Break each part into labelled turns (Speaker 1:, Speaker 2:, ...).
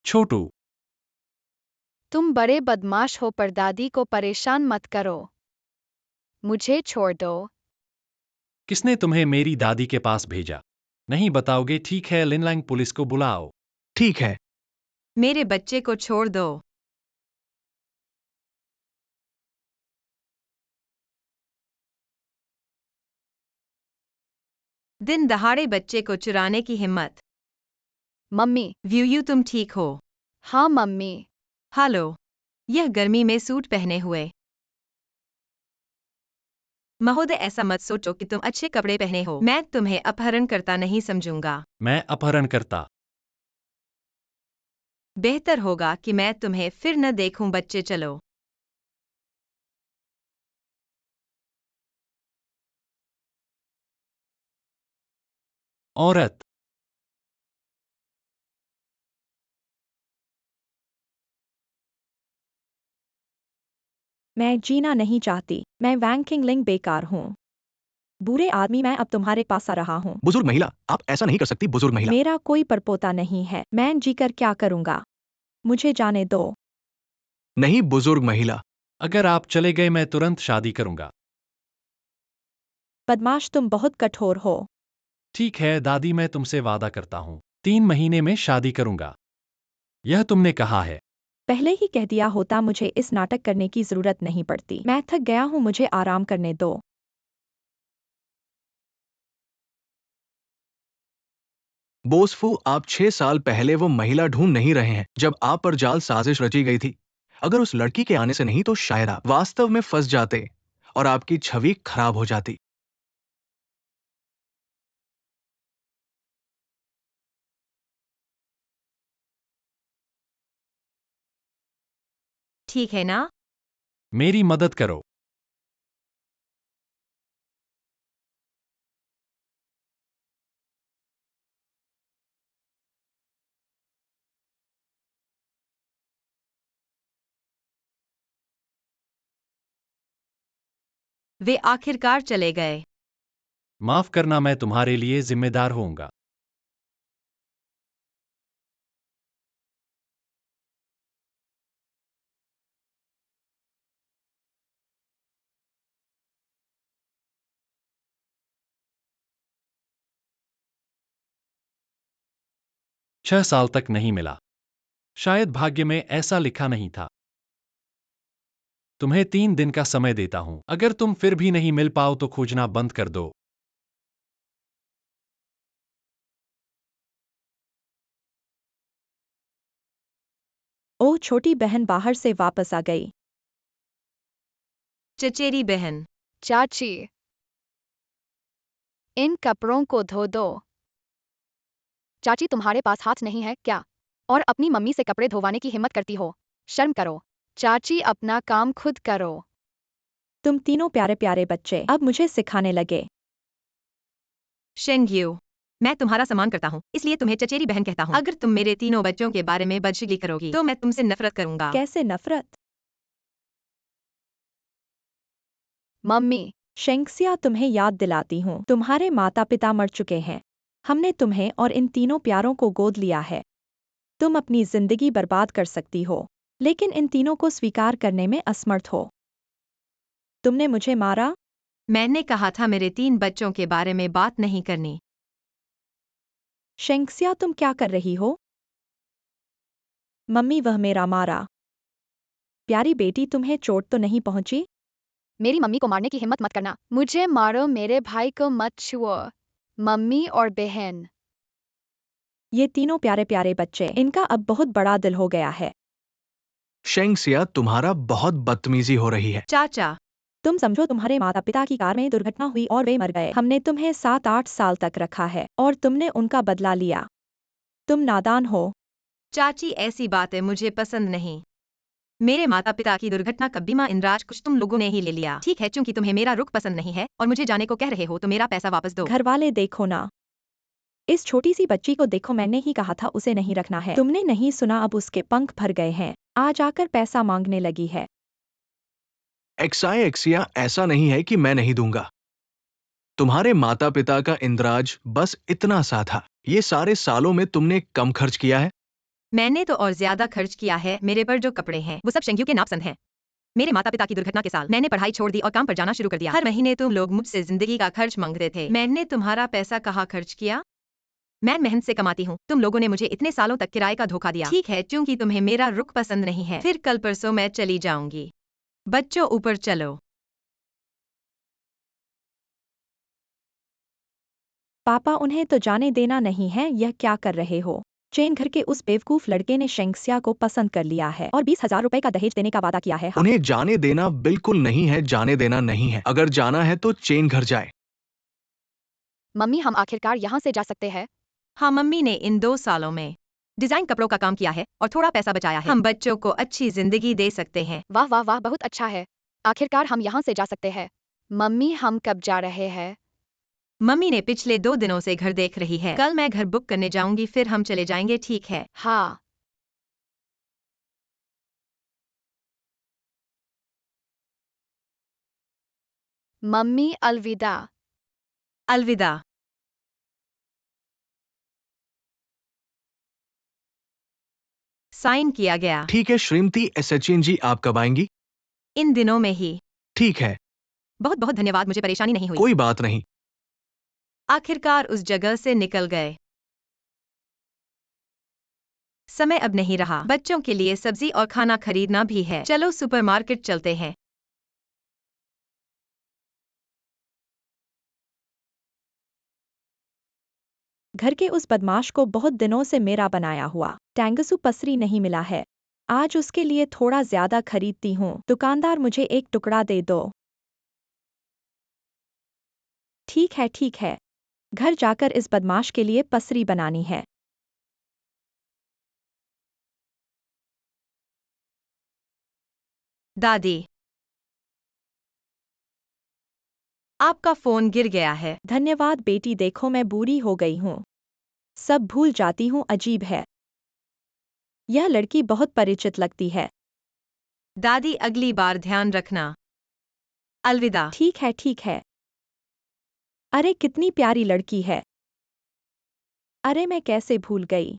Speaker 1: छोटू।
Speaker 2: तुम बड़े बदमाश हो पर दादी को परेशान मत करो। मुझे छोड़ दो।
Speaker 1: किसने तुम्हें मेरी दादी के पास भेजा? नहीं बताओगे? ठीक है, लिनलैंग पुलिस को बुलाओ।
Speaker 3: ठीक है।
Speaker 4: मेरे बच्चे को छोड़ दो। दिन दहाड़े बच्चे को चुराने की हिम्मत।
Speaker 2: मम्मी।
Speaker 4: व्यू तुम ठीक हो?
Speaker 2: हाँ मम्मी।
Speaker 4: हेलो। यह गर्मी में सूट पहने हुए। महोदय, ऐसा मत सोचो कि तुम अच्छे कपड़े पहने हो। मैं तुम्हें अपहरणकर्ता नहीं समझूंगा।
Speaker 1: मैं अपहरणकर्ता?
Speaker 4: बेहतर होगा कि मैं तुम्हें फिर न देखूं। बच्चे चलो।
Speaker 1: औरत।
Speaker 5: मैं जीना नहीं चाहती। मैं वैंग किंगलिंग बेकार हूँ। बुरे आदमी, मैं अब तुम्हारे पास आ रहा हूँ।
Speaker 3: बुजुर्ग महिला, आप ऐसा नहीं कर सकती। बुजुर्ग महिला।
Speaker 5: मेरा कोई परपोता नहीं है। मैं जीकर क्या करूँगा? मुझे जाने दो।
Speaker 3: नहीं बुजुर्ग महिला।
Speaker 1: अगर आप चले गए मैं तुरंत शादी करूंगा।
Speaker 5: बदमाश, तुम बहुत कठोर हो।
Speaker 1: ठीक है दादी, मैं तुमसे वादा करता हूँ 3 महीने में शादी करूंगा। यह तुमने कहा है।
Speaker 5: पहले ही कह दिया होता, मुझे इस नाटक करने की जरूरत नहीं पड़ती। मैं थक गया हूँ, मुझे आराम करने दो।
Speaker 3: बोसफू, आप 6 साल पहले वो महिला ढूंढ नहीं रहे हैं जब आप पर जाल साजिश रची गई थी। अगर उस लड़की के आने से नहीं तो शायद आप वास्तव में फंस जाते और आपकी छवि खराब हो जाती।
Speaker 4: ठीक है ना?
Speaker 1: मेरी मदद करो।
Speaker 4: वे आखिरकार चले गए।
Speaker 1: माफ करना, मैं तुम्हारे लिए जिम्मेदार होऊंगा। छह साल तक नहीं मिला। शायद भाग्य में ऐसा लिखा नहीं था। तुम्हें 3 दिन का समय देता हूं। अगर तुम फिर भी नहीं मिल पाओ तो खोजना बंद कर दो।
Speaker 5: ओह, छोटी बहन बाहर से वापस आ गई।
Speaker 4: चचेरी बहन।
Speaker 2: चाची, इन कपड़ों को धो दो। चाची, तुम्हारे पास हाथ नहीं है क्या? और अपनी मम्मी से कपड़े धोवाने की हिम्मत करती हो? शर्म करो। चाची, अपना काम खुद करो।
Speaker 5: तुम तीनों प्यारे प्यारे बच्चे अब मुझे सिखाने लगे।
Speaker 4: शेंग्यू, मैं तुम्हारा सम्मान करता हूँ, इसलिए तुम्हें चचेरी बहन कहता हूँ। अगर तुम मेरे तीनों बच्चों के बारे में बदशगली करोगी तो मैं तुमसे नफरत करूंगा।
Speaker 5: कैसे नफरत?
Speaker 2: मम्मी।
Speaker 5: शेंक्सिया, तुम्हें याद दिलाती हूँ, तुम्हारे माता पिता मर चुके हैं। हमने तुम्हें और इन तीनों प्यारों को गोद लिया है। तुम अपनी जिंदगी बर्बाद कर सकती हो, लेकिन इन तीनों को स्वीकार करने में असमर्थ हो। तुमने मुझे मारा।
Speaker 4: मैंने कहा था मेरे 3 बच्चों के बारे में बात नहीं करनी।
Speaker 5: शेंक्सिया, तुम क्या कर रही हो? मम्मी, वह मेरा मारा। प्यारी बेटी, तुम्हें चोट तो नहीं पहुंची?
Speaker 2: मेरी मम्मी को मारने की हिम्मत मत करना। मुझे मारो, मेरे भाई को मत छुओ। मम्मी और बहन।
Speaker 5: ये तीनों प्यारे प्यारे बच्चे, इनका अब बहुत बड़ा दिल हो गया है।
Speaker 3: शेंगसिया, तुम्हारा बहुत बदतमीजी हो रही है।
Speaker 4: चाचा।
Speaker 5: तुम समझो, तुम्हारे माता पिता की कार में दुर्घटना हुई और वे मर गए। हमने तुम्हें 7-8 साल तक रखा है और तुमने उनका बदला लिया। तुम नादान हो।
Speaker 4: चाची, ऐसी बातें मुझे पसंद नहीं। मेरे माता पिता की दुर्घटना का बीमा इंद्राज कुछ तुम लोगों ने ही ले लिया। ठीक है, चूंकि तुम्हें मेरा रुख पसंद नहीं है और मुझे जाने को कह रहे हो तो मेरा पैसा वापस दो।
Speaker 5: घर वाले, देखो ना, इस छोटी सी बच्ची को देखो। मैंने ही कहा था उसे नहीं रखना है। तुमने नहीं सुना, अब उसके पंख भर गए हैं। आज आकर पैसा मांगने लगी है।
Speaker 3: एक्सिया, ऐसा नहीं है कि मैं नहीं दूंगा। तुम्हारे माता पिता का इंद्राज बस इतना सा था। ये सारे सालों में तुमने कम खर्च किया है।
Speaker 4: मैंने तो और ज्यादा खर्च किया है। मेरे पर जो कपड़े हैं वो सब शेंग्यू के नापसंद हैं। मेरे माता पिता की दुर्घटना के साल मैंने पढ़ाई छोड़ दी और काम पर जाना शुरू कर दिया। हर महीने तुम लोग मुझसे जिंदगी का खर्च मांगते थे। मैंने तुम्हारा पैसा कहाँ खर्च किया? मैं मेहनत से कमाती हूँ। तुम लोगों ने मुझे इतने सालों तक किराए का धोखा दिया। ठीक है, क्योंकि तुम्हें मेरा रुख पसंद नहीं है, फिर कल परसों मैं चली जाऊंगी। बच्चों, ऊपर चलो।
Speaker 5: पापा, उन्हें तो जाने देना नहीं है। यह क्या कर रहे हो? चेन घर के उस बेवकूफ लड़के ने शेंक्सिया को पसंद कर लिया है और 20,000 रुपए का दहेज देने का वादा किया है।
Speaker 3: उन्हें जाने देना बिल्कुल नहीं है, जाने देना नहीं है। अगर जाना है तो चेन घर जाए।
Speaker 2: मम्मी, हम आखिरकार यहाँ से जा सकते हैं?
Speaker 4: हाँ, मम्मी ने इन 2 सालों में डिजाइन कपड़ों का काम किया है और थोड़ा पैसा बचाया है। हम बच्चों को अच्छी जिंदगी दे सकते हैं।
Speaker 2: वाह वाह वाह, बहुत अच्छा है। आखिरकार हम यहाँ से जा सकते हैं। मम्मी, हम कब जा रहे हैं?
Speaker 4: मम्मी ने पिछले 2 दिनों से घर देख रही है। कल मैं घर बुक करने जाऊंगी, फिर हम चले जाएंगे, ठीक है?
Speaker 2: हाँ। मम्मी, अलविदा।
Speaker 4: अलविदा। साइन किया गया।
Speaker 3: ठीक है श्रीमती सचिन जी, आप कब आएंगी?
Speaker 4: इन दिनों में ही।
Speaker 3: ठीक है,
Speaker 4: बहुत बहुत धन्यवाद, मुझे परेशानी नहीं हुई।
Speaker 3: कोई बात नहीं।
Speaker 4: आखिरकार उस जगह से निकल गए। समय अब नहीं रहा। बच्चों के लिए सब्जी और खाना खरीदना भी है। चलो सुपरमार्केट चलते हैं।
Speaker 5: घर के उस बदमाश को बहुत दिनों से मेरा बनाया हुआ टैंगसू पसरी नहीं मिला है। आज उसके लिए थोड़ा ज्यादा खरीदती हूँ। दुकानदार, मुझे एक टुकड़ा दे दो। ठीक है ठीक है। घर जाकर इस बदमाश के लिए पसरी बनानी है।
Speaker 4: दादी, आपका फोन गिर गया है।
Speaker 5: धन्यवाद बेटी, देखो मैं बूढ़ी हो गई हूँ, सब भूल जाती हूँ। अजीब है, यह लड़की बहुत परिचित लगती है।
Speaker 4: दादी, अगली बार ध्यान रखना। अलविदा।
Speaker 5: ठीक है ठीक है। अरे कितनी प्यारी लड़की है। अरे मैं कैसे भूल गई,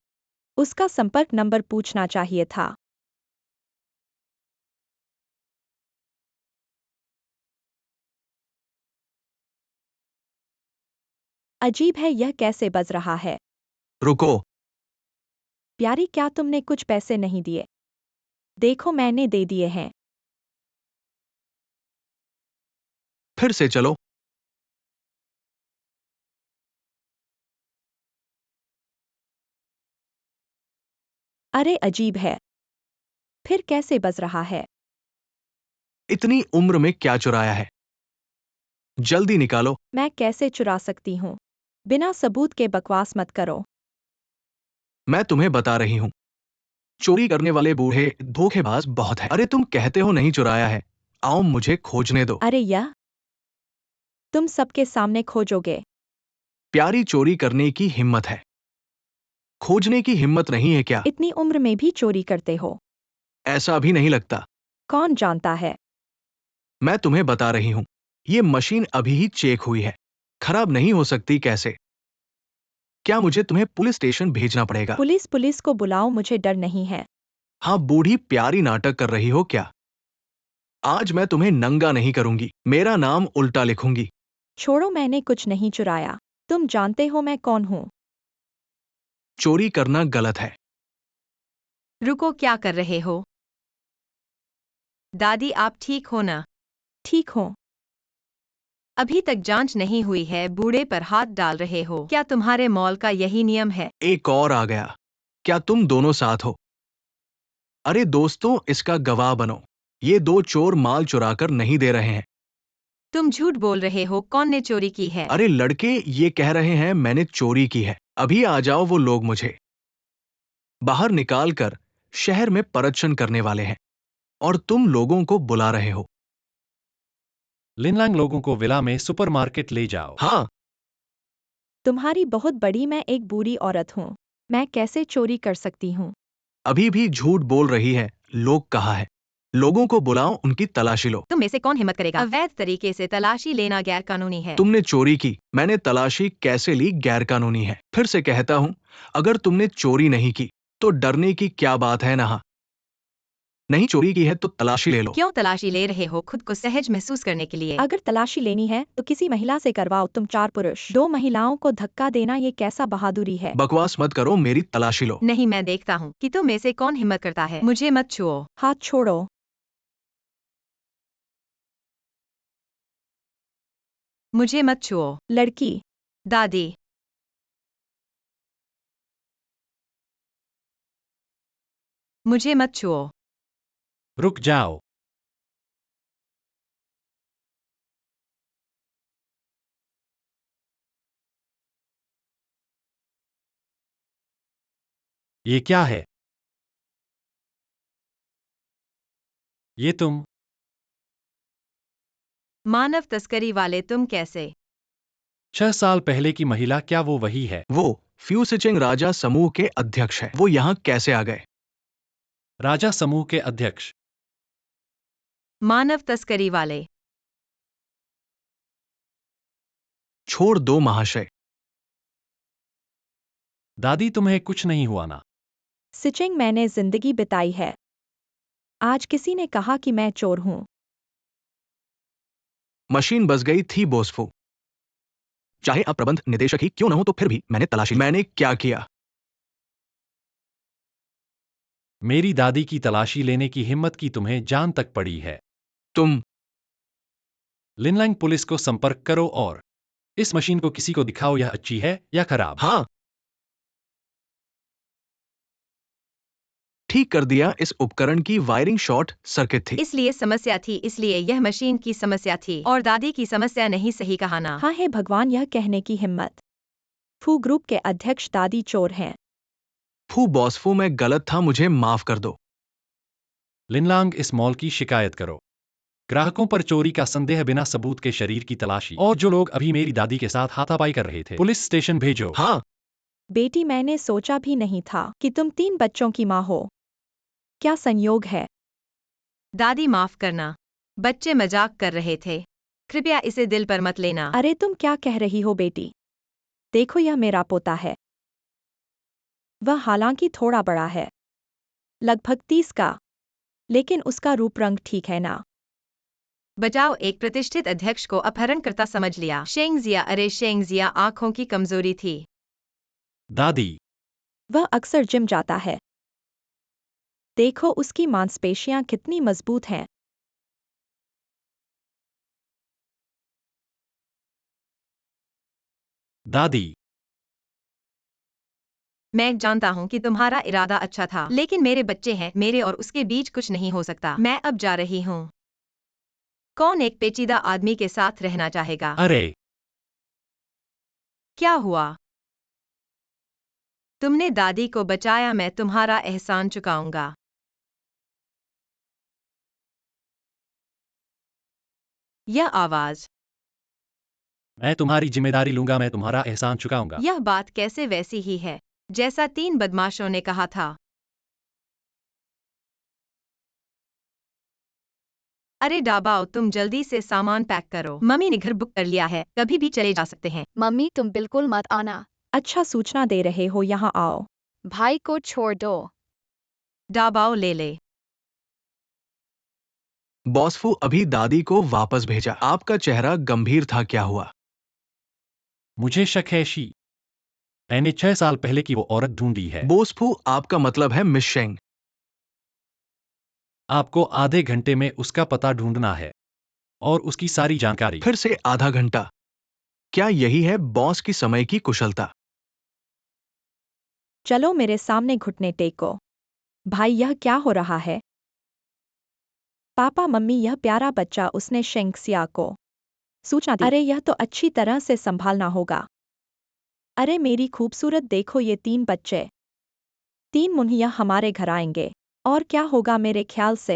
Speaker 5: उसका संपर्क नंबर पूछना चाहिए था। अजीब है, यह कैसे बज रहा है?
Speaker 3: रुको,
Speaker 5: प्यारी, क्या तुमने कुछ पैसे नहीं दिए? देखो मैंने दे दिए हैं।
Speaker 3: फिर से चलो।
Speaker 5: अरे अजीब है, फिर कैसे बज रहा है?
Speaker 3: इतनी उम्र में क्या चुराया है? जल्दी निकालो।
Speaker 5: मैं कैसे चुरा सकती हूँ? बिना सबूत के बकवास मत करो।
Speaker 3: मैं तुम्हें बता रही हूँ, चोरी करने वाले बूढ़े धोखेबाज बहुत है। अरे तुम कहते हो नहीं चुराया है, आओ मुझे खोजने दो।
Speaker 5: अरे यह तुम सबके सामने खोजोगे?
Speaker 3: प्यारी, चोरी करने की हिम्मत है, खोजने की हिम्मत नहीं है क्या?
Speaker 5: इतनी उम्र में भी चोरी करते हो?
Speaker 3: ऐसा भी नहीं लगता।
Speaker 5: कौन जानता है?
Speaker 3: मैं तुम्हें बता रही हूँ, ये मशीन अभी ही चेक हुई है, खराब नहीं हो सकती कैसे? क्या मुझे तुम्हें पुलिस स्टेशन भेजना पड़ेगा?
Speaker 5: पुलिस को बुलाओ, मुझे डर नहीं है।
Speaker 3: हाँ बूढ़ी प्यारी, नाटक कर रही हो क्या? आज मैं तुम्हें नंगा नहीं करूंगी, मेरा नाम उल्टा लिखूंगी।
Speaker 5: छोड़ो, मैंने कुछ नहीं चुराया। तुम जानते हो मैं कौन हूँ।
Speaker 3: चोरी करना गलत है।
Speaker 4: रुको, क्या कर रहे हो? दादी, आप ठीक हो ना?
Speaker 5: ठीक हो?
Speaker 4: अभी तक जांच नहीं हुई है, बूढ़े पर हाथ डाल रहे हो। क्या तुम्हारे मॉल का यही नियम है?
Speaker 3: एक और आ गया, क्या तुम दोनों साथ हो? अरे दोस्तों, इसका गवाह बनो, ये दो चोर माल चुराकर नहीं दे रहे हैं।
Speaker 4: तुम झूठ बोल रहे हो, कौन ने चोरी की है?
Speaker 3: अरे लड़के ये कह रहे हैं मैंने चोरी की है। अभी आ जाओ, वो लोग मुझे बाहर निकाल कर शहर में परदर्शन करने वाले हैं और तुम लोगों को बुला रहे हो।
Speaker 1: लिनलांग लोगों को विला में सुपरमार्केट ले जाओ।
Speaker 3: हाँ,
Speaker 5: तुम्हारी बहुत बड़ी, मैं एक बुरी औरत हूँ, मैं कैसे चोरी कर सकती हूँ?
Speaker 3: अभी भी झूठ बोल रही है, लोग कहा है। लोगों को बुलाओ, उनकी तलाशी लो।
Speaker 4: तुम में से कौन हिम्मत करेगा? अवैध तरीके से तलाशी लेना गैर कानूनी है।
Speaker 3: तुमने चोरी की, मैंने तलाशी कैसे ली गैर कानूनी है। फिर से कहता हूं, अगर तुमने चोरी नहीं की तो डरने की क्या बात है नहा? नहीं चोरी की है तो तलाशी ले लो।
Speaker 4: क्यों तलाशी ले रहे हो? खुद को सहज महसूस करने के लिए।
Speaker 5: अगर तलाशी लेनी है तो किसी महिला से करवाओ। तुम 4 पुरुष 2 महिलाओं को धक्का देना ये कैसा बहादुरी है।
Speaker 3: बकवास मत करो, मेरी तलाशी लो।
Speaker 4: नहीं, मैं देखता हूँ कि तुम में से कौन हिम्मत करता है। मुझे मत छुओ।
Speaker 5: हाथ छोड़ो।
Speaker 4: मुझे मत छुओ।
Speaker 5: लड़की।
Speaker 4: दादी। मुझे मत छुओ।
Speaker 1: रुक जाओ। ये क्या है? ये तुम।
Speaker 4: मानव तस्करी वाले तुम कैसे?
Speaker 1: 6 साल पहले की महिला, क्या वो वही है?
Speaker 3: वो फ्यूसिचिंग राजा समूह के अध्यक्ष है। वो यहाँ कैसे आ गए?
Speaker 1: राजा समूह के अध्यक्ष।
Speaker 4: मानव तस्करी वाले।
Speaker 3: छोड़ दो महाशय।
Speaker 1: दादी, तुम्हें कुछ नहीं हुआ ना?
Speaker 5: सिचिंग, मैंने जिंदगी बिताई है। आज किसी ने कहा कि मैं चोर हूँ।
Speaker 3: मशीन बस गई थी बोसफू। चाहे आप प्रबंध निदेशक ही क्यों न हो तो फिर भी मैंने तलाशी। मैंने क्या किया?
Speaker 1: मेरी दादी की तलाशी लेने की हिम्मत की तुम्हें जान तक पड़ी है।
Speaker 3: तुम।
Speaker 1: लिनलैंग पुलिस को संपर्क करो और इस मशीन को किसी को दिखाओ, यह अच्छी है या खराब।
Speaker 3: हाँ, ठीक कर दिया। इस उपकरण की वायरिंग शॉर्ट सर्किट थी।
Speaker 4: इसलिए समस्या थी, इसलिए यह मशीन की समस्या थी और दादी की समस्या नहीं। सही कहा ना?
Speaker 5: हाँ है भगवान, यह कहने की हिम्मत। फू ग्रुप के अध्यक्ष दादी चोर हैं।
Speaker 3: फू बॉसफू, मैं गलत था, मुझे माफ कर दो।
Speaker 1: लिनलांग, इस मॉल की शिकायत करो। ग्राहकों पर चोरी का संदेह, बिना सबूत के शरीर की तलाशी, और जो लोग अभी मेरी दादी के साथ हाथापाई कर रहे थे, पुलिस स्टेशन भेजो।
Speaker 3: हाँ,
Speaker 5: बेटी, मैंने सोचा भी नहीं था कि तुम 3 बच्चों की माँ हो। क्या संयोग है।
Speaker 4: दादी माफ करना, बच्चे मजाक कर रहे थे। कृपया इसे दिल पर मत लेना।
Speaker 5: अरे तुम क्या कह रही हो बेटी? देखो, यह मेरा पोता है। वह हालांकि थोड़ा बड़ा है, लगभग 30 का, लेकिन उसका रूप रंग ठीक है ना।
Speaker 4: बचाओ, एक प्रतिष्ठित अध्यक्ष को अपहरणकर्ता समझ लिया। शेंगजिया, अरे शेंगजिया, आंखों की कमजोरी थी।
Speaker 1: दादी।
Speaker 5: वह अक्सर जिम जाता है। देखो उसकी मांसपेशियां कितनी मजबूत हैं।
Speaker 1: दादी।
Speaker 4: मैं जानता हूँ कि तुम्हारा इरादा अच्छा था, लेकिन मेरे बच्चे हैं, मेरे और उसके बीच कुछ नहीं हो सकता। मैं अब जा रही हूँ। कौन एक पेचीदा आदमी के साथ रहना चाहेगा?
Speaker 1: अरे,
Speaker 4: क्या हुआ? तुमने दादी को बचाया, मैं तुम्हारा एहसान चुकाऊंगा। यह आवाज।
Speaker 1: मैं तुम्हारी जिम्मेदारी लूंगा, मैं तुम्हारा एहसान चुकाऊंगा।
Speaker 4: यह बात कैसे वैसी ही है जैसा 3 बदमाशों ने कहा था। अरे डाबाओ, तुम जल्दी से सामान पैक करो। मम्मी ने घर बुक कर लिया है, कभी भी चले जा सकते हैं।
Speaker 2: मम्मी, तुम बिल्कुल मत आना।
Speaker 5: अच्छा सूचना दे रहे हो, यहाँ आओ।
Speaker 2: भाई को छोड़ दो।
Speaker 4: डाबाओ ले ले।
Speaker 3: बॉसफू, अभी दादी को वापस भेजा। आपका चेहरा गंभीर था, क्या हुआ?
Speaker 1: मुझे शक है शी। मैंने 6 साल पहले की वो औरत ढूंढी है।
Speaker 3: बोसफू, आपका मतलब है मिस शेंग।
Speaker 1: आपको आधे घंटे में उसका पता ढूंढना है और उसकी सारी जानकारी।
Speaker 3: फिर से आधा घंटा? क्या यही है बॉस की समय की कुशलता?
Speaker 5: चलो मेरे सामने घुटने टेको। भाई, यह क्या हो रहा है? पापा मम्मी, यह प्यारा बच्चा, उसने शेंगसिया को सूचना दी। अरे यह तो अच्छी तरह से संभालना होगा। अरे मेरी खूबसूरत, देखो ये 3 बच्चे। 3 मुन्नियाँ हमारे घर आएंगे। और क्या होगा मेरे ख्याल से?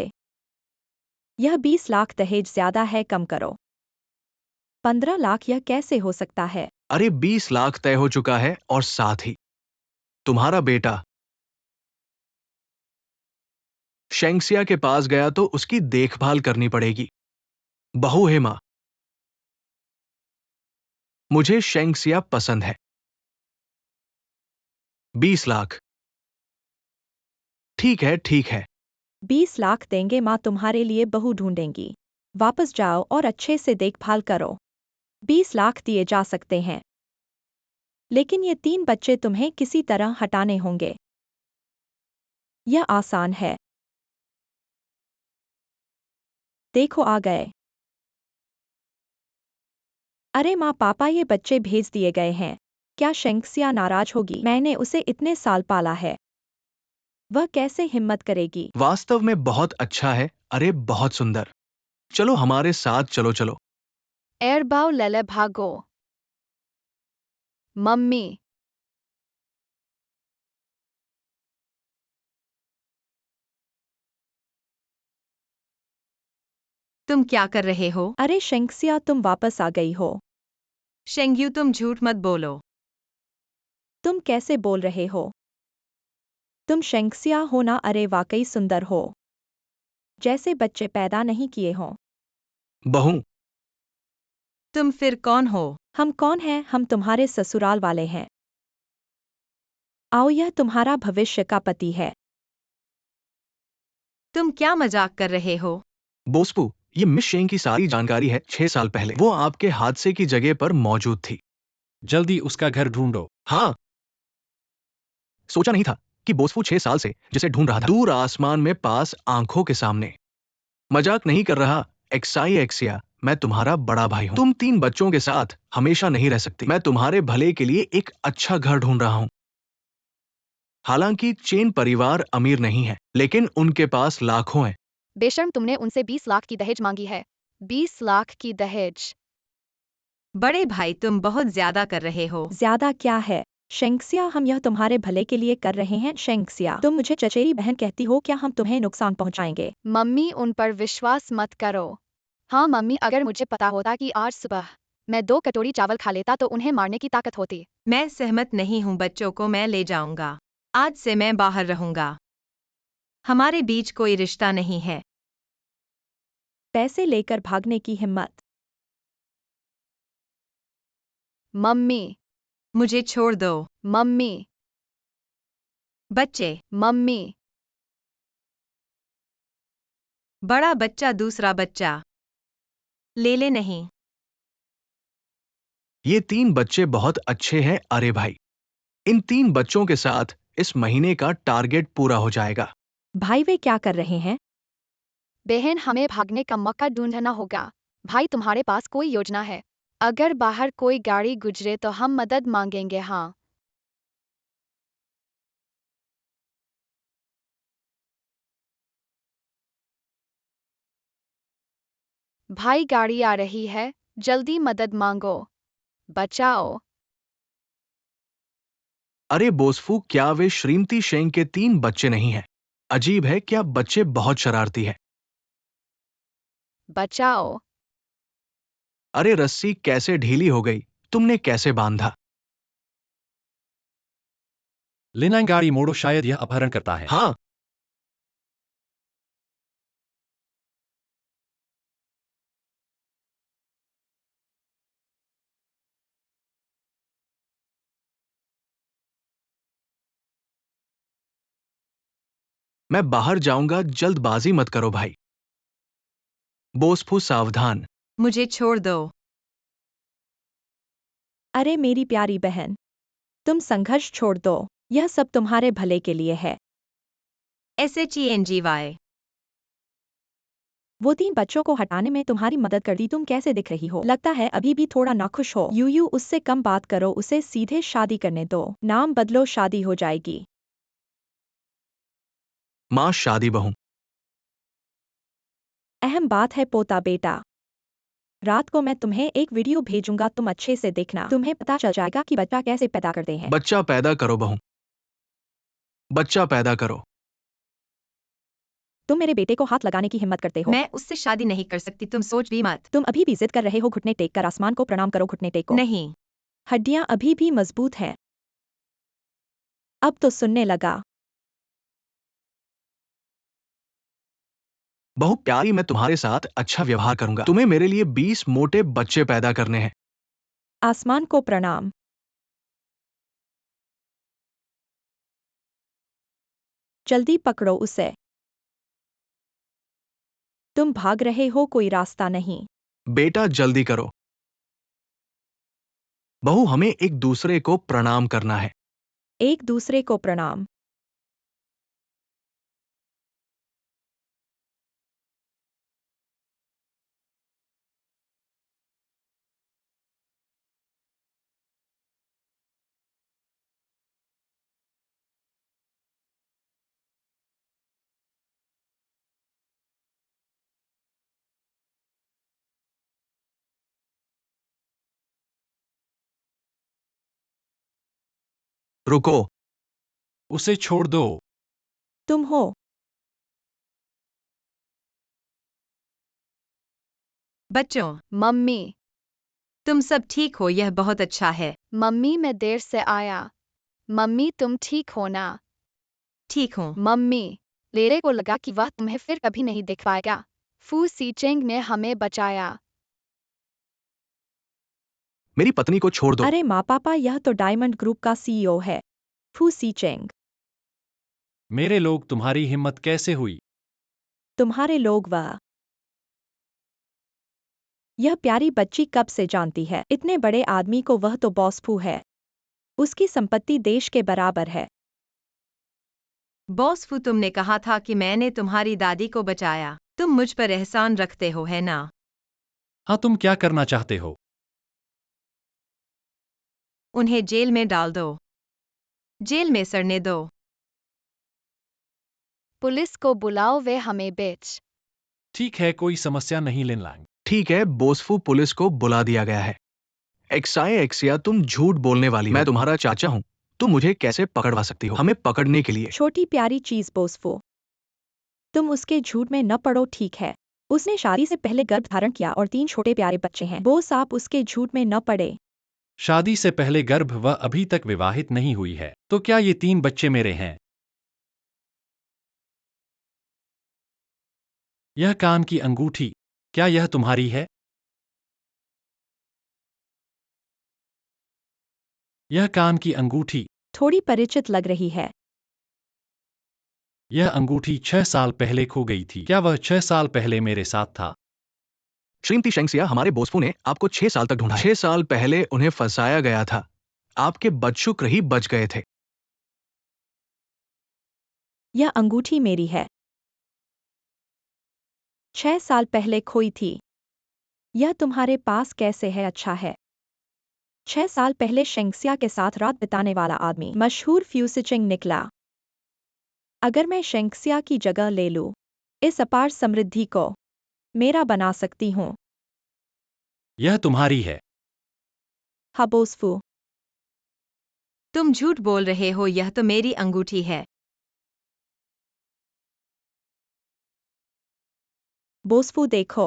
Speaker 5: यह 20 लाख दहेज ज्यादा है, कम करो। 15 लाख, यह कैसे हो सकता है?
Speaker 3: अरे 20 लाख तय हो चुका है, और साथ ही तुम्हारा बेटा शेंगसिया के पास गया तो उसकी देखभाल करनी पड़ेगी। बहू है मां। मुझे शेंगसिया पसंद है। 20 लाख। ठीक है।
Speaker 5: 20 लाख देंगे, माँ तुम्हारे लिए बहू ढूंढेंगी। वापस जाओ और अच्छे से देखभाल करो। 20 लाख दिए जा सकते हैं, लेकिन ये 3 बच्चे तुम्हें किसी तरह हटाने होंगे। यह आसान है। देखो आ गए। अरे माँ पापा, ये बच्चे भेज दिए गए हैं। क्या शेंक्सिया नाराज होगी? मैंने उसे इतने साल पाला है। वह कैसे हिम्मत करेगी?
Speaker 3: वास्तव में बहुत अच्छा है। अरे बहुत सुंदर। चलो हमारे साथ चलो।
Speaker 2: एरबाव लले भागो। मम्मी।
Speaker 4: तुम क्या कर रहे हो?
Speaker 5: अरे शेंक्सिया, तुम वापस आ गई हो।
Speaker 4: शेंग्यू, तुम झूठ मत बोलो।
Speaker 5: तुम कैसे बोल रहे हो? तुम शेंक्सिया हो ना? अरे वाकई सुंदर हो, जैसे बच्चे पैदा नहीं किए हों।
Speaker 3: बहू,
Speaker 4: तुम फिर कौन हो?
Speaker 5: हम कौन हैं? हम तुम्हारे ससुराल वाले हैं। आओ, यह तुम्हारा भविष्य का पति है।
Speaker 4: तुम क्या मजाक कर रहे हो?
Speaker 3: बोसपू, ये मिस शेंग की सारी जानकारी है। 6 साल पहले वो आपके हादसे की जगह पर मौजूद थी।
Speaker 1: जल्दी उसका घर ढूंढो।
Speaker 3: हाँ, सोचा नहीं था कि बोसफू 6 साल से जिसे ढूंढ रहा था, दूर आसमान में पास आंखों के सामने। मजाक नहीं कर रहा। एक्साई एक्सिया, मैं तुम्हारा बड़ा भाई हूँ। तुम 3 बच्चों के साथ हमेशा नहीं रह सकती। मैं तुम्हारे भले के लिए एक अच्छा घर ढूंढ रहा हूँ। हालांकि चेन परिवार अमीर नहीं है, लेकिन उनके पास लाखों हैं।
Speaker 2: बेशर्म, तुमने उनसे 20 लाख की दहेज मांगी है। 20 लाख की दहेज।
Speaker 4: बड़े भाई, तुम बहुत ज्यादा कर रहे हो।
Speaker 5: ज्यादा क्या है शेंक्सिया? हम यह तुम्हारे भले के लिए कर रहे हैं। शेंक्सिया, तुम मुझे चचेरी बहन कहती हो क्या? हम तुम्हें नुकसान पहुंचाएंगे।
Speaker 2: मम्मी, उन पर विश्वास मत करो। हाँ मम्मी, अगर मुझे पता होता कि आज सुबह मैं 2 कटोरी चावल खा लेता तो उन्हें मारने की ताकत होती।
Speaker 4: मैं सहमत नहीं हूँ। बच्चों को मैं ले जाऊंगा। आज से मैं बाहर रहूंगा। हमारे बीच कोई रिश्ता नहीं है।
Speaker 5: पैसे लेकर भागने की हिम्मत?
Speaker 2: मम्मी।
Speaker 4: मुझे छोड़ दो।
Speaker 2: मम्मी।
Speaker 4: बच्चे।
Speaker 2: मम्मी।
Speaker 4: बड़ा बच्चा, दूसरा बच्चा ले ले। नहीं।
Speaker 3: ये 3 बच्चे बहुत अच्छे हैं। अरे भाई, इन 3 बच्चों के साथ इस महीने का टारगेट पूरा हो जाएगा।
Speaker 5: भाई वे क्या कर रहे हैं?
Speaker 2: बहन, हमें भागने का मौका ढूंढना होगा। भाई, तुम्हारे पास कोई योजना है? अगर बाहर कोई गाड़ी गुजरे तो हम मदद मांगेंगे। हाँ। भाई, गाड़ी आ रही है, जल्दी मदद मांगो। बचाओ।
Speaker 3: अरे बोसफू, क्या वे श्रीमती शेंग के 3 बच्चे नहीं हैं? अजीब है, क्या बच्चे बहुत शरारती है।
Speaker 2: बचाओ।
Speaker 3: अरे रस्सी कैसे ढीली हो गई? तुमने कैसे बांधा?
Speaker 1: लिनांग, गाड़ी मोड़ो, शायद यह अपहरण करता है।
Speaker 3: हाँ, मैं बाहर जाऊंगा। जल्दबाजी मत करो भाई। बोसफू सावधान।
Speaker 4: मुझे छोड़ दो।
Speaker 5: अरे मेरी प्यारी बहन, तुम संघर्ष छोड़ दो। यह सब तुम्हारे भले के लिए है।
Speaker 4: SHENGY।
Speaker 5: वो 3 बच्चों को हटाने में तुम्हारी मदद कर दी। तुम कैसे दिख रही हो? लगता है अभी भी थोड़ा नाखुश हो। यू उससे कम बात करो। उसे सीधे शादी करने दो। नाम बदलो, शादी हो जाएगी।
Speaker 3: माँ, शादी बहू।
Speaker 5: अहम बात है पोता बेटा। रात को मैं तुम्हें एक वीडियो भेजूंगा, तुम अच्छे से देखना। तुम्हें पता चल जाएगा कि बच्चा कैसे पैदा करते हैं।
Speaker 3: बच्चा पैदा करो बहू। बच्चा पैदा करो।
Speaker 5: तुम मेरे बेटे को हाथ लगाने की हिम्मत करते हो?
Speaker 4: मैं उससे शादी नहीं कर सकती। तुम सोच भी मत।
Speaker 5: तुम अभी भी जिद कर रहे हो। घुटने टेक कर आसमान को प्रणाम करो। घुटने टेको।
Speaker 4: नहीं।
Speaker 5: हड्डियां अभी भी मजबूत हैं। अब तो सुनने लगा।
Speaker 3: बहू प्यारी, मैं तुम्हारे साथ अच्छा व्यवहार करूंगा। तुम्हें मेरे लिए 20 मोटे बच्चे पैदा करने हैं।
Speaker 5: आसमान को प्रणाम। जल्दी पकड़ो उसे। तुम भाग रहे हो, कोई रास्ता नहीं।
Speaker 3: बेटा जल्दी करो। बहू, हमें एक दूसरे को प्रणाम करना है।
Speaker 5: एक दूसरे को प्रणाम।
Speaker 3: रुको।
Speaker 1: उसे छोड़ दो।
Speaker 5: तुम हो।
Speaker 4: बच्चों,
Speaker 2: मम्मी।
Speaker 4: तुम सब ठीक हो, यह बहुत अच्छा है।
Speaker 2: मम्मी मैं देर से आया। मम्मी तुम ठीक हो ना?
Speaker 4: ठीक हूँ।
Speaker 2: मम्मी। लेरे को लगा कि वह तुम्हें फिर कभी नहीं देख पाएगा। फू सीचेंग ने हमें बचाया।
Speaker 3: मेरी पत्नी को छोड़ दो।
Speaker 5: अरे माँ पापा, यह तो डायमंड ग्रुप का सीईओ है, फू सीचेंग।
Speaker 1: मेरे लोग, तुम्हारी हिम्मत कैसे हुई?
Speaker 5: तुम्हारे लोग वह। यह प्यारी बच्ची कब से जानती है इतने बड़े आदमी को? वह तो बॉस फू है। उसकी संपत्ति देश के बराबर है।
Speaker 4: बॉस फू, तुमने कहा था कि मैंने तुम्हारी दादी को बचाया। तुम मुझ पर एहसान रखते हो, है ना?
Speaker 1: हाँ, तुम क्या करना चाहते हो?
Speaker 4: उन्हें जेल में डाल दो। जेल में सड़ने दो।
Speaker 2: पुलिस को बुलाओ, वे हमें बेच।
Speaker 1: ठीक है, कोई समस्या नहीं लिनलांग।
Speaker 3: ठीक है, बोसफू पुलिस को बुला दिया गया है। एक्साई एक्सिया, तुम झूठ बोलने वाली हो। मैं तुम्हारा चाचा हूँ। तुम मुझे कैसे पकड़वा सकती हो? हमें पकड़ने के लिए।
Speaker 5: छोटी प्यारी चीज बोसफो, तुम उसके झूठ में न पड़ो, ठीक है? उसने शादी से पहले गर्भ धारण किया और 3 छोटे प्यारे बच्चे हैं। बोस, आप उसके झूठ में न पड़े।
Speaker 1: शादी से पहले गर्भ, वह अभी तक विवाहित नहीं हुई है। तो क्या ये 3 बच्चे मेरे हैं? यह कान की अंगूठी, क्या यह तुम्हारी है? यह कान की अंगूठी।
Speaker 5: थोड़ी परिचित लग रही है।
Speaker 1: यह अंगूठी 6 साल पहले खो गई थी। क्या वह 6 साल पहले मेरे साथ था?
Speaker 3: श्रीमती शेंगसिया, हमारे बोसफू ने आपको 6 साल तक ढूंढा है। 6 साल पहले उन्हें फंसाया गया था। आपके बदशुक्र ही बच गए थे।
Speaker 5: यह अंगूठी मेरी है। 6 साल पहले खोई थी। यह तुम्हारे पास कैसे है? अच्छा है। 6 साल पहले शेंगसिया के साथ रात बिताने वाला आदमी मशहूर फ्यूसिचिंग निकला। अगर मैं शेंगसिया की जगह ले लूं, इस अपार समृद्धि को मेरा बना सकती हूँ।
Speaker 1: यह तुम्हारी है।
Speaker 5: हाँ बोसफू।
Speaker 4: तुम झूठ बोल रहे हो, यह तो मेरी अंगूठी है।
Speaker 5: बोसफू देखो।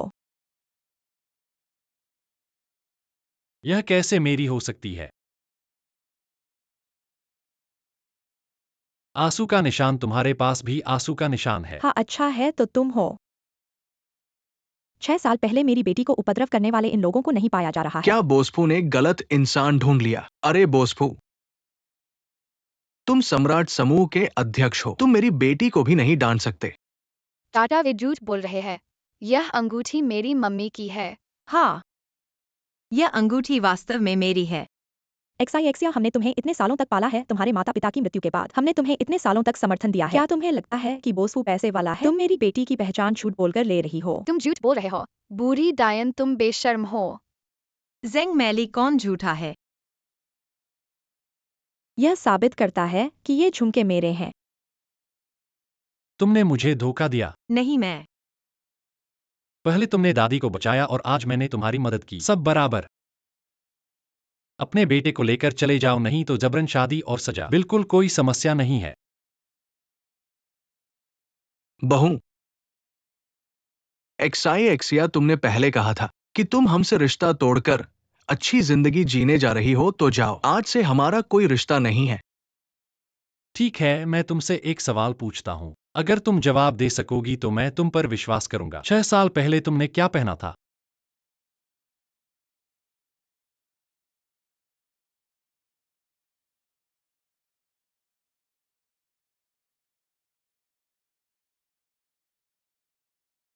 Speaker 1: यह कैसे मेरी हो सकती है? आंसू का निशान, तुम्हारे पास भी आंसू का निशान है।
Speaker 5: हाँ अच्छा है, तो तुम हो। 6 साल पहले मेरी बेटी को उपद्रव करने वाले इन लोगों को नहीं पाया जा रहा है।
Speaker 3: क्या बोसफू ने गलत इंसान ढूंढ लिया? अरे बोसफू, तुम सम्राट समूह के अध्यक्ष हो। तुम मेरी बेटी को भी नहीं डांट सकते।
Speaker 2: टाटा, वे झूठ बोल रहे हैं। यह अंगूठी मेरी मम्मी की है।
Speaker 4: हाँ, यह अंगूठी वास्तव में मेरी है।
Speaker 5: एक्साइएक्सिया, हमने तुम्हें इतने सालों तक पाला है। तुम्हारे माता पिता की मृत्यु के बाद हमने तुम्हें इतने सालों तक समर्थन दिया है। क्या तुम्हें लगता है कि बोसफू पैसे वाला है? तुम मेरी बेटी की पहचान झूठ बोलकर ले रही हो।
Speaker 2: तुम झूठ बोल रहे हो। बूढ़ी डायन, तुम बेशर्म हो।
Speaker 4: जेंग मैली, कौन झूठा है?
Speaker 5: यह साबित करता है कि ये झुमके मेरे हैं।
Speaker 1: तुमने मुझे धोखा दिया।
Speaker 4: नहीं, मैं।
Speaker 1: पहले तुमने दादी को बचाया और आज मैंने तुम्हारी मदद की। सब बराबर। अपने बेटे को लेकर चले जाओ, नहीं तो जबरन शादी और सजा। बिल्कुल कोई समस्या नहीं है।
Speaker 3: बहू, एक्साई एक्सिया, तुमने पहले कहा था कि तुम हमसे रिश्ता तोड़कर अच्छी जिंदगी जीने जा रही हो, तो जाओ। आज से हमारा कोई रिश्ता नहीं है।
Speaker 1: ठीक है, मैं तुमसे एक सवाल पूछता हूँ। अगर तुम जवाब दे सकोगी तो मैं तुम पर विश्वास करूंगा। 6 साल पहले तुमने क्या पहना था?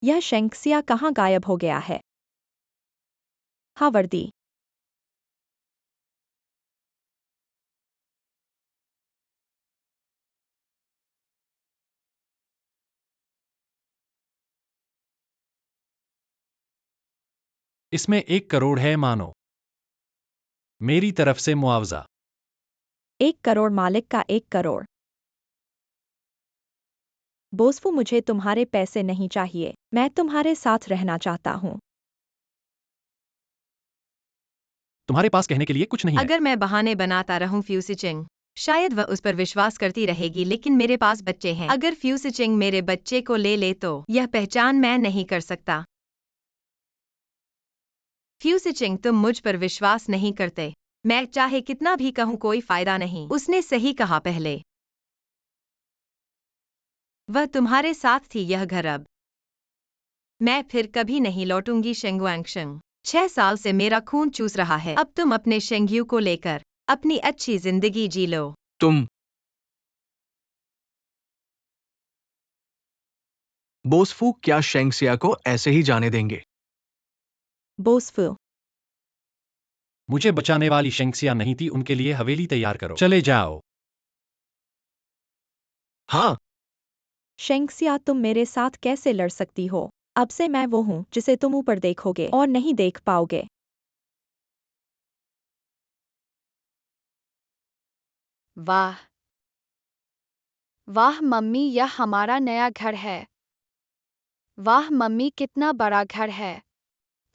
Speaker 5: यह शेंक्सिया कहाँ गायब हो गया है? हाँ, वर्दी।
Speaker 1: इसमें 1 करोड़ है, मानो मेरी तरफ से मुआवजा।
Speaker 5: 1 करोड़ मालिक का 1 करोड़। बोसफू, मुझे तुम्हारे पैसे नहीं चाहिए। मैं तुम्हारे साथ रहना चाहता हूँ।
Speaker 1: तुम्हारे पास कहने के लिए कुछ नहीं है।
Speaker 4: अगर मैं बहाने बनाता रहूं फ्यूसिचिंग, शायद वह उस पर विश्वास करती रहेगी, लेकिन मेरे पास बच्चे हैं। अगर फ्यूसिचिंग मेरे बच्चे को ले ले तो यह पहचान मैं नहीं कर सकता। फ्यूसिचिंग, तुम मुझ पर विश्वास नहीं करते। मैं चाहे कितना भी कहूं कोई फायदा नहीं। उसने सही कहा पहले। वह तुम्हारे साथ थी, यह घर अब मैं फिर कभी नहीं लौटूंगी। शेंगुआंगशंग, 6 साल से मेरा खून चूस रहा है। अब तुम अपने शेंग्यू को लेकर अपनी अच्छी जिंदगी जी लो।
Speaker 3: तुम बोसफू क्या शेंगसिया को ऐसे ही जाने देंगे?
Speaker 5: बोसफू,
Speaker 1: मुझे बचाने वाली शेंक्सिया नहीं थी, उनके लिए हवेली तैयार करो, चले जाओ।
Speaker 3: हाँ,
Speaker 5: शेंक्सिया, तुम मेरे साथ कैसे लड़ सकती हो? अब से मैं वो हूँ जिसे तुम ऊपर देखोगे और नहीं देख पाओगे।
Speaker 2: वाह वाह मम्मी, यह हमारा नया घर है। वाह मम्मी, कितना बड़ा घर है।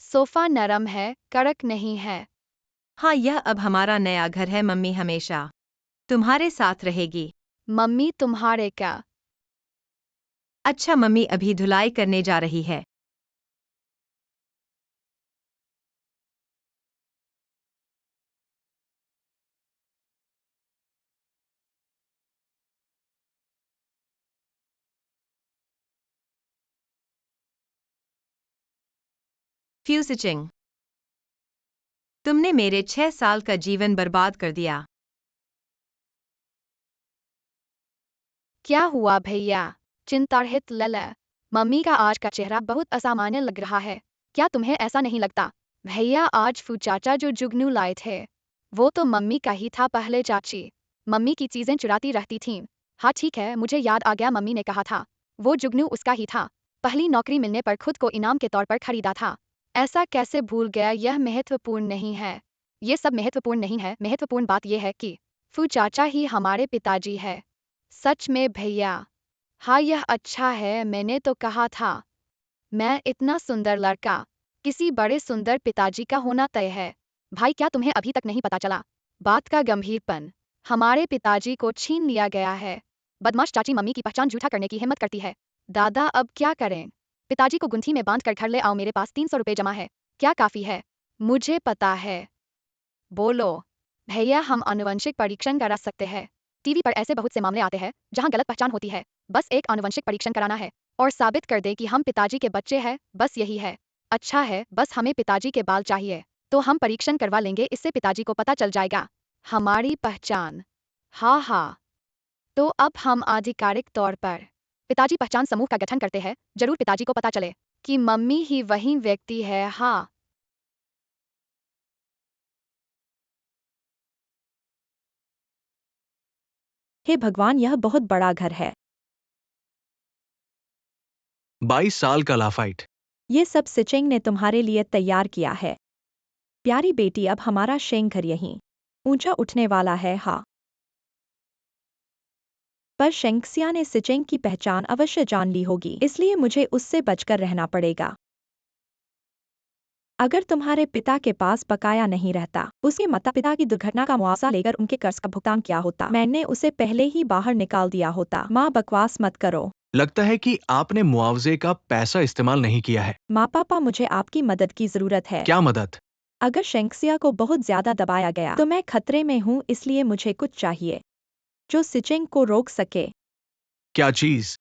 Speaker 2: सोफा नरम है, कड़क नहीं है।
Speaker 4: हाँ, यह अब हमारा नया घर है। मम्मी हमेशा तुम्हारे साथ रहेगी।
Speaker 2: मम्मी, तुम्हारे क्या?
Speaker 4: अच्छा, मम्मी अभी धुलाई करने जा रही है। फ्यूसिचिंग, तुमने मेरे 6 साल का जीवन बर्बाद कर दिया।
Speaker 2: क्या हुआ भैया? चिंतारहित लला। मम्मी का आज का चेहरा बहुत असामान्य लग रहा है। क्या तुम्हें ऐसा नहीं लगता? भैया, आज फू चाचा जो जुगनू लाए थे, वो तो मम्मी का ही था। पहले चाची मम्मी की चीजें चुराती रहती थीं। हाँ ठीक है, मुझे याद आ गया, मम्मी ने कहा था वो जुगनू उसका ही था। पहली नौकरी मिलने पर खुद को इनाम के तौर पर खरीदा था। ऐसा कैसे भूल गया? यह महत्वपूर्ण नहीं है। ये सब महत्वपूर्ण नहीं है। महत्वपूर्ण बात यह है कि फू चाचा ही हमारे पिताजी है। सच में भैया? हाँ, यह अच्छा है। मैंने तो कहा था, मैं इतना सुंदर लड़का, किसी बड़े सुंदर पिताजी का होना तय है। भाई, क्या तुम्हें अभी तक नहीं पता चला बात का गंभीरपन? हमारे पिताजी को छीन लिया गया है। बदमाश चाची मम्मी की पहचान झूठा करने की हिम्मत करती है। दादा, अब क्या करें? पिताजी को गुंथी में बांध कर घर ले आओ। मेरे पास 300 रुपए जमा है। क्या काफी है? मुझे पता है। बोलो भैया, हम आनुवंशिक परीक्षण करा सकते हैं। टीवी पर ऐसे बहुत से मामले आते हैं जहां गलत पहचान होती है। बस एक आनुवंशिक परीक्षण कराना है और साबित कर दे कि हम पिताजी के बच्चे हैं। बस यही है। अच्छा है, बस हमें पिताजी के बाल चाहिए, तो हम परीक्षण करवा लेंगे। इससे पिताजी को पता चल जाएगा हमारी पहचान। हाँ हाँ, तो अब हम आधिकारिक तौर पर पिताजी पहचान समूह का गठन करते हैं। जरूर पिताजी को पता चले कि मम्मी ही वही व्यक्ति है। हाँ,
Speaker 5: हे भगवान, यह बहुत बड़ा घर है।
Speaker 3: 22 साल का लाफाइट।
Speaker 5: ये सब सिचिंग ने तुम्हारे लिए तैयार किया है। प्यारी बेटी, अब हमारा शेंग घर यहीं ऊंचा उठने वाला है। हाँ, पर शेंक्सिया ने सिचिंग की पहचान अवश्य जान ली होगी, इसलिए मुझे उससे बचकर रहना पड़ेगा। अगर तुम्हारे पिता के पास बकाया नहीं रहता, उसके माता पिता की दुर्घटना का मुआवजा लेकर उनके कर्ज का भुगतान किया होता, मैंने उसे पहले ही बाहर निकाल दिया होता। माँ, बकवास मत करो।
Speaker 3: लगता है कि आपने मुआवजे का पैसा इस्तेमाल नहीं किया है।
Speaker 5: माँ पापा, मुझे आपकी मदद की जरूरत है।
Speaker 3: क्या मदद?
Speaker 5: अगर शेंक्सिया को बहुत ज्यादा दबाया गया तो मैं खतरे में हूँ, इसलिए मुझे कुछ चाहिए जो सिचिंग को रोक सके।
Speaker 3: क्या चीज?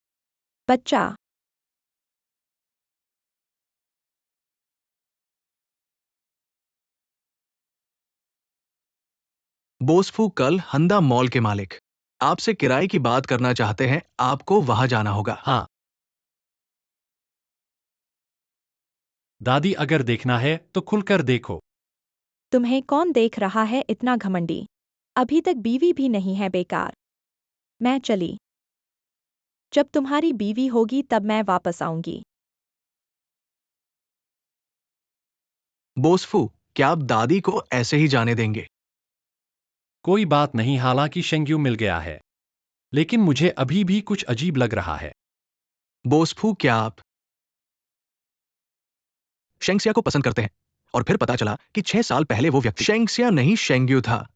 Speaker 5: बच्चा।
Speaker 3: बोसफू कल हंदा मॉल के मालिक आपसे किराए की बात करना चाहते हैं। आपको वहां जाना होगा।
Speaker 1: हाँ, दादी अगर देखना है तो खुलकर देखो।
Speaker 5: तुम्हें कौन देख रहा है इतना घमंडी? अभी तक बीवी भी नहीं है बेकार। मैं चली। जब तुम्हारी बीवी होगी तब मैं वापस आऊंगी।
Speaker 3: बोसफू, क्या आप दादी को ऐसे ही जाने देंगे?
Speaker 1: कोई बात नहीं, हालांकि शेंग्यू मिल गया है, लेकिन मुझे अभी भी कुछ अजीब लग रहा है।
Speaker 3: बोसफू, क्या आप शेंगसिया को पसंद करते हैं? और फिर पता चला कि 6 साल पहले वो व्यक्ति शेंगसिया नहीं शेंग्यू था।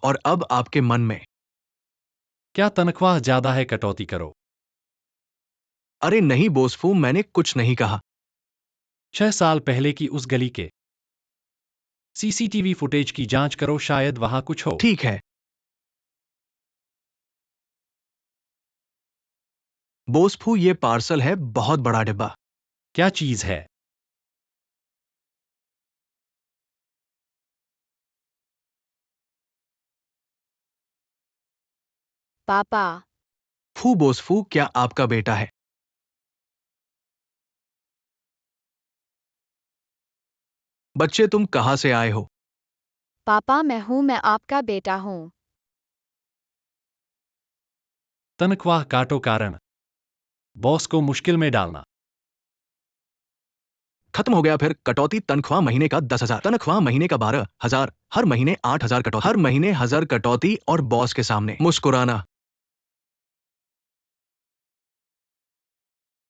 Speaker 3: और अब आपके मन में
Speaker 1: क्या तनख्वाह ज्यादा है? कटौती करो।
Speaker 3: अरे नहीं बोसफू, मैंने कुछ नहीं कहा।
Speaker 1: 6 साल पहले की उस गली के सीसीटीवी फुटेज की जांच करो, शायद वहां कुछ हो।
Speaker 3: ठीक है बोसफू, ये पार्सल है, बहुत बड़ा डिब्बा।
Speaker 1: क्या चीज है?
Speaker 2: पापा,
Speaker 3: फू बोसफू, क्या आपका बेटा है? बच्चे, तुम कहां से आए हो?
Speaker 2: पापा मैं आपका बेटा हूँ।
Speaker 1: तनख्वाह काटो, कारण बॉस को मुश्किल में डालना।
Speaker 3: खत्म हो गया फिर? कटौती तनख्वाह महीने का 10,000, तनख्वाह महीने का 12,000, हर महीने 8,000 कटौती, हर महीने 1,000 कटौती और बॉस के सामने मुस्कुराना।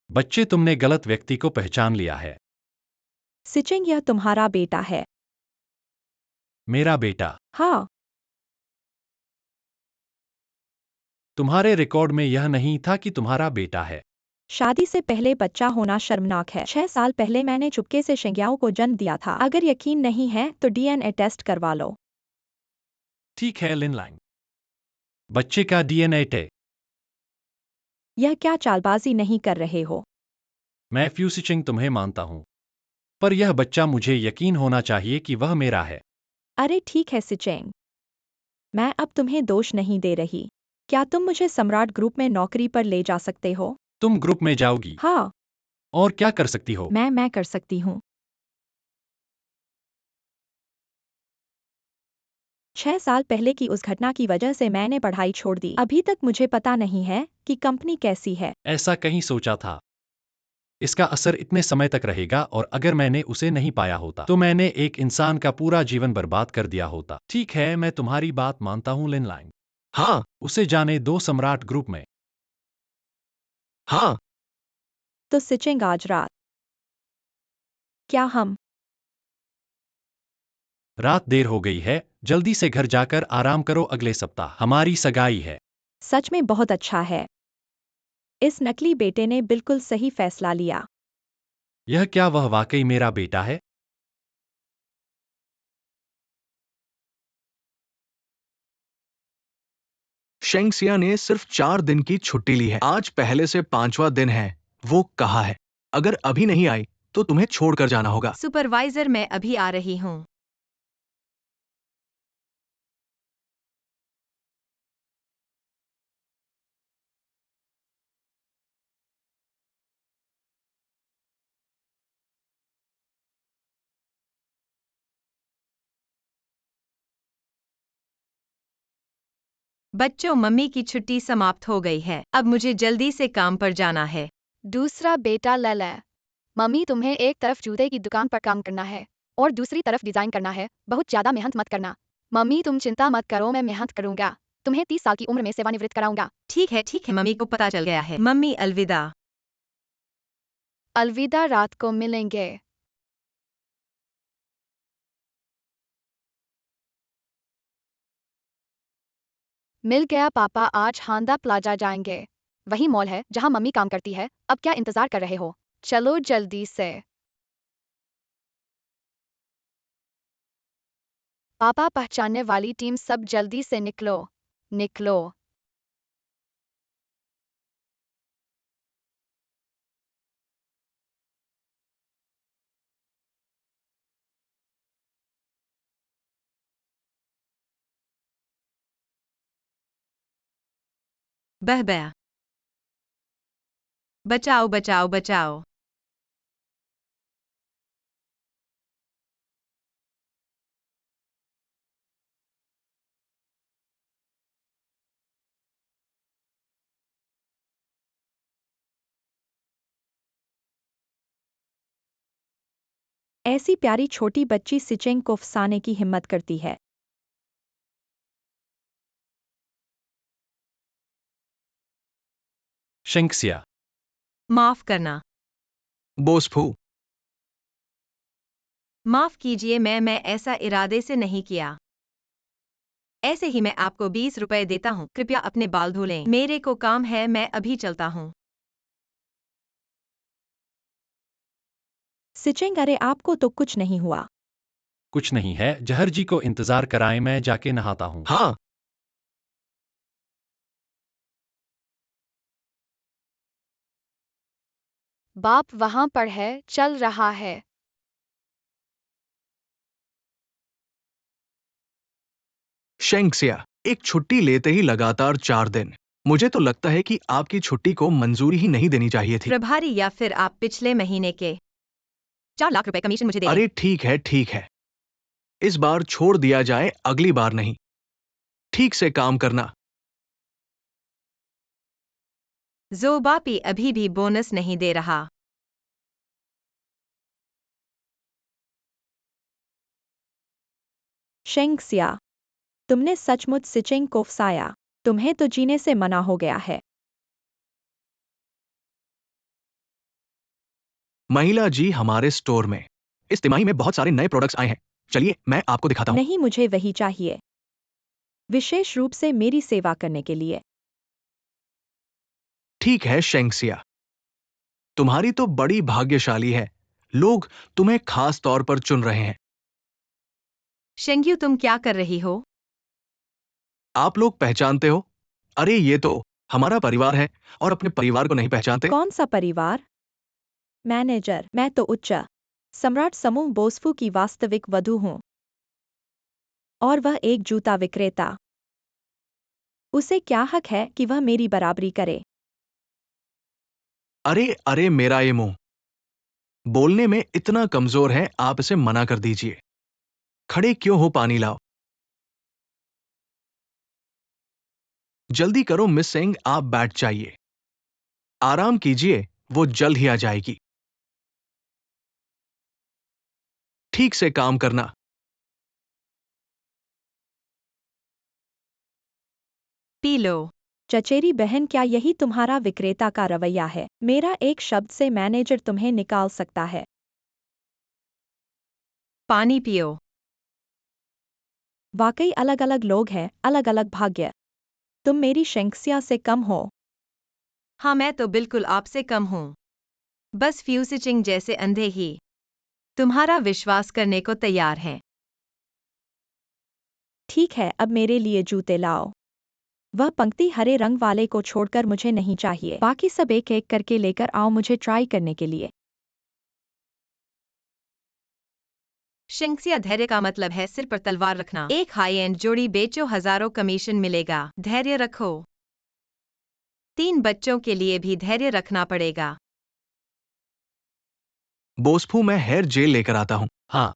Speaker 1: बच्चे, तुमने गलत व्यक्ति को पहचान लिया है।
Speaker 5: सिचिंग, यह तुम्हारा बेटा है।
Speaker 1: मेरा बेटा?
Speaker 5: हाँ।
Speaker 1: तुम्हारे रिकॉर्ड में यह नहीं था कि तुम्हारा बेटा है।
Speaker 5: शादी से पहले बच्चा होना शर्मनाक है। 6 साल पहले मैंने चुपके से शेंग्याओ को जन्म दिया था। अगर यकीन नहीं है तो डीएनए टेस्ट करवा लो।
Speaker 1: ठीक है लिनलांग, बच्चे का डीएनए टेस्ट।
Speaker 5: यह क्या चालबाजी नहीं कर रहे हो?
Speaker 1: मैं फ्यूसिचिंग तुम्हें मानता हूं, पर यह बच्चा मुझे यकीन होना चाहिए कि वह मेरा है।
Speaker 5: अरे ठीक है सिचेंग, मैं अब तुम्हें दोष नहीं दे रही। क्या तुम मुझे सम्राट ग्रुप में नौकरी पर ले जा सकते हो?
Speaker 1: तुम ग्रुप में जाओगी?
Speaker 5: हाँ।
Speaker 1: और क्या कर सकती हो?
Speaker 5: मैं कर सकती हूँ। 6 साल पहले की उस घटना की वजह से मैंने पढ़ाई छोड़ दी। अभी तक मुझे पता नहीं है कि कंपनी कैसी है।
Speaker 1: ऐसा कहीं सोचा था। इसका असर इतने समय तक रहेगा, और अगर मैंने उसे नहीं पाया होता तो मैंने एक इंसान का पूरा जीवन बर्बाद कर दिया होता। ठीक है, मैं तुम्हारी बात मानता हूं लिनलांग।
Speaker 3: हाँ
Speaker 1: उसे जाने दो सम्राट ग्रुप में।
Speaker 3: हाँ।
Speaker 5: तो सिचेंग, आज रात क्या हम
Speaker 1: रात देर हो गई है, जल्दी से घर जाकर आराम करो, अगले सप्ताह हमारी सगाई है।
Speaker 5: सच में बहुत अच्छा है। इस नकली बेटे ने बिल्कुल सही फैसला लिया।
Speaker 1: यह क्या वह वाकई मेरा बेटा है?
Speaker 3: शेंगसिया ने सिर्फ 4 दिन की छुट्टी ली है। आज पहले से 5वां दिन है। वो कहा है, अगर अभी नहीं आई तो तुम्हें छोड़कर जाना होगा।
Speaker 4: सुपरवाइजर, मैं अभी आ रही हूँ। बच्चों, मम्मी की छुट्टी समाप्त हो गई है। अब मुझे जल्दी से काम पर जाना है।
Speaker 2: दूसरा बेटा ले ले। मम्मी, तुम्हें एक तरफ जूते की दुकान पर काम करना है और दूसरी तरफ डिजाइन करना है। बहुत ज्यादा मेहनत मत करना। मम्मी, तुम चिंता मत करो, मैं मेहनत करूंगा। तुम्हें 30 साल की उम्र में सेवानिवृत्त कराऊंगा।
Speaker 4: ठीक है, मम्मी को पता चल गया है। मम्मी, अलविदा।
Speaker 2: अलविदा, रात को मिलेंगे। मिल गया पापा, आज हांदा प्लाजा जाएंगे। वही मॉल है जहां मम्मी काम करती है। अब क्या इंतजार कर रहे हो? चलो जल्दी से। पापा, पहचानने वाली टीम, सब जल्दी से निकलो। निकलो।
Speaker 4: बह बह। बचाओ बचाओ बचाओ।
Speaker 5: ऐसी प्यारी छोटी बच्ची सिचेंग को फंसाने की हिम्मत करती है।
Speaker 1: शेंक्सिया।
Speaker 4: माफ करना।
Speaker 3: बोसफू,
Speaker 4: माफ कीजिए, मैं ऐसा इरादे से नहीं किया। ऐसे ही मैं आपको 20 रुपए देता हूँ, कृपया अपने बाल धो लें। मेरे को काम है, मैं अभी चलता हूँ।
Speaker 5: सिचेंग, अरे आपको तो कुछ नहीं हुआ।
Speaker 1: कुछ नहीं है, जहर जी को इंतजार कराएं, मैं जाके नहाता हूँ।
Speaker 3: हाँ,
Speaker 2: बाप वहाँ पर है, चल रहा है।
Speaker 3: शेंक्सिया, एक छुट्टी लेते ही लगातार 4 दिन। मुझे तो लगता है कि आपकी छुट्टी को मंजूरी ही नहीं देनी चाहिए थी।
Speaker 4: प्रभारी, या फिर आप पिछले महीने के 4 लाख रुपए कमीशन मुझे दे दें।
Speaker 3: अरे ठीक है। इस बार छोड़ दिया जाए, अगली बार नहीं। ठीक से काम करना।
Speaker 4: जोबापी अभी भी बोनस नहीं दे रहा।
Speaker 5: शेंक्सिया, तुमने सचमुच सिचेंग को फंसाया। तुम्हें तो जीने से मना हो गया है।
Speaker 3: महिला जी, हमारे स्टोर में इस तिमाही में बहुत सारे नए प्रोडक्ट्स आए हैं। चलिए, मैं आपको दिखाता हूँ।
Speaker 5: नहीं, मुझे वही चाहिए, विशेष रूप से मेरी सेवा करने के लिए।
Speaker 3: ठीक है शेंक्सिया, तुम्हारी तो बड़ी भाग्यशाली है। लोग तुम्हें खास तौर पर चुन रहे हैं।
Speaker 4: शेंग्यू, तुम क्या कर रही हो?
Speaker 3: आप लोग पहचानते हो? अरे ये तो हमारा परिवार है, और अपने परिवार को नहीं पहचानते।
Speaker 5: कौन सा परिवार? मैनेजर, मैं तो उच्च सम्राट समूह बोसफू की वास्तविक वधू हूँ, और वह एक जूता विक्रेता। उसे क्या हक है कि वह मेरी बराबरी करे?
Speaker 3: अरे मेरा ये मुंह बोलने में इतना कमजोर है, आप इसे मना कर दीजिए। खड़े क्यों हो, पानी लाओ। जल्दी करो मिस सिंह, आप बैठ जाइए। आराम कीजिए, वो जल्द ही आ जाएगी। ठीक से काम करना।
Speaker 4: P low.
Speaker 5: चचेरी बहन, क्या यही तुम्हारा विक्रेता का रवैया है? मेरा एक शब्द से मैनेजर तुम्हें निकाल सकता है।
Speaker 4: पानी पियो।
Speaker 5: वाकई अलग अलग लोग हैं, अलग अलग भाग्य। तुम मेरी शेंक्सिया से कम हो।
Speaker 4: हाँ, मैं तो बिल्कुल आपसे कम हूँ। बस फ्यूसिचिंग जैसे अंधे ही तुम्हारा विश्वास करने को तैयार हैं।
Speaker 5: ठीक है, अब मेरे लिए जूते लाओ। वह पंक्ति हरे रंग वाले को छोड़कर मुझे नहीं चाहिए। बाकी सब एक एक करके लेकर आओ मुझे ट्राई करने के लिए।
Speaker 4: शेंक्सिया, धैर्य का मतलब है सिर पर तलवार रखना। एक हाई एंड जोड़ी बेचो, हजारों कमीशन मिलेगा। धैर्य रखो। 3 बच्चों के लिए भी धैर्य रखना पड़ेगा।
Speaker 3: बोसफू, मैं हेयर जेल लेकर आता हूं।
Speaker 1: हाँ,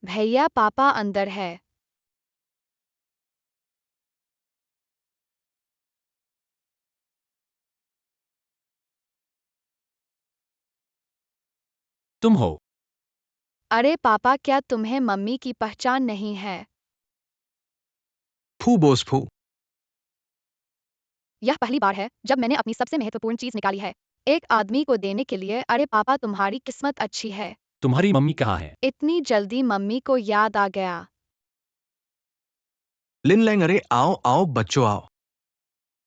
Speaker 2: भैया, पापा अंदर है।
Speaker 1: तुम हो।
Speaker 2: अरे पापा, क्या तुम्हें मम्मी की पहचान नहीं है?
Speaker 3: फू बोसफू,
Speaker 2: यह पहली बार है जब मैंने अपनी सबसे महत्वपूर्ण चीज निकाली है एक आदमी को देने के लिए। अरे पापा, तुम्हारी किस्मत अच्छी है।
Speaker 1: तुम्हारी मम्मी कहाँ है?
Speaker 2: इतनी जल्दी मम्मी को याद आ गया।
Speaker 3: लिन लैंग, अरे आओ आओ बच्चों, आओ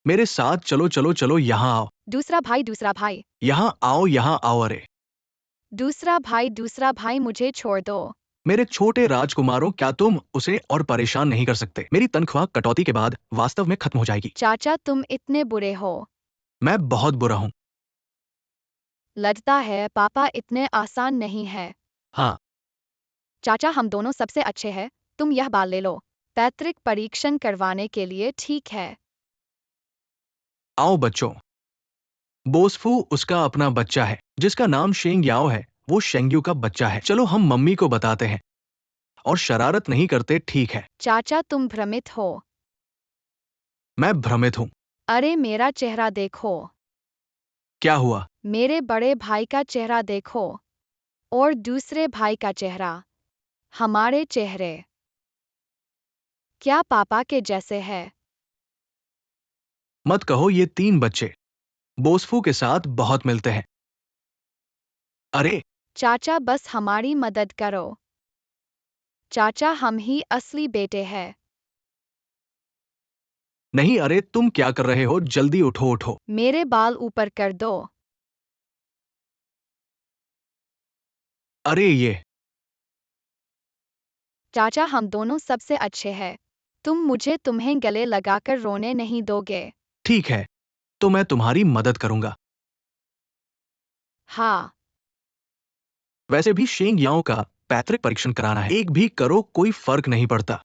Speaker 3: मेरे साथ, चलो चलो चलो, यहां आओ।
Speaker 2: दूसरा भाई, दूसरा भाई,
Speaker 3: यहां आओ। अरे
Speaker 2: दूसरा भाई, मुझे छोड़ दो।
Speaker 3: मेरे छोटे राजकुमारों, क्या तुम उसे और परेशान नहीं कर सकते? मेरी तनख्वाह कटौती के बाद वास्तव में खत्म हो जाएगी।
Speaker 2: चाचा, तुम इतने बुरे हो।
Speaker 3: मैं बहुत बुरा हूं।
Speaker 2: लगता है पापा इतने आसान नहीं है।
Speaker 1: हाँ,
Speaker 2: चाचा, हम दोनों सबसे अच्छे हैं। तुम यह बाल ले लो, पैतृक परीक्षण करवाने के लिए, ठीक है?
Speaker 3: आओ बच्चों। बोसफू उसका अपना बच्चा है, जिसका नाम शेंग याओ है। वो शेंग्यू का बच्चा है। चलो हम मम्मी को बताते हैं, और शरारत नहीं करते, ठीक है?
Speaker 2: चाचा, तुम भ्रमित हो।
Speaker 3: मैं भ्रमित हूं।
Speaker 2: अरे मेरा चेहरा देखो।
Speaker 3: क्या हुआ?
Speaker 2: मेरे बड़े भाई का चेहरा देखो और दूसरे भाई का चेहरा। हमारे चेहरे क्या पापा के जैसे है?
Speaker 3: मत कहो, ये 3 बच्चे बोसफू के साथ बहुत मिलते हैं। अरे,
Speaker 2: चाचा बस हमारी मदद करो। चाचा हम ही असली बेटे हैं।
Speaker 3: नहीं, अरे तुम क्या कर रहे हो? जल्दी उठो उठो।
Speaker 2: मेरे बाल ऊपर कर दो।
Speaker 3: अरे ये,
Speaker 2: चाचा हम दोनों सबसे अच्छे हैं। तुम मुझे तुम्हें गले लगाकर रोने नहीं दोगे।
Speaker 3: ठीक है, तो मैं तुम्हारी मदद करूंगा।
Speaker 2: हाँ,
Speaker 3: वैसे भी शेंग याओ का पैतृक परीक्षण कराना है। एक भी करो, कोई फर्क नहीं पड़ता।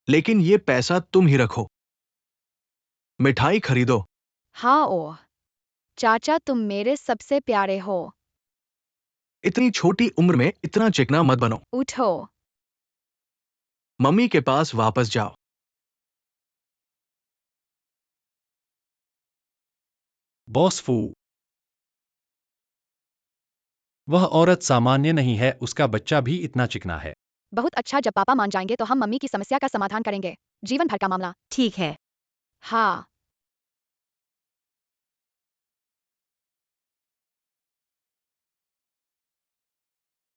Speaker 3: लेकिन ये पैसा तुम ही रखो। मिठाई खरीदो।
Speaker 2: हाँ ओ। चाचा तुम मेरे सबसे प्यारे हो।
Speaker 3: इतनी छोटी उम्र में इतना चिकना मत बनो।
Speaker 2: उठो।
Speaker 3: मम्मी के पास वापस जाओ।
Speaker 1: बॉस फू, वह औरत सामान्य नहीं है, उसका बच्चा भी इतना चिकना है।
Speaker 2: बहुत अच्छा, जब पापा मान जाएंगे तो हम मम्मी की समस्या का समाधान करेंगे। जीवन भर का मामला।
Speaker 4: ठीक है।
Speaker 2: हाँ,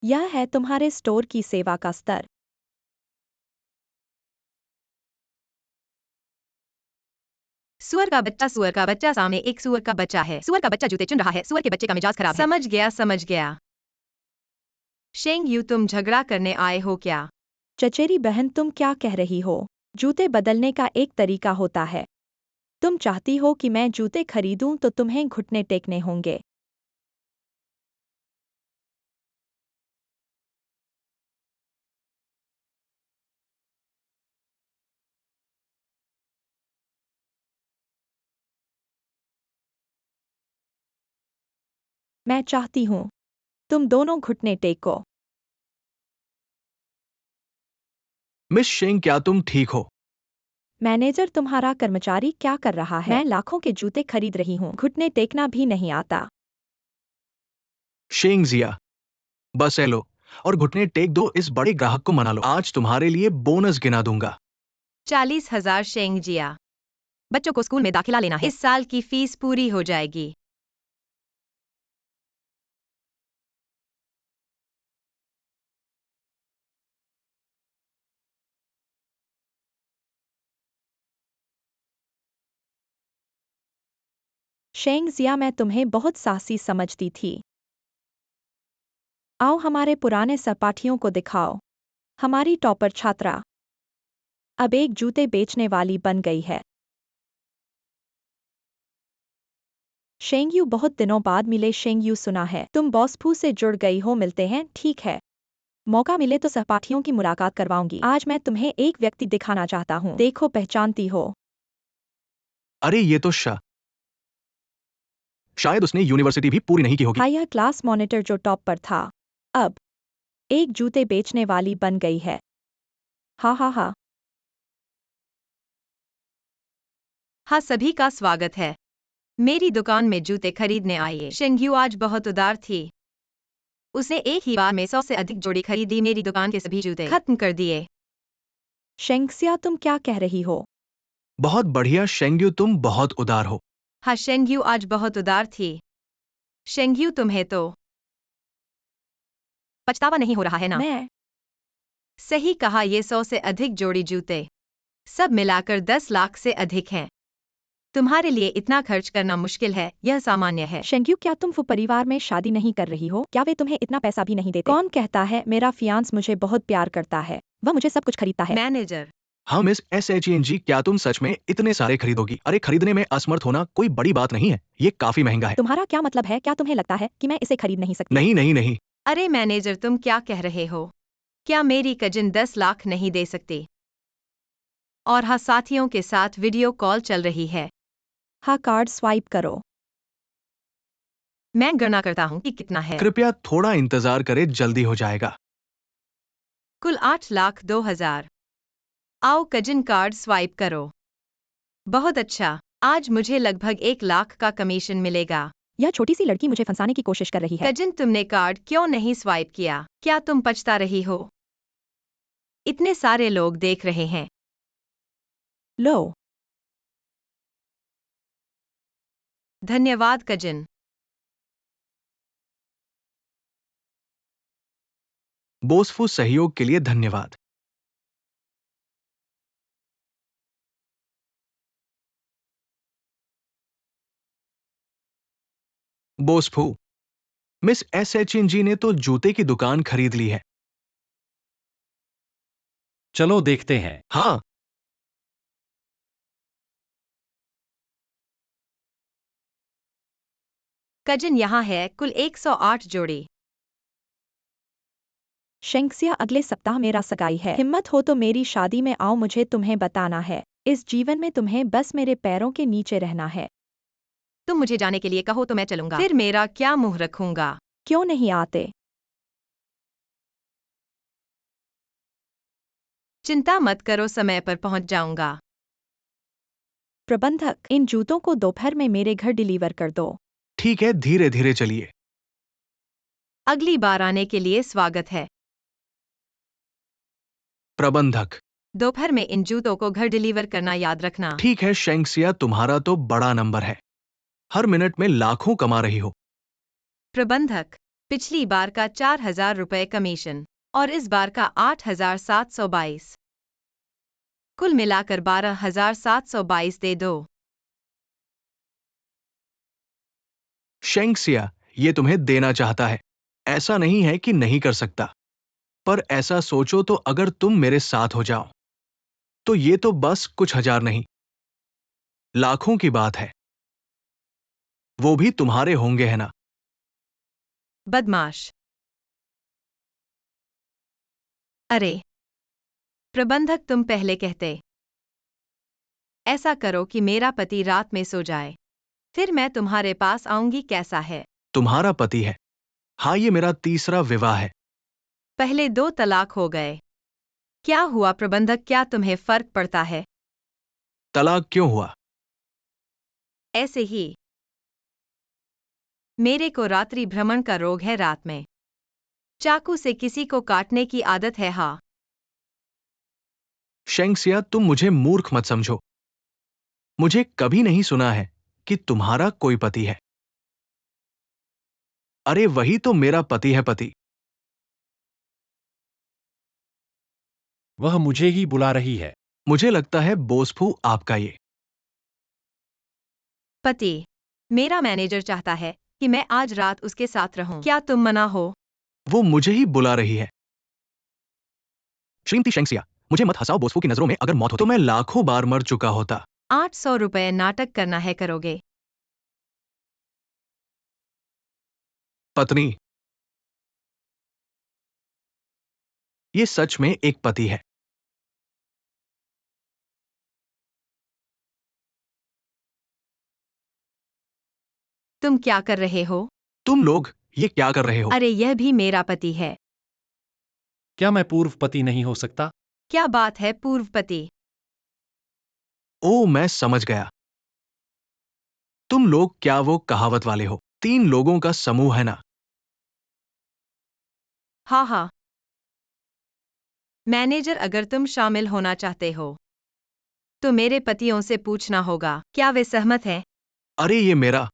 Speaker 5: यह है तुम्हारे स्टोर की सेवा का स्तर।
Speaker 4: सुअर का बच्चा सामने एक सुअर का बच्चा है। सुअर का बच्चा जूते चुन रहा है। सुअर के बच्चे का मिजाज खराब है। समझ गया। शेंग यू, तुम झगड़ा करने आए हो क्या?
Speaker 5: चचेरी बहन, तुम क्या कह रही हो? जूते बदलने का एक तरीका होता है। तुम चाहती हो कि मैं जूते खरीदूं तो तुम्हें घुटने टेकने होंगे। मैं चाहती हूँ तुम दोनों घुटने टेको।
Speaker 3: मिस शेंग, क्या तुम ठीक हो?
Speaker 5: मैनेजर, तुम्हारा कर्मचारी क्या कर रहा है? मैं लाखों के जूते खरीद रही हूँ, घुटने टेकना भी नहीं आता।
Speaker 3: शेंग जिया, बस ए लो और घुटने टेक दो। इस बड़े ग्राहक को मना लो। आज तुम्हारे लिए बोनस गिना दूंगा।
Speaker 4: 40,000 शेंग जिया। बच्चों को स्कूल में दाखिला लेना है। इस साल की फीस पूरी हो जाएगी।
Speaker 5: शेंग जिया, मैं तुम्हें बहुत साहसी समझती थी। आओ हमारे पुराने सहपाठियों को दिखाओ। हमारी टॉपर छात्रा अब एक जूते बेचने वाली बन गई है। शेंगयू, बहुत दिनों बाद मिले। शेंगयू, सुना है तुम बॉसफू से जुड़ गई हो। मिलते हैं। ठीक है, मौका मिले तो सहपाठियों की मुलाकात करवाऊंगी। आज मैं तुम्हें एक व्यक्ति दिखाना चाहता हूँ। देखो, पहचानती हो?
Speaker 3: अरे ये तो शायद उसने यूनिवर्सिटी भी पूरी नहीं की होगी।
Speaker 5: हाँ, यह क्लास मॉनिटर जो टॉप पर था, अब एक जूते बेचने वाली बन गई है। हाँ हाँ हाँ।
Speaker 4: हाँ, सभी का स्वागत है। मेरी दुकान में जूते खरीदने आइए। शेंगयू आज बहुत उदार थी। उसने एक ही बार में 100 से अधिक जोड़ी खरीदी। मेरी दुकान के सभी जूते खत्म कर दिए।
Speaker 5: शेंगसिया, तुम क्या कह रही हो?
Speaker 3: बहुत बढ़िया शेंग्यू, तुम बहुत उदार हो।
Speaker 4: हाँ, शेंगयू आज बहुत उदार थी। शेंगयू, तुम्हें तो पछतावा नहीं हो रहा है ना?
Speaker 5: मैं
Speaker 4: सही कहा, ये 100 से अधिक जोड़ी जूते सब मिलाकर 10 लाख से अधिक हैं। तुम्हारे लिए इतना खर्च करना मुश्किल है, यह सामान्य है।
Speaker 5: शेंगयू, क्या तुम परिवार में शादी नहीं कर रही हो? क्या वे तुम्हें इतना पैसा भी नहीं देते? कौन कहता है? मेरा फियांस मुझे बहुत प्यार करता है। वह मुझे सब कुछ खरीदता है।
Speaker 4: मैनेजर,
Speaker 3: हाँ मिस SHENG, क्या तुम सच में इतने सारे खरीदोगी? अरे खरीदने में असमर्थ होना कोई बड़ी बात नहीं है। ये काफी महंगा है।
Speaker 5: तुम्हारा क्या मतलब है? क्या तुम्हें लगता है कि मैं इसे खरीद नहीं सकती?
Speaker 3: नहीं नहीं नहीं।
Speaker 4: अरे मैनेजर, तुम क्या कह रहे हो? क्या मेरी कजिन 10 लाख नहीं दे सकती? और हाँ, साथियों के साथ वीडियो कॉल चल रही है।
Speaker 5: हाँ, कार्ड स्वाइप करो।
Speaker 4: मैं गणना करता हूँ कि कितना है।
Speaker 3: कृपया थोड़ा इंतजार करें, जल्दी हो जाएगा।
Speaker 4: कुल 8,02,000। आओ कजिन, कार्ड स्वाइप करो। बहुत अच्छा, आज मुझे लगभग 1 लाख का कमीशन मिलेगा।
Speaker 5: यह छोटी सी लड़की मुझे फंसाने की कोशिश कर रही है।
Speaker 4: कजिन, तुमने कार्ड क्यों नहीं स्वाइप किया? क्या तुम पछता रही हो? इतने सारे लोग देख रहे हैं।
Speaker 5: लो।
Speaker 4: धन्यवाद कजिन।
Speaker 3: बोसफू सहयोग के लिए धन्यवाद। बोसफू, मिस SHNG ने तो जूते की दुकान खरीद ली है।
Speaker 1: चलो देखते हैं।
Speaker 3: हाँ,
Speaker 4: कजिन, यहाँ है कुल 108 जोड़ी।
Speaker 5: शेंक्सिया, अगले सप्ताह मेरा सगाई है। हिम्मत हो तो मेरी शादी में आओ, मुझे तुम्हें बताना है। इस जीवन में तुम्हें बस मेरे पैरों के नीचे रहना है।
Speaker 4: तुम मुझे जाने के लिए कहो तो मैं चलूंगा। फिर मेरा क्या मुंह रखूंगा?
Speaker 5: क्यों नहीं आते?
Speaker 4: चिंता मत करो, समय पर पहुंच जाऊंगा।
Speaker 5: प्रबंधक, इन जूतों को दोपहर में मेरे घर डिलीवर कर दो।
Speaker 3: ठीक है, धीरे धीरे चलिए।
Speaker 4: अगली बार आने के लिए स्वागत है।
Speaker 3: प्रबंधक,
Speaker 4: दोपहर में इन जूतों को घर डिलीवर करना याद रखना।
Speaker 3: ठीक है शेंक्सिया, तुम्हारा तो बड़ा नंबर है। हर मिनट में लाखों कमा रही हो।
Speaker 4: प्रबंधक, पिछली बार का 4,000 रुपए कमीशन और इस बार का 8,722, कुल मिलाकर 12,722 दे दो।
Speaker 3: शेंक्सिया, ये तुम्हें देना चाहता है। ऐसा नहीं है कि नहीं कर सकता, पर ऐसा सोचो तो अगर तुम मेरे साथ हो जाओ तो ये तो बस कुछ हजार नहीं, लाखों की बात है। वो भी तुम्हारे होंगे, है ना?
Speaker 4: बदमाश। अरे प्रबंधक, तुम पहले कहते। ऐसा करो कि मेरा पति रात में सो जाए, फिर मैं तुम्हारे पास आऊंगी, कैसा है?
Speaker 3: तुम्हारा पति है? हाँ, ये मेरा तीसरा विवाह है।
Speaker 4: पहले 2 तलाक हो गए। क्या हुआ प्रबंधक, क्या तुम्हें फर्क पड़ता है?
Speaker 3: तलाक क्यों हुआ?
Speaker 4: ऐसे ही। मेरे को रात्रि भ्रमण का रोग है, रात में चाकू से किसी को काटने की आदत है। हाँ।
Speaker 3: शेंक्सिया, तुम मुझे मूर्ख मत समझो। मुझे कभी नहीं सुना है कि तुम्हारा कोई पति है। अरे वही तो मेरा पति है, पति।
Speaker 1: वह मुझे ही बुला रही है।
Speaker 3: मुझे लगता है बोसफू आपका ये
Speaker 4: पति। मेरा मैनेजर चाहता है कि मैं आज रात उसके साथ रहूं, क्या तुम मना हो?
Speaker 3: वो मुझे ही बुला रही है। श्रीमती शेंक्सिया, मुझे मत हंसाओ। बोसफू की नजरों में अगर मौत होती तो मैं लाखों बार मर चुका होता।
Speaker 4: 800 रुपए नाटक करना है, करोगे?
Speaker 3: पत्नी, ये सच में एक पति है।
Speaker 4: तुम क्या कर रहे हो?
Speaker 3: तुम लोग ये क्या कर रहे हो?
Speaker 4: अरे यह भी मेरा पति है।
Speaker 1: क्या मैं पूर्व पति नहीं हो सकता?
Speaker 4: क्या बात है पूर्व पति?
Speaker 3: ओ, मैं समझ गया। तुम लोग क्या वो कहावत वाले हो, 3 लोगों का समूह, है ना?
Speaker 4: हाँ हाँ। मैनेजर, अगर तुम शामिल होना चाहते हो तो मेरे पतियों से पूछना होगा, क्या वे सहमत हैं?
Speaker 3: अरे ये मेरा।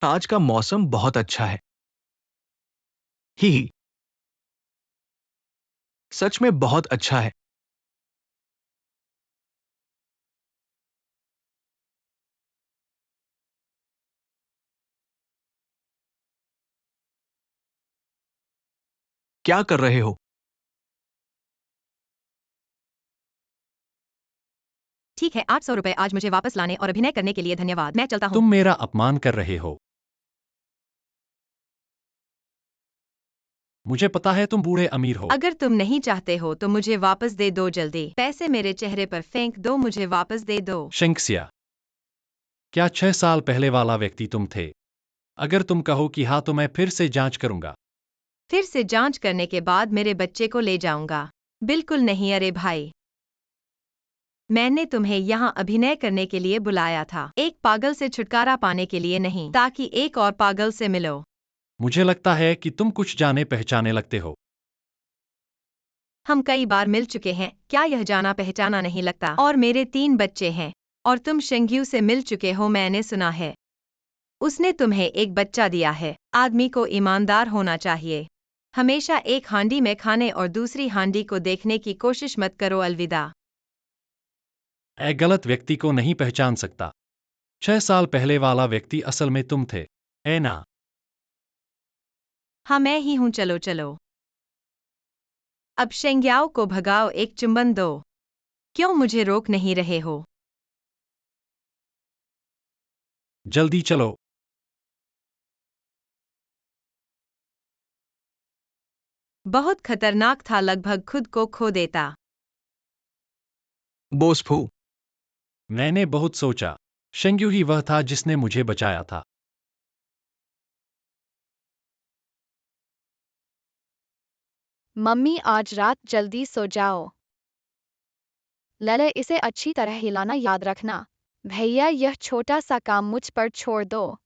Speaker 3: आज का मौसम बहुत अच्छा है। ही, सच में बहुत अच्छा है। क्या कर रहे हो?
Speaker 4: ठीक है, 800 रुपए आज मुझे वापस लाने और अभिनय करने के लिए धन्यवाद। मैं चलता हूँ।
Speaker 1: तुम मेरा अपमान कर रहे हो। मुझे पता है तुम बूढ़े अमीर हो।
Speaker 4: अगर तुम नहीं चाहते हो तो मुझे वापस दे दो, जल्दी। पैसे मेरे चेहरे पर फेंक दो, मुझे वापस दे दो।
Speaker 1: शेंक्सिया, क्या 6 साल पहले वाला व्यक्ति तुम थे? अगर तुम कहो कि हाँ तो मैं फिर से जांच करूंगा।
Speaker 4: फिर से जांच करने के बाद मेरे बच्चे को ले जाऊंगा। बिल्कुल नहीं, अरे भाई। मैंने तुम्हें यहाँ अभिनय करने के लिए बुलाया था, एक पागल से छुटकारा पाने के लिए नहीं, ताकि एक और पागल से मिलो।
Speaker 1: मुझे लगता है कि तुम कुछ जाने पहचाने लगते हो।
Speaker 4: हम कई बार मिल चुके हैं, क्या यह जाना पहचाना नहीं लगता? और मेरे 3 बच्चे हैं। और तुम शेंग्यू से मिल चुके हो, मैंने सुना है। उसने तुम्हें एक बच्चा दिया है। आदमी को ईमानदार होना चाहिए। हमेशा एक हांडी में खाने और दूसरी हांडी को देखने की कोशिश मत करो। अलविदा।
Speaker 1: एक गलत व्यक्ति को नहीं पहचान सकता। 6 साल पहले वाला व्यक्ति असल में तुम थे, है ना?
Speaker 4: हाँ, मैं ही हूँ। चलो चलो, अब शेंग्याओ को भगाओ, एक चुंबन दो। क्यों मुझे रोक नहीं रहे हो?
Speaker 1: जल्दी चलो।
Speaker 4: बहुत खतरनाक था, लगभग खुद को खो देता।
Speaker 3: बोस फू,
Speaker 1: मैंने बहुत सोचा। शेंग्यू ही वह था जिसने मुझे बचाया था।
Speaker 2: मम्मी आज रात जल्दी सो जाओ। लले, इसे अच्छी तरह हिलाना याद रखना। भैया, यह छोटा सा काम मुझ पर छोड़ दो।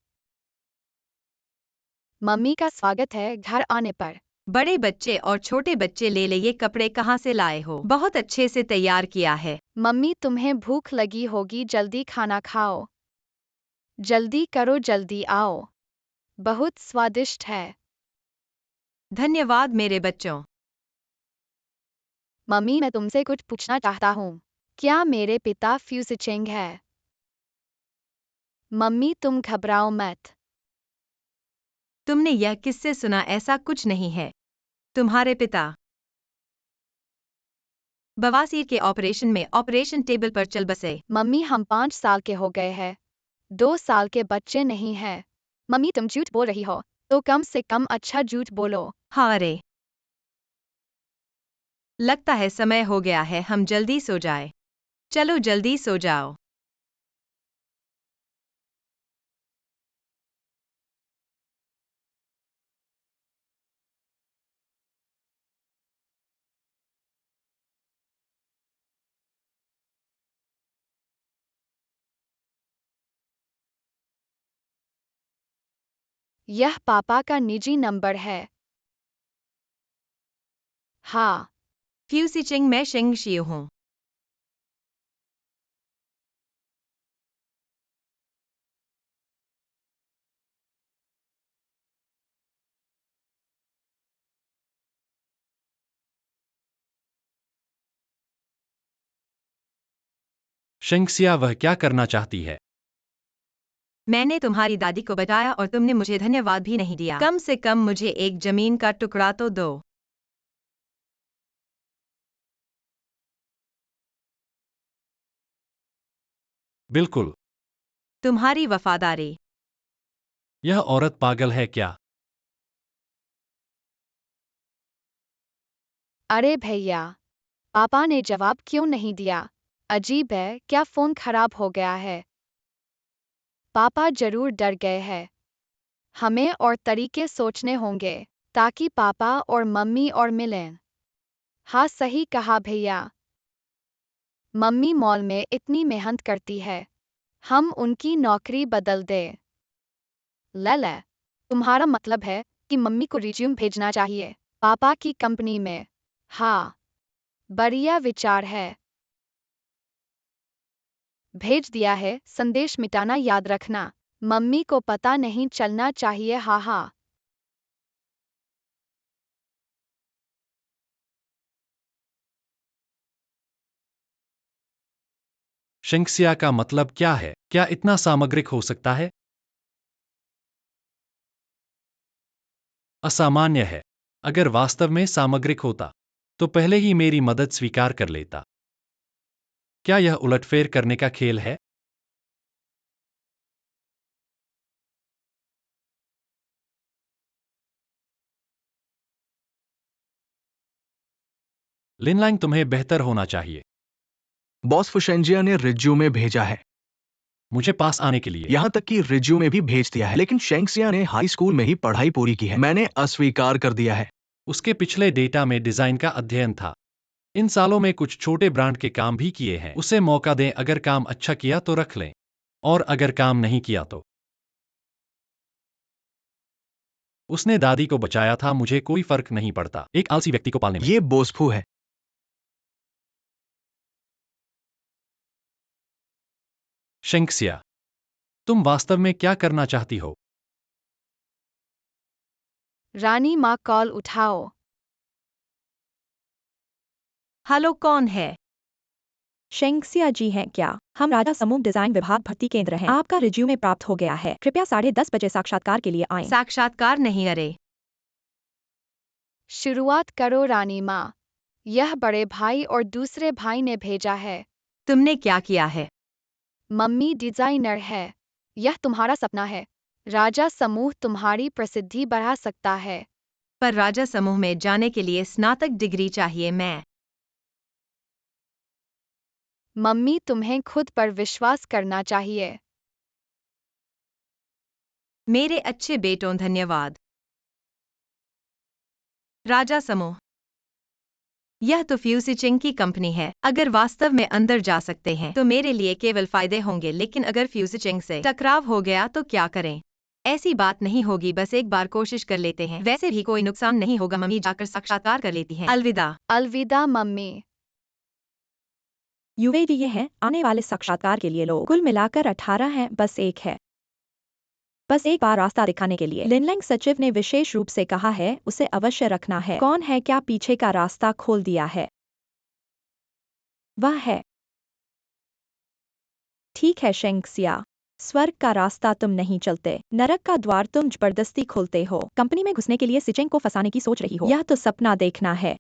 Speaker 2: मम्मी का स्वागत है घर आने पर।
Speaker 4: बड़े बच्चे और छोटे बच्चे, ले ये कपड़े कहाँ से लाए हो? बहुत अच्छे से तैयार किया है।
Speaker 2: मम्मी, तुम्हें भूख लगी होगी, जल्दी खाना खाओ। जल्दी करो, जल्दी आओ। बहुत स्वादिष्ट है।
Speaker 4: धन्यवाद मेरे बच्चों।
Speaker 2: मम्मी, मैं तुमसे कुछ पूछना चाहता हूँ। क्या मेरे पिता फ्यूसिचेंग है? मम्मी, तुम घबराओ मत।
Speaker 4: तुमने यह किससे सुना? ऐसा कुछ नहीं है। तुम्हारे पिता बवासीर के ऑपरेशन में ऑपरेशन टेबल पर चल बसे।
Speaker 2: मम्मी, हम 5 साल के हो गए हैं। 2 साल के बच्चे नहीं हैं। मम्मी, तुम झूठ बोल रही हो, तो कम से कम अच्छा झूठ बोलो।
Speaker 4: हाँ, अरे लगता है समय हो गया है, हम जल्दी सो जाए। चलो जल्दी सो जाओ।
Speaker 2: यह पापा का निजी नंबर है। हाँ।
Speaker 4: फ्यूसिचिंग, मैं शेंग शियू हूँ।
Speaker 1: शेंगसिया वह क्या करना चाहती है?
Speaker 4: मैंने तुम्हारी दादी को बचाया और तुमने मुझे धन्यवाद भी नहीं दिया। कम से कम मुझे एक जमीन का टुकड़ा तो दो।
Speaker 1: बिल्कुल।
Speaker 4: तुम्हारी वफादारी।
Speaker 1: यह औरत पागल है क्या?
Speaker 2: अरे भैया, पापा ने जवाब क्यों नहीं दिया? अजीब है, क्या फोन खराब हो गया है? पापा जरूर डर गए हैं। हमें और तरीके सोचने होंगे ताकि पापा और मम्मी और मिलें। हाँ, सही कहा भैया। मम्मी मॉल में इतनी मेहनत करती है, हम उनकी नौकरी बदल दें। लला, तुम्हारा मतलब है कि मम्मी को रिज्यूम भेजना चाहिए पापा की कंपनी में? हाँ, बढ़िया विचार है। भेज दिया है। संदेश मिटाना याद रखना। मम्मी को पता नहीं चलना चाहिए। हाँ हाँ।
Speaker 1: शेंगसिया का मतलब क्या है? क्या इतना सामग्रिक हो सकता है? असामान्य है। अगर वास्तव में सामग्रिक होता तो पहले ही मेरी मदद स्वीकार कर लेता। क्या यह उलटफेर करने का खेल है? लिनलांग, तुम्हें बेहतर होना चाहिए।
Speaker 3: बॉस फुशेंजिया ने रिज्यूमे भेजा है।
Speaker 1: मुझे पास आने के लिए।
Speaker 3: यहाँ तक कि रिज्यूमे भी भेज दिया है, लेकिन शेंगसिया ने हाई स्कूल में ही पढ़ाई पूरी की है। मैंने अस्वीकार कर दिया है।
Speaker 1: उसके पिछले डेटा में डिजाइन का अध्ययन था। इन सालों में कुछ छोटे ब्रांड के काम भी किए हैं। उसे मौका दें, अगर काम अच्छा किया तो रख लें, और अगर काम नहीं किया तो। उसने दादी को बचाया था, मुझे कोई फर्क नहीं पड़ता एक आलसी व्यक्ति को पालने में।
Speaker 3: ये बोसफू है।
Speaker 1: शेंक्सिया, तुम वास्तव में क्या करना चाहती हो?
Speaker 2: रानी माँ कॉल उठाओ।
Speaker 4: हेलो, कौन है?
Speaker 5: शेंक्सिया जी हैं क्या? हम राजा समूह डिजाइन विभाग भर्ती केंद्र हैं। आपका रिज्यूमे प्राप्त हो गया है। कृपया 10:30 बजे साक्षात्कार के लिए आएं।
Speaker 4: साक्षात्कार नहीं, अरे
Speaker 2: शुरुआत करो रानी माँ। यह बड़े भाई और दूसरे भाई ने भेजा है।
Speaker 4: तुमने क्या किया है?
Speaker 2: मम्मी डिजाइनर है। यह तुम्हारा सपना है। राजा समूह तुम्हारी प्रसिद्धि बढ़ा सकता है।
Speaker 4: पर राजा समूह में जाने के लिए स्नातक डिग्री चाहिए। मैं
Speaker 2: मम्मी तुम्हें खुद पर विश्वास करना चाहिए।
Speaker 4: मेरे अच्छे बेटों, धन्यवाद। राजा समूह, यह तो फ्यूसिचिंग की कंपनी है। अगर वास्तव में अंदर जा सकते हैं तो मेरे लिए केवल फायदे होंगे, लेकिन अगर फ्यूसिचिंग से टकराव हो गया तो क्या करें? ऐसी बात नहीं होगी, बस एक बार कोशिश कर लेते हैं। वैसे भी कोई नुकसान नहीं होगा। मम्मी जाकर साक्षात्कार कर लेती हैं। अलविदा।
Speaker 2: अलविदा मम्मी।
Speaker 5: युवेदी ये हैं, आने वाले साक्षात्कार के लिए लोग कुल मिलाकर 18 हैं, बस एक है। बस एक बार रास्ता दिखाने के लिए लिनलैंग सचिव ने विशेष रूप से कहा है, उसे अवश्य रखना है। कौन है? क्या पीछे का रास्ता खोल दिया है? वह है। ठीक है शेंक्सिया, स्वर्ग का रास्ता तुम नहीं चलते, नरक का द्वार तुम जबरदस्ती खोलते हो। कंपनी में घुसने के लिए सिचेंग को फंसाने की सोच रही हो। यह तो सपना देखना है।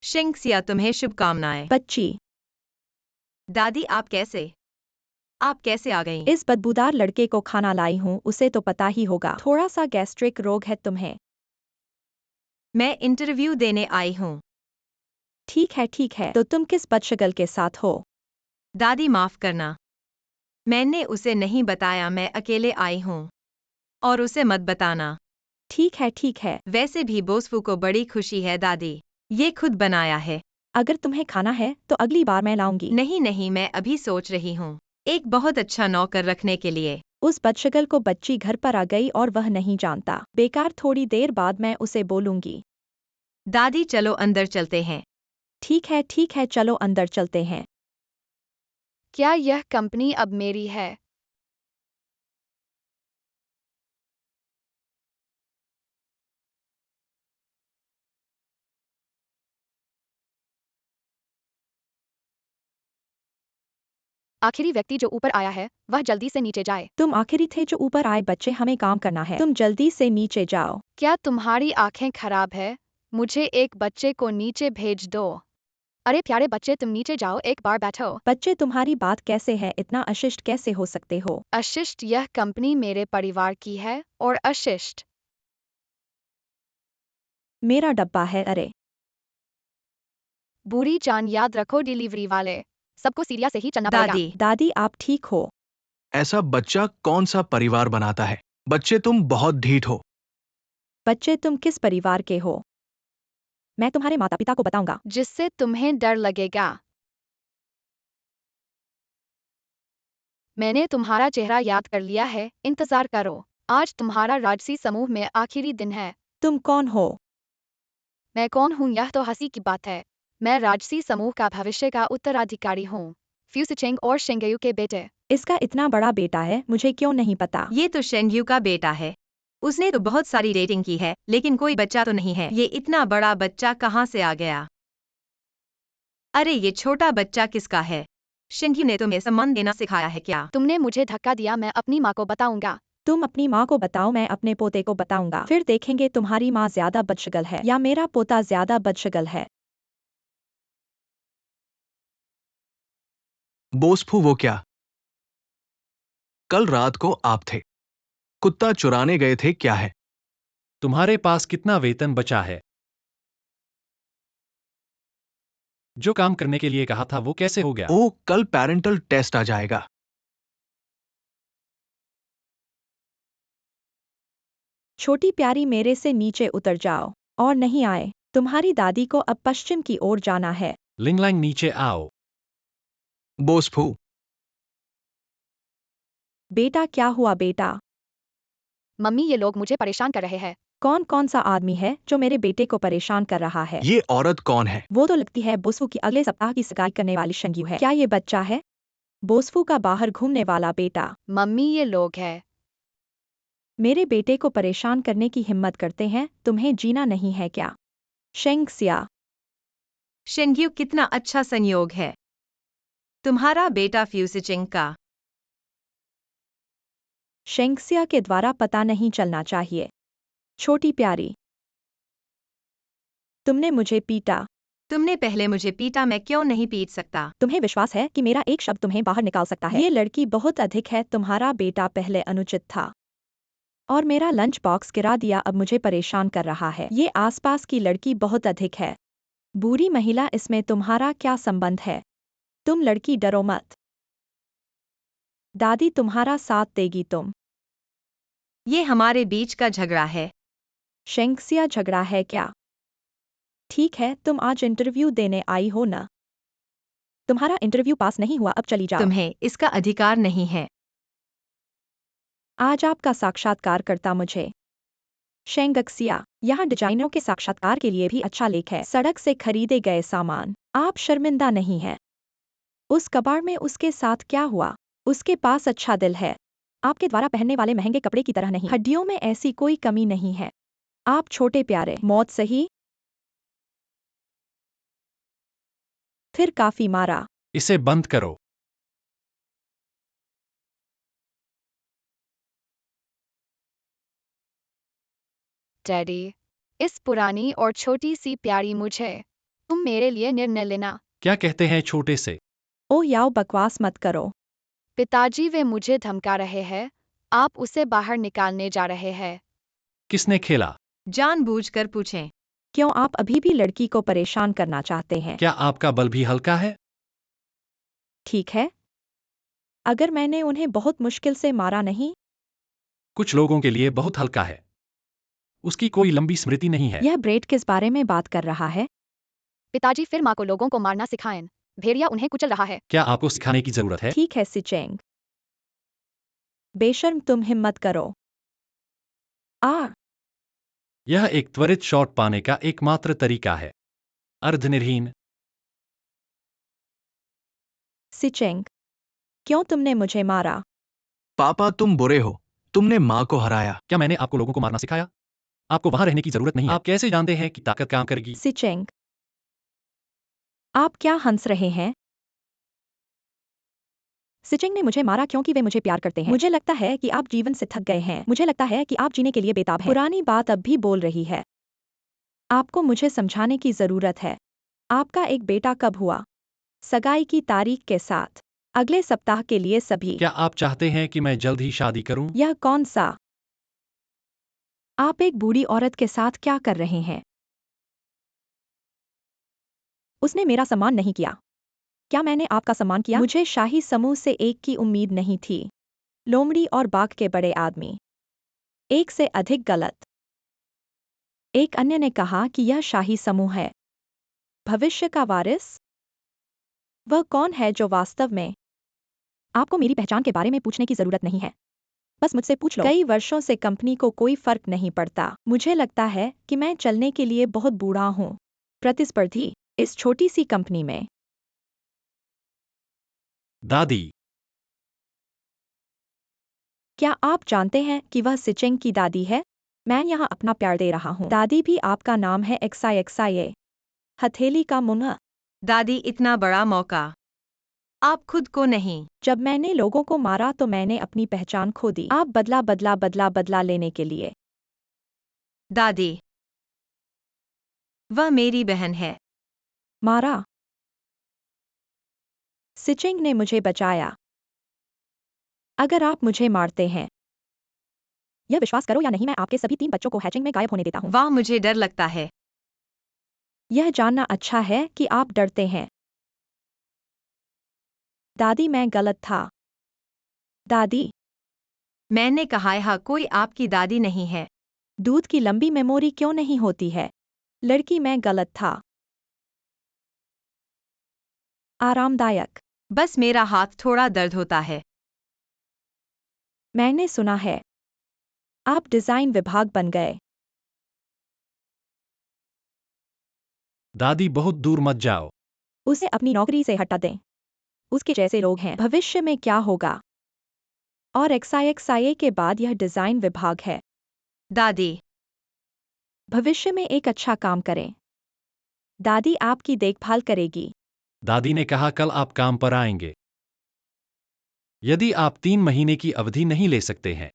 Speaker 4: शिंक्सिया, तुम्हें शुभकामनाएं।
Speaker 5: बच्ची,
Speaker 4: दादी, आप कैसे आ गईं?
Speaker 5: इस बदबूदार लड़के को खाना लाई हूँ, उसे तो पता ही होगा। थोड़ा सा गैस्ट्रिक रोग है तुम्हें।
Speaker 4: मैं इंटरव्यू देने आई हूँ।
Speaker 5: ठीक है, तो तुम किस बदशगल के साथ हो?
Speaker 4: दादी, माफ करना, मैंने उसे नहीं बताया। मैं अकेले आई हूँ, और उसे मत बताना।
Speaker 5: ठीक है,
Speaker 4: वैसे भी बोसफू को बड़ी खुशी है दादी। ये खुद बनाया है।
Speaker 5: अगर तुम्हें खाना है तो अगली बार मैं लाऊंगी।
Speaker 4: नहीं, मैं अभी सोच रही हूँ एक बहुत अच्छा नौकर रखने के लिए।
Speaker 5: उस बदशगल को बच्ची घर पर आ गई और वह नहीं जानता। बेकार, थोड़ी देर बाद मैं उसे बोलूंगी।
Speaker 4: दादी, चलो अंदर चलते हैं।
Speaker 5: ठीक है, चलो अंदर चलते हैं।
Speaker 2: क्या यह कंपनी अब मेरी है? आखिरी व्यक्ति जो ऊपर आया है वह जल्दी से नीचे जाए।
Speaker 5: तुम आखिरी थे जो ऊपर आए। बच्चे, हमें काम करना है, तुम जल्दी से नीचे जाओ।
Speaker 2: क्या तुम्हारी आंखें खराब है? मुझे एक बच्चे को नीचे भेज दो। अरे प्यारे बच्चे, तुम नीचे जाओ, एक बार बैठो।
Speaker 5: बच्चे, तुम्हारी बात कैसे है? इतना अशिष्ट कैसे हो सकते हो?
Speaker 2: अशिष्ट? यह कंपनी मेरे परिवार की है। और अशिष्ट
Speaker 5: मेरा डब्बा है। अरे
Speaker 2: बुरी जान, याद रखो डिलीवरी वाले सबको सीरिया से ही चलना पड़ेगा।
Speaker 5: दादी, आप ठीक हो?
Speaker 3: ऐसा बच्चा कौन सा परिवार बनाता है? बच्चे, तुम बहुत ढीठ हो।
Speaker 5: बच्चे, तुम किस परिवार के हो? मैं तुम्हारे माता पिता को बताऊंगा।
Speaker 2: जिससे तुम्हें डर लगेगा। मैंने तुम्हारा चेहरा याद कर लिया है, इंतजार करो। आज तुम्हारा राजसी समूह में आखिरी दिन है।
Speaker 5: तुम कौन हो?
Speaker 2: मैं कौन हूँ यह तो हंसी की बात है। मैं राजसी समूह का भविष्य का उत्तराधिकारी हूँ, फ्यूसिचेंग और शेंगयू के बेटे।
Speaker 5: इसका इतना बड़ा बेटा है, मुझे क्यों नहीं पता?
Speaker 4: ये तो शेंगयू का बेटा है। उसने तो बहुत सारी रेटिंग की है, लेकिन कोई बच्चा तो नहीं है। ये इतना बड़ा बच्चा कहाँ से आ गया? अरे, ये छोटा बच्चा किसका है? शेंगयू ने तुम्हें सम्मान देना सिखाया है क्या?
Speaker 2: तुमने मुझे धक्का दिया, मैं अपनी माँ को बताऊंगा।
Speaker 5: तुम अपनी माँ को बताओ, मैं अपने पोते को बताऊंगा। फिर देखेंगे तुम्हारी माँ ज्यादा बदशगल है या मेरा पोता ज्यादा बदशगल है।
Speaker 3: बोसफू, वो क्या? कल रात को आप थे। कुत्ता चुराने गए थे, क्या है?
Speaker 1: तुम्हारे पास कितना वेतन बचा है? जो काम करने के लिए कहा था वो कैसे हो गया?
Speaker 3: ओ, कल पेरेंटल टेस्ट आ जाएगा।
Speaker 5: छोटी प्यारी मेरे से नीचे उतर जाओ और नहीं आए। तुम्हारी दादी को अब पश्चिम की ओर जाना है।
Speaker 1: लिंगलैंग नीचे आओ।
Speaker 3: बोस फू,
Speaker 5: बेटा क्या हुआ बेटा?
Speaker 2: मम्मी ये लोग मुझे परेशान कर रहे हैं।
Speaker 5: कौन कौन सा आदमी है जो मेरे बेटे को परेशान कर रहा है?
Speaker 3: ये औरत कौन है?
Speaker 5: वो तो लगती है बोसफू की अगले सप्ताह की सगाई करने वाली शंगयू है। क्या ये बच्चा है? बोसफू का बाहर घूमने वाला बेटा।
Speaker 2: मम्मी ये लोग हैं।
Speaker 5: मेरे बेटे को परेशान करने की हिम्मत करते हैं, तुम्हें जीना नहीं है क्या? शेंगसिया,
Speaker 4: शेंग्यू कितना अच्छा संयोग है। तुम्हारा बेटा फ्यूसिचिंग का।
Speaker 5: शेंगसिया के द्वारा पता नहीं चलना चाहिए। छोटी प्यारी, तुमने मुझे पीटा।
Speaker 4: तुमने पहले मुझे पीटा, मैं क्यों नहीं पीट सकता?
Speaker 5: तुम्हें विश्वास है कि मेरा एक शब्द तुम्हें बाहर निकाल सकता है? ये लड़की बहुत अधिक है। तुम्हारा बेटा पहले अनुचित था और मेरा लंच बॉक्स गिरा दिया, अब मुझे परेशान कर रहा है। ये आसपास की लड़की बहुत अधिक है। बुरी महिला, इसमें तुम्हारा क्या संबंध है? तुम लड़की, डरो मत। दादी तुम्हारा साथ देगी। तुम
Speaker 4: ये हमारे बीच का झगड़ा है।
Speaker 5: शेंगसिया, झगड़ा है क्या? ठीक है, तुम आज इंटरव्यू देने आई हो ना? तुम्हारा इंटरव्यू पास नहीं हुआ, अब चली जाओ।
Speaker 4: तुम्हें इसका अधिकार नहीं है।
Speaker 5: आज आपका साक्षात्कार करता मुझे। शेंगक्सिया, यहाँ डिजाइनरों के साक्षात्कार के लिए भी अच्छा लेख है। सड़क से खरीदे गए सामान। आप शर्मिंदा नहीं है? उस कबाड़ में उसके साथ क्या हुआ? उसके पास अच्छा दिल है। आपके द्वारा पहनने वाले महंगे कपड़े की तरह नहीं। हड्डियों में ऐसी कोई कमी नहीं है। आप छोटे प्यारे। मौत सही? फिर काफी मारा।
Speaker 1: इसे बंद करो।
Speaker 2: डैडी, इस पुरानी और छोटी सी प्यारी मुझे तुम मेरे लिए निर्णय लेना।
Speaker 1: क्या कहते हैं छोटे से?
Speaker 5: ओ याओ, बकवास मत करो।
Speaker 2: पिताजी वे मुझे धमका रहे हैं। आप उसे बाहर निकालने जा रहे हैं।
Speaker 1: किसने खेला?
Speaker 4: जानबूझकर पूछें।
Speaker 5: क्यों आप अभी भी लड़की को परेशान करना चाहते हैं?
Speaker 1: क्या आपका बल भी हल्का है?
Speaker 5: ठीक है। अगर मैंने उन्हें बहुत मुश्किल से मारा नहीं।
Speaker 1: कुछ लोगों के लिए बहुत हल्का है। उसकी कोई लंबी स्मृति नहीं है।
Speaker 5: यह ब्रेड किस बारे में बात कर रहा है?
Speaker 2: पिताजी, फिर माँ को लोगों को मारना सिखाएं। भेड़िया उन्हें कुचल रहा है।
Speaker 1: क्या आपको सिखाने की जरूरत है?
Speaker 5: ठीक है सिचेंग। बेशर्म, तुम हिम्मत करो। आ
Speaker 1: यह एक त्वरित शॉट पाने का एकमात्र तरीका है। अर्धनिर्हीन।
Speaker 5: सिचेंग, क्यों तुमने मुझे मारा?
Speaker 3: पापा तुम बुरे हो, तुमने माँ को हराया।
Speaker 1: क्या मैंने आपको लोगों को मारना सिखाया? आपको वहां रहने की जरूरत नहीं है। आप कैसे जानते हैं कि ताकत काम करेगी?
Speaker 5: सिचेंग, आप क्या हंस रहे हैं? सिचेंग ने मुझे मारा क्योंकि वे मुझे प्यार करते हैं। मुझे लगता है कि आप जीवन से थक गए हैं। मुझे लगता है कि आप जीने के लिए बेताब हैं। पुरानी बात अब भी बोल रही है। आपको मुझे समझाने की जरूरत है। आपका एक बेटा कब हुआ? सगाई की तारीख के साथ। अगले सप्ताह के लिए सभी।
Speaker 1: क्या आप चाहते हैं कि मैं जल्द ही शादी करूं?
Speaker 5: यह कौन सा? आप एक बूढ़ी औरत के साथ क्या कर रहे हैं? उसने मेरा सम्मान नहीं किया। क्या मैंने आपका सम्मान किया? मुझे शाही समूह से एक की उम्मीद नहीं थी। लोमड़ी और बाघ के बड़े आदमी। एक से अधिक गलत। एक अन्य ने कहा कि यह शाही समूह है। भविष्य का वारिस? वह कौन है जो वास्तव में? आपको मेरी पहचान के बारे में पूछने की जरूरत नहीं है। बस मुझसे पूछ लो। कई वर्षों से कंपनी को कोई फर्क नहीं पड़ता। मुझे लगता है कि मैं चलने के लिए बहुत बूढ़ा हूँ। प्रतिस्पर्धी, इस छोटी सी कंपनी में।
Speaker 1: दादी।
Speaker 5: क्या आप जानते हैं कि वह सिचेंग की दादी है? मैं यहाँ अपना प्यार दे रहा हूँ। दादी भी आपका नाम है XIXIA। हथेली का मुंह।
Speaker 4: दादी, इतना बड़ा मौका आप खुद को नहीं।
Speaker 5: जब मैंने लोगों को मारा तो मैंने अपनी पहचान खो दी। आप बदला लेने के लिए।
Speaker 4: दादी, वह मेरी बहन है।
Speaker 5: मारा। सिचेंग ने मुझे बचाया। अगर आप मुझे मारते हैं, यह विश्वास करो या नहीं, मैं आपके सभी 3 बच्चों को हैचिंग में गायब होने देता हूँ।
Speaker 4: वाह, मुझे डर लगता है।
Speaker 5: यह जानना अच्छा है कि आप डरते हैं। दादी, मैं गलत था। दादी।
Speaker 4: मैंने कहा यह कोई आपकी दादी नहीं है।
Speaker 5: दूध की लंबी मेमोरी क्यों नहीं होती है? लड़की, मैं गलत था। आरामदायक।
Speaker 4: बस मेरा हाथ थोड़ा दर्द होता है।
Speaker 5: मैंने सुना है आप डिजाइन विभाग बन गए।
Speaker 1: दादी बहुत दूर मत जाओ।
Speaker 5: उसे अपनी नौकरी से हटा दें। उसके जैसे लोग हैं। भविष्य में क्या होगा? और XIXIA के बाद यह डिजाइन विभाग है।
Speaker 4: दादी,
Speaker 5: भविष्य में एक अच्छा काम करें। दादी आपकी देखभाल करेगी।
Speaker 1: दादी ने कहा कल आप काम पर आएंगे। यदि आप 3 महीने की अवधि नहीं ले सकते हैं,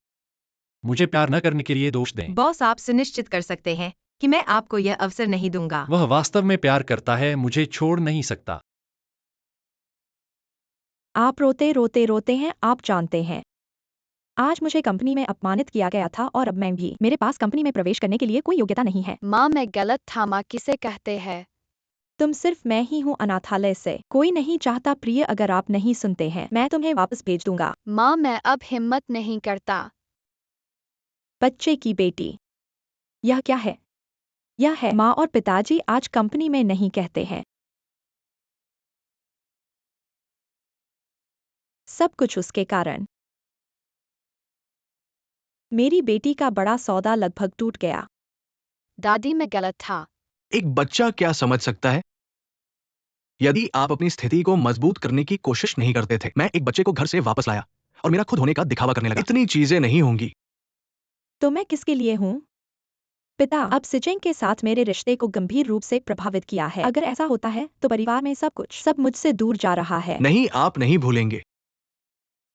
Speaker 1: मुझे प्यार न करने के लिए दोष दें।
Speaker 4: बॉस, आप सुनिश्चित कर सकते हैं कि मैं आपको यह अवसर नहीं दूंगा।
Speaker 1: वह वास्तव में प्यार करता है, मुझे छोड़ नहीं सकता।
Speaker 5: आप रोते हैं, आप जानते हैं। आज मुझे कंपनी में अपमानित किया गया था और अब मैं भी। मेरे पास कंपनी में प्रवेश करने के लिए कोई योग्यता नहीं है।
Speaker 2: माँ मैं गलत था। माँ किसे कहते हैं?
Speaker 5: तुम सिर्फ मैं ही हूँ अनाथालय से। कोई नहीं चाहता प्रिय, अगर आप नहीं सुनते हैं मैं तुम्हें वापस भेज दूंगा।
Speaker 2: माँ मैं अब हिम्मत नहीं करता।
Speaker 5: बच्चे की बेटी। यह क्या है? यह है माँ और पिताजी आज कंपनी में नहीं कहते हैं। सब कुछ उसके कारण। मेरी बेटी का बड़ा सौदा लगभग टूट गया।
Speaker 2: दादी मैं गलत था।
Speaker 3: एक बच्चा क्या समझ सकता है यदि आप अपनी स्थिति को मजबूत करने की कोशिश नहीं करते थे? मैं एक बच्चे को घर से वापस लाया और मेरा खुद होने का दिखावा करने लगा। इतनी चीजें नहीं होंगी।
Speaker 5: तो मैं किसके लिए हूँ? पिता, अब सिचिंग के साथ मेरे रिश्ते को गंभीर रूप से प्रभावित किया है। अगर ऐसा होता है तो परिवार में सब मुझसे दूर जा रहा है।
Speaker 3: नहीं, आप नहीं भूलेंगे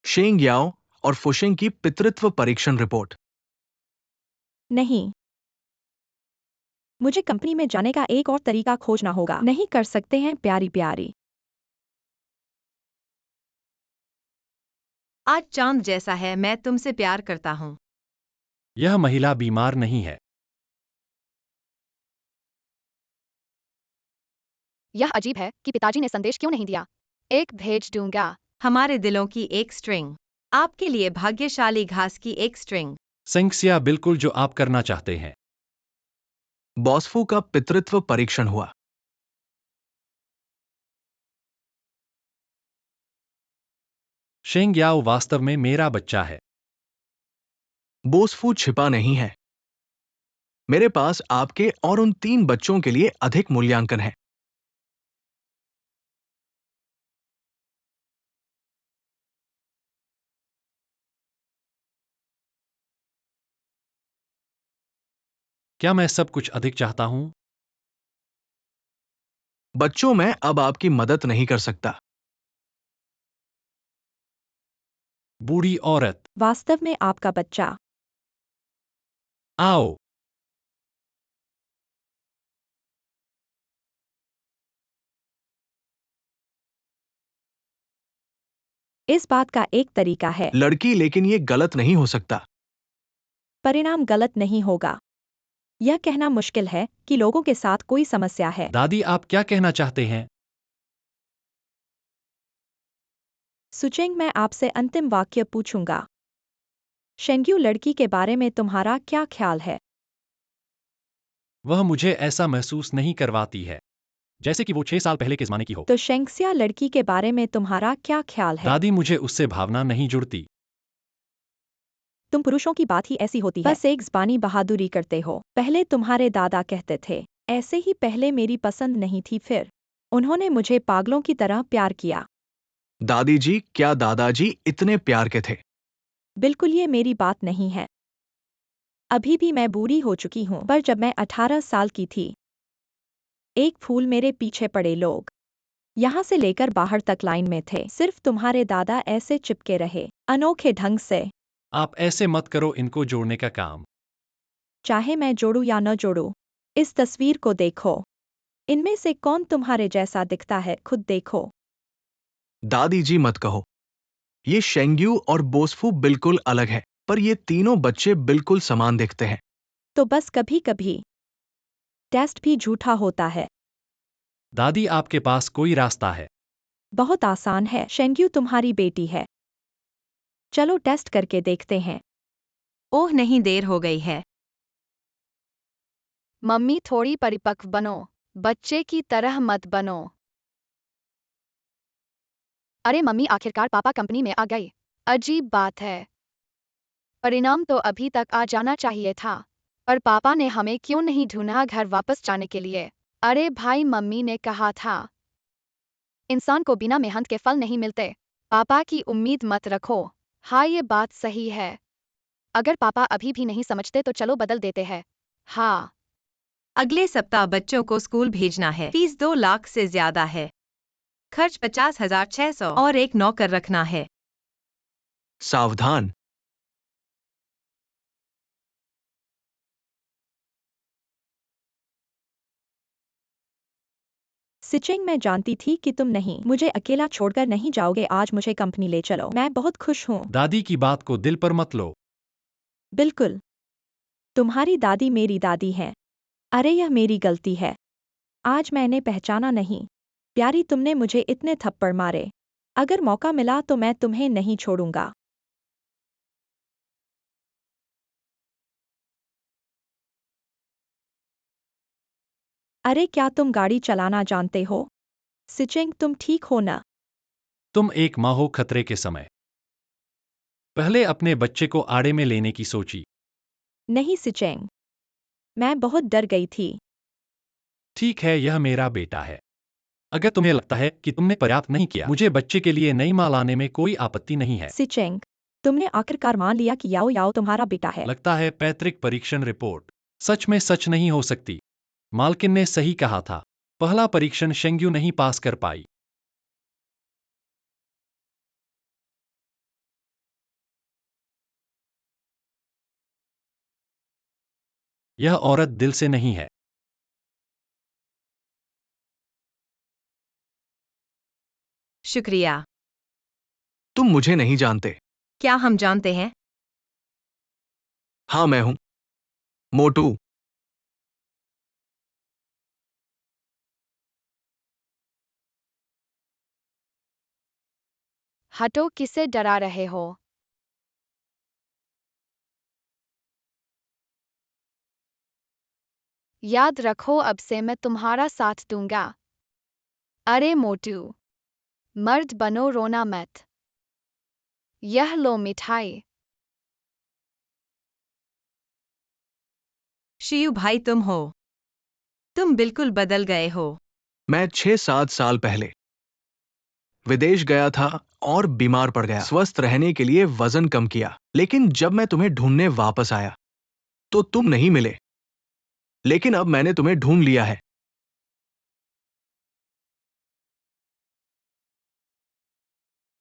Speaker 3: शेंग याओ और फुशिंग की पितृत्व परीक्षण रिपोर्ट।
Speaker 5: नहीं, मुझे कंपनी में जाने का एक और तरीका खोजना होगा। नहीं कर सकते हैं प्यारी प्यारी।
Speaker 4: आज चांद जैसा है, मैं तुमसे प्यार करता हूँ।
Speaker 1: यह महिला बीमार नहीं है।
Speaker 2: यह अजीब है कि पिताजी ने संदेश क्यों नहीं दिया। एक भेज दूंगा।
Speaker 4: हमारे दिलों की एक स्ट्रिंग। आपके लिए भाग्यशाली घास की एक स्ट्रिंग।
Speaker 1: सेंक्सिया, बिल्कुल जो आप करना चाहते हैं।
Speaker 3: बॉसफू का पितृत्व परीक्षण हुआ।
Speaker 1: शेंग याओ वास्तव में मेरा बच्चा है।
Speaker 3: बोसफू छिपा नहीं है। मेरे पास आपके और उन 3 बच्चों के लिए अधिक मूल्यांकन है।
Speaker 1: क्या मैं सब कुछ अधिक चाहता हूं?
Speaker 3: बच्चों, मैं अब आपकी मदद नहीं कर सकता।
Speaker 1: बूढ़ी औरत।
Speaker 5: वास्तव में आपका बच्चा।
Speaker 1: आओ।
Speaker 5: इस बात का एक तरीका है।
Speaker 3: लड़की, लेकिन ये गलत नहीं हो सकता।
Speaker 5: परिणाम गलत नहीं होगा। यह कहना मुश्किल है कि लोगों के साथ कोई समस्या है।
Speaker 1: दादी, आप क्या कहना चाहते हैं?
Speaker 5: सुचेंग, मैं आपसे अंतिम वाक्य पूछूंगा। शेंग्यू लड़की के बारे में तुम्हारा क्या ख्याल है?
Speaker 1: वह मुझे ऐसा महसूस नहीं करवाती है जैसे कि वो 6 साल पहले के जमाने की हो।
Speaker 5: तो शेंक्सिया लड़की के बारे में तुम्हारा क्या ख्याल है?
Speaker 1: दादी, मुझे उससे भावना नहीं जुड़ती।
Speaker 5: तुम पुरुषों की बात ही ऐसी होती है। बस एक ज़बानी बहादुरी करते हो। पहले तुम्हारे दादा कहते थे ऐसे ही। पहले मेरी पसंद नहीं थी, फिर उन्होंने मुझे पागलों की तरह प्यार किया।
Speaker 3: दादी जी, क्या दादाजी इतने प्यार के थे?
Speaker 5: बिल्कुल, ये मेरी बात नहीं है। अभी भी मैं बूढ़ी हो चुकी हूँ, पर जब मैं 18 साल की थी, एक फूल मेरे पीछे पड़े लोग यहाँ से लेकर बाहर तक लाइन में थे। सिर्फ तुम्हारे दादा ऐसे चिपके रहे, अनोखे ढंग से।
Speaker 1: आप ऐसे मत करो, इनको जोड़ने का काम।
Speaker 5: चाहे मैं जोड़ूं या न जोड़ूं, इस तस्वीर को देखो। इनमें से कौन तुम्हारे जैसा दिखता है, खुद देखो।
Speaker 3: दादी जी, मत कहो। ये शेंग्यू और बोसफू बिल्कुल अलग है, पर ये तीनों बच्चे बिल्कुल समान दिखते हैं।
Speaker 5: तो बस कभी कभी टेस्ट भी झूठा होता है।
Speaker 1: दादी, आपके पास कोई रास्ता है?
Speaker 5: बहुत आसान है। शेंग्यू तुम्हारी बेटी है। चलो टेस्ट करके देखते हैं।
Speaker 4: ओह नहीं, देर हो गई है।
Speaker 2: मम्मी थोड़ी परिपक्व बनो, बच्चे की तरह मत बनो। अरे मम्मी आखिरकार पापा कंपनी में आ गए। अजीब बात है। परिणाम तो अभी तक आ जाना चाहिए था। पर पापा ने हमें क्यों नहीं ढूंढा घर वापस जाने के लिए? अरे भाई मम्मी ने कहा था इंसान को बिना मेहनत के फल नहीं मिलते। पापा की उम्मीद मत रखो। हाँ ये बात सही है। अगर पापा अभी भी नहीं समझते तो चलो बदल देते हैं। हाँ।
Speaker 4: अगले सप्ताह बच्चों को स्कूल भेजना है। फीस 2 लाख से ज्यादा है। खर्च 50,600 और एक नौकर रखना है।
Speaker 3: सावधान।
Speaker 5: सिचिंग, मैं जानती थी कि तुम नहीं मुझे अकेला छोड़कर नहीं जाओगे। आज मुझे कंपनी ले चलो, मैं बहुत खुश हूँ।
Speaker 1: दादी की बात को दिल पर मत लो।
Speaker 5: बिल्कुल, तुम्हारी दादी मेरी दादी है। अरे यह मेरी गलती है। आज मैंने पहचाना नहीं। प्यारी, तुमने मुझे इतने थप्पड़ मारे। अगर मौका मिला तो मैं तुम्हें नहीं छोड़ूंगा। अरे क्या तुम गाड़ी चलाना जानते हो? सिचिंग, तुम ठीक हो ना?
Speaker 1: तुम एक माँ हो खतरे के समय। पहले अपने बच्चे को आड़े में लेने की सोची।
Speaker 5: नहीं सिचिंग, मैं बहुत डर गई थी।
Speaker 1: ठीक है, यह मेरा बेटा है। अगर तुम्हें लगता है कि तुमने पर्याप्त नहीं किया, मुझे बच्चे के लिए नई माँ लाने में कोई आपत्ति नहीं है।
Speaker 5: सिचिंग, तुमने आखिरकार मान लिया कि याओ याओ तुम्हारा बेटा है।
Speaker 1: लगता है पैतृक परीक्षण रिपोर्ट सच में सच नहीं हो सकती। मालकिन ने सही कहा था। पहला परीक्षण शेंग्यू नहीं पास कर पाई। यह औरत दिल से नहीं है।
Speaker 4: शुक्रिया।
Speaker 3: तुम मुझे नहीं जानते।
Speaker 4: क्या हम जानते हैं?
Speaker 3: हाँ मैं हूं मोटू।
Speaker 2: हटो, किसे डरा रहे हो? याद रखो अब से मैं तुम्हारा साथ दूंगा। अरे मोटू, मर्द बनो, रोना मत। यह लो मिठाई।
Speaker 4: शियू भाई तुम हो। तुम बिल्कुल बदल गए हो।
Speaker 3: मैं 6-7 साल पहले विदेश गया था और बीमार पड़ गया। स्वस्थ रहने के लिए वजन कम किया, लेकिन जब मैं तुम्हें ढूंढने वापस आया तो तुम नहीं मिले। लेकिन अब मैंने तुम्हें ढूंढ लिया है।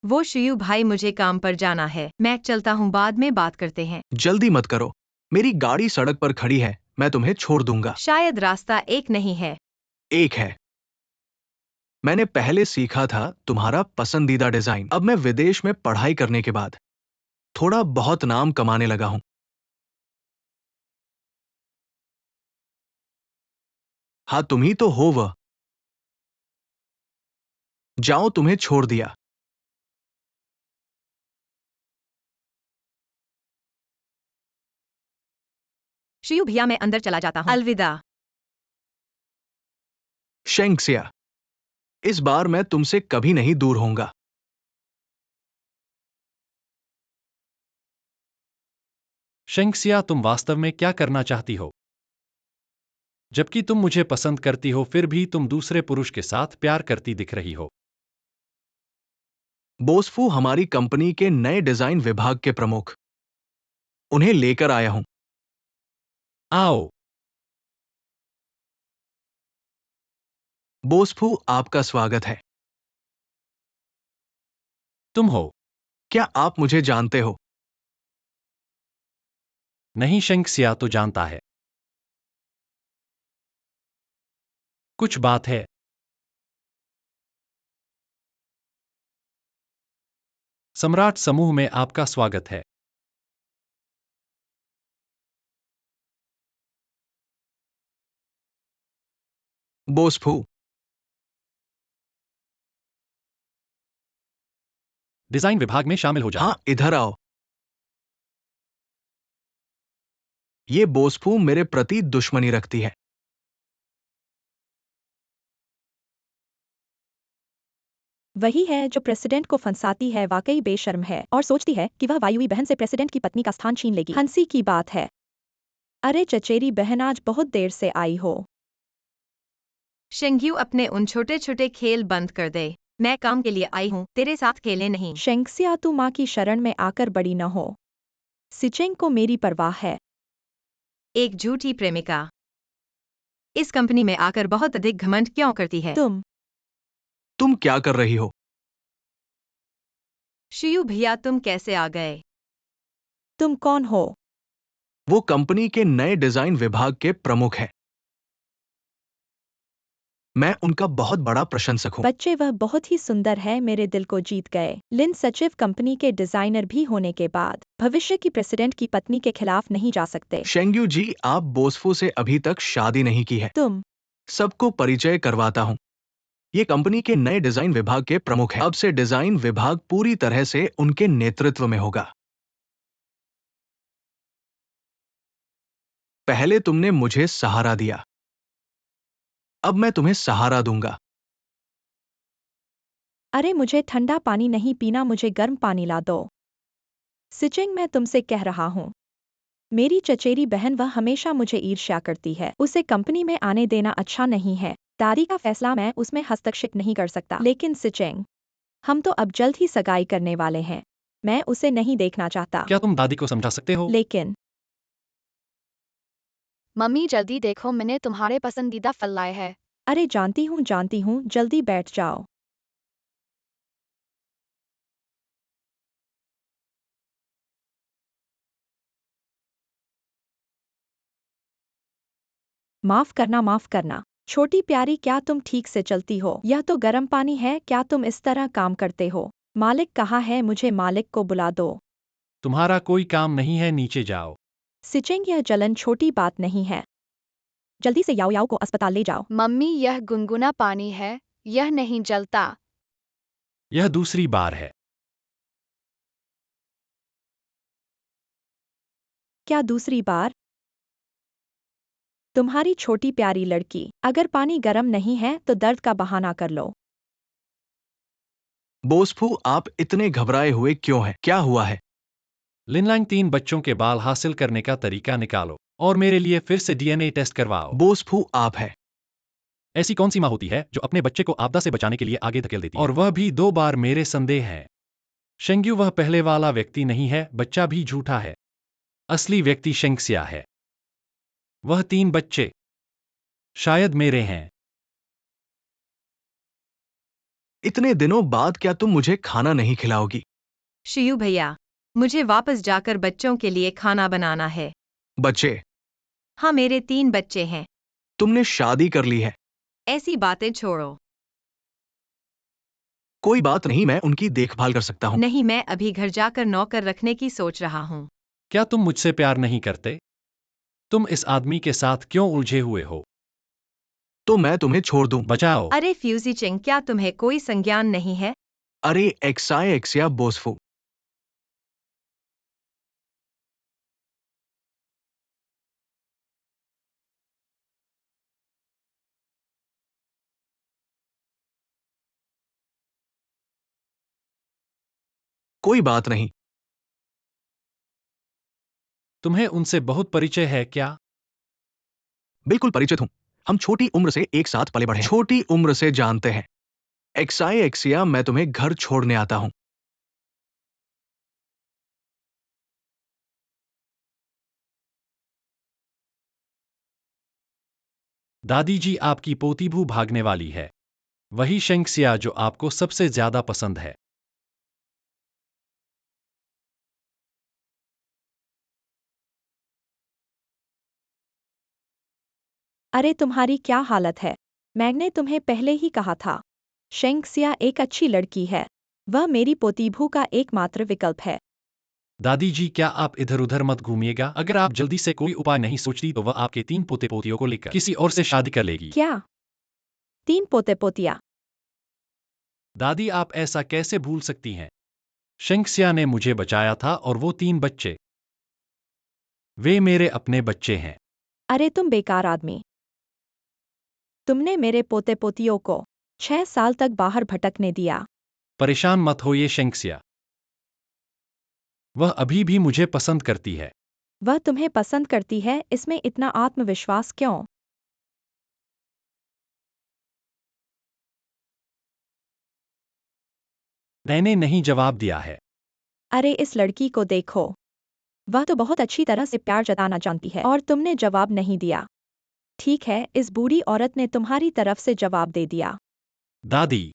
Speaker 4: वो शियू भाई, मुझे काम पर जाना है। मैं चलता हूँ, बाद में बात करते हैं।
Speaker 3: जल्दी मत करो, मेरी गाड़ी सड़क पर खड़ी है, मैं तुम्हें छोड़ दूंगा।
Speaker 4: शायद रास्ता एक नहीं है।
Speaker 3: एक है। मैंने पहले सीखा था तुम्हारा पसंदीदा डिजाइन। अब मैं विदेश में पढ़ाई करने के बाद थोड़ा बहुत नाम कमाने लगा हूं। हाँ तुम ही तो हो वह। जाओ, तुम्हें छोड़ दिया।
Speaker 4: शियू भैया, मैं अंदर चला जाता हूँ। अलविदा।
Speaker 3: शेंक्सिया, इस बार मैं तुमसे कभी नहीं दूर होऊंगा।
Speaker 1: शेंक्सिया, तुम वास्तव में क्या करना चाहती हो? जबकि तुम मुझे पसंद करती हो, फिर भी तुम दूसरे पुरुष के साथ प्यार करती दिख रही हो।
Speaker 3: बोसफू हमारी कंपनी के नए डिजाइन विभाग के प्रमुख। उन्हें लेकर आया हूं।
Speaker 1: आओ।
Speaker 3: बोसफू, आपका स्वागत है।
Speaker 1: तुम हो?
Speaker 3: क्या आप मुझे जानते हो?
Speaker 1: नहीं, शेंक्सिया तो जानता है। कुछ बात है। सम्राट समूह में आपका स्वागत है।
Speaker 3: बोसफू,
Speaker 1: डिजाइन विभाग में शामिल हो जाओ।
Speaker 3: हाँ इधर आओ। ये बोसफू मेरे प्रति दुश्मनी रखती है।
Speaker 5: वही है जो प्रेसिडेंट को फंसाती है, वाकई बेशर्म है और सोचती है कि वह वायुई बहन से प्रेसिडेंट की पत्नी का स्थान छीन लेगी। हंसी की बात है। अरे चचेरी बहन, आज बहुत देर से आई हो।
Speaker 4: शेंग्यू, अपने उन छोटे छोटे खेल बंद कर दे। मैं काम के लिए आई हूँ, तेरे साथ खेले नहीं।
Speaker 5: शेंक्सिया, तू माँ की शरण में आकर बड़ी न हो। सिचेंग को मेरी परवाह है।
Speaker 4: एक झूठी प्रेमिका इस कंपनी में आकर बहुत अधिक घमंड क्यों करती है?
Speaker 3: तुम क्या कर रही हो?
Speaker 4: शियू भैया, तुम कैसे आ गए?
Speaker 5: तुम कौन हो?
Speaker 3: वो कंपनी के नए डिजाइन विभाग के प्रमुख हैं। मैं उनका बहुत बड़ा प्रशंसक हूँ।
Speaker 5: बच्चे, वह बहुत ही सुंदर है, मेरे दिल को जीत गए। लिन सचिव कंपनी के डिजाइनर भी होने के बाद भविष्य की प्रेसिडेंट की पत्नी के खिलाफ नहीं जा सकते।
Speaker 3: शेंग्यू जी, आप बोसफू से अभी तक शादी नहीं की है।
Speaker 5: तुम
Speaker 3: सबको परिचय करवाता हूँ। ये कंपनी के नए डिजाइन विभाग के प्रमुख हैं। अब से डिजाइन विभाग पूरी तरह से उनके नेतृत्व में होगा। पहले तुमने मुझे सहारा दिया, अब मैं तुम्हें सहारा दूंगा।
Speaker 5: अरे मुझे ठंडा पानी नहीं पीना, मुझे गर्म पानी ला दो। सिचेंग, मैं तुमसे कह रहा हूँ, मेरी चचेरी बहन, वह हमेशा मुझे ईर्ष्या करती है। उसे कंपनी में आने देना अच्छा नहीं है। दादी का फैसला, मैं उसमें हस्तक्षेप नहीं कर सकता। लेकिन सिचेंग, हम तो अब जल्द ही सगाई करने वाले हैं। मैं उसे नहीं देखना चाहता।
Speaker 1: क्या तुम दादी को समझा सकते हो?
Speaker 5: लेकिन
Speaker 2: मम्मी जल्दी देखो, मैंने तुम्हारे पसंदीदा फल लाए हैं।
Speaker 5: अरे जानती हूँ, जल्दी बैठ जाओ। माफ करना। छोटी प्यारी, क्या तुम ठीक से चलती हो? यह तो गर्म पानी है, क्या तुम इस तरह काम करते हो? मालिक कहाँ है? मुझे मालिक को बुला दो।
Speaker 1: तुम्हारा कोई काम नहीं है, नीचे जाओ।
Speaker 5: सिचेंग, यह जलन छोटी बात नहीं है। जल्दी से याओ याओ को अस्पताल ले जाओ।
Speaker 2: मम्मी, यह गुनगुना पानी है, यह नहीं जलता।
Speaker 1: यह दूसरी बार है।
Speaker 5: क्या दूसरी बार? तुम्हारी छोटी प्यारी लड़की, अगर पानी गर्म नहीं है तो दर्द का बहाना कर लो।
Speaker 3: बोसफू, आप इतने घबराए हुए क्यों हैं? क्या हुआ है?
Speaker 1: लिनलांग, 3 बच्चों के बाल हासिल करने का तरीका निकालो और मेरे लिए फिर से डीएनए टेस्ट करवाओ।
Speaker 3: बोसफू, आप है।
Speaker 1: ऐसी कौन सी माँ होती है जो अपने बच्चे को आपदा से बचाने के लिए आगे धकेल देती है? और वह भी 2 बार? मेरे संदेह है शेंग्यू, वह पहले वाला व्यक्ति नहीं है। बच्चा भी झूठा है। असली व्यक्ति शेंक्सिया है। वह 3 बच्चे शायद मेरे हैं।
Speaker 3: इतने दिनों बाद क्या तुम मुझे खाना नहीं खिलाओगी?
Speaker 4: शियू भैया, मुझे वापस जाकर बच्चों के लिए खाना बनाना है।
Speaker 3: बच्चे?
Speaker 4: हाँ, मेरे 3 बच्चे हैं।
Speaker 3: तुमने शादी कर ली है।
Speaker 4: ऐसी बातें छोड़ो।
Speaker 3: कोई बात नहीं, मैं उनकी देखभाल कर सकता हूँ।
Speaker 4: नहीं, मैं अभी घर जाकर नौकर रखने की सोच रहा हूँ।
Speaker 1: क्या तुम मुझसे प्यार नहीं करते? तुम इस आदमी के साथ क्यों उलझे हुए हो?
Speaker 3: तो मैं तुम्हें छोड़ दूं?
Speaker 1: बचाओ।
Speaker 4: अरे फ्यूजी चिंग, क्या तुम्हें कोई संज्ञान नहीं है?
Speaker 3: अरे एक्साई एक्सिया बोसफू, कोई बात नहीं।
Speaker 1: तुम्हें उनसे बहुत परिचय है क्या?
Speaker 3: बिल्कुल परिचित हूँ। हम छोटी उम्र से एक साथ पले बढ़े हैं। छोटी उम्र से जानते हैं। एक्साई एक्सिया, मैं तुम्हें घर छोड़ने आता हूँ।
Speaker 1: दादी जी, आपकी पोतीभू भागने वाली है। वही शेंक्सिया जो आपको सबसे ज्यादा पसंद है।
Speaker 5: अरे तुम्हारी क्या हालत है? मैंने तुम्हें पहले ही कहा था, शेंक्सिया एक अच्छी लड़की है। वह मेरी पोतीभू का एकमात्र विकल्प है।
Speaker 1: दादी जी, क्या आप इधर उधर मत घूमिएगा। अगर आप जल्दी से कोई उपाय नहीं सोचती तो वह आपके 3 पोते पोतियों को लेकर किसी और से शादी कर लेगी।
Speaker 5: क्या? 3 पोते पोतिया?
Speaker 1: दादी, आप ऐसा कैसे भूल सकती हैं? शेंक्सिया ने मुझे बचाया था और वो 3 बच्चे, वे मेरे अपने बच्चे हैं।
Speaker 5: अरे तुम बेकार आदमी, तुमने मेरे पोते पोतियों को 6 साल तक बाहर भटकने दिया।
Speaker 1: परेशान मत होइए शेंक्सिया। वह अभी भी मुझे पसंद करती है।
Speaker 5: वह तुम्हें पसंद करती है, इसमें इतना आत्मविश्वास क्यों?
Speaker 1: मैंने नहीं जवाब दिया है।
Speaker 5: अरे इस लड़की को देखो, वह तो बहुत अच्छी तरह से प्यार जताना जानती है और तुमने जवाब नहीं दिया। ठीक है, इस बूढ़ी औरत ने तुम्हारी तरफ से जवाब दे दिया।
Speaker 1: दादी,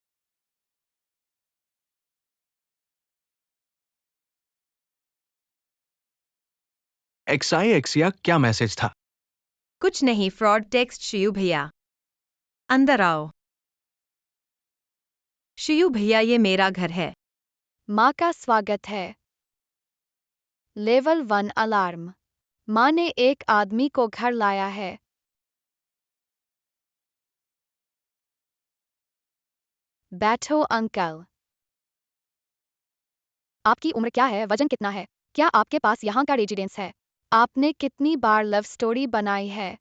Speaker 3: एक्सिया क्या मैसेज था?
Speaker 4: कुछ नहीं, फ्रॉड टेक्स्ट। शियू भैया अंदर आओ। शियू भैया ये मेरा घर है।
Speaker 2: माँ का स्वागत है। Level 1 alarm. माँ ने एक आदमी को घर लाया है। बैठो अंकल। आपकी उम्र क्या है? वजन कितना है? क्या आपके पास यहाँ का रेजिडेंस है? आपने कितनी बार लव स्टोरी बनाई है?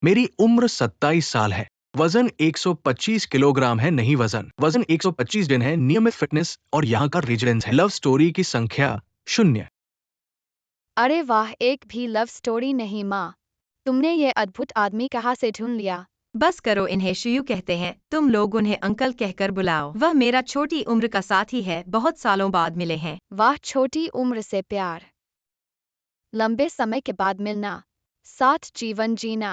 Speaker 3: मेरी उम्र 27 साल है। वजन 125 किलोग्राम है, नहीं वजन 125 दिन है, नियमित फिटनेस और यहाँ का रेजिडेंस है। लव स्टोरी की संख्या 0।
Speaker 2: अरे वाह, एक भी लव स्टोरी नहीं माँ। तुमने ये अद्भुत आदमी कहाँ से ढूंढ लिया?
Speaker 4: बस करो, इन्हें शियू कहते हैं। तुम लोग उन्हें अंकल कहकर बुलाओ। वह मेरा छोटी उम्र का साथी है, बहुत सालों बाद मिले हैं।
Speaker 2: वाह, छोटी उम्र से प्यार, लंबे समय के बाद मिलना, साथ जीवन जीना।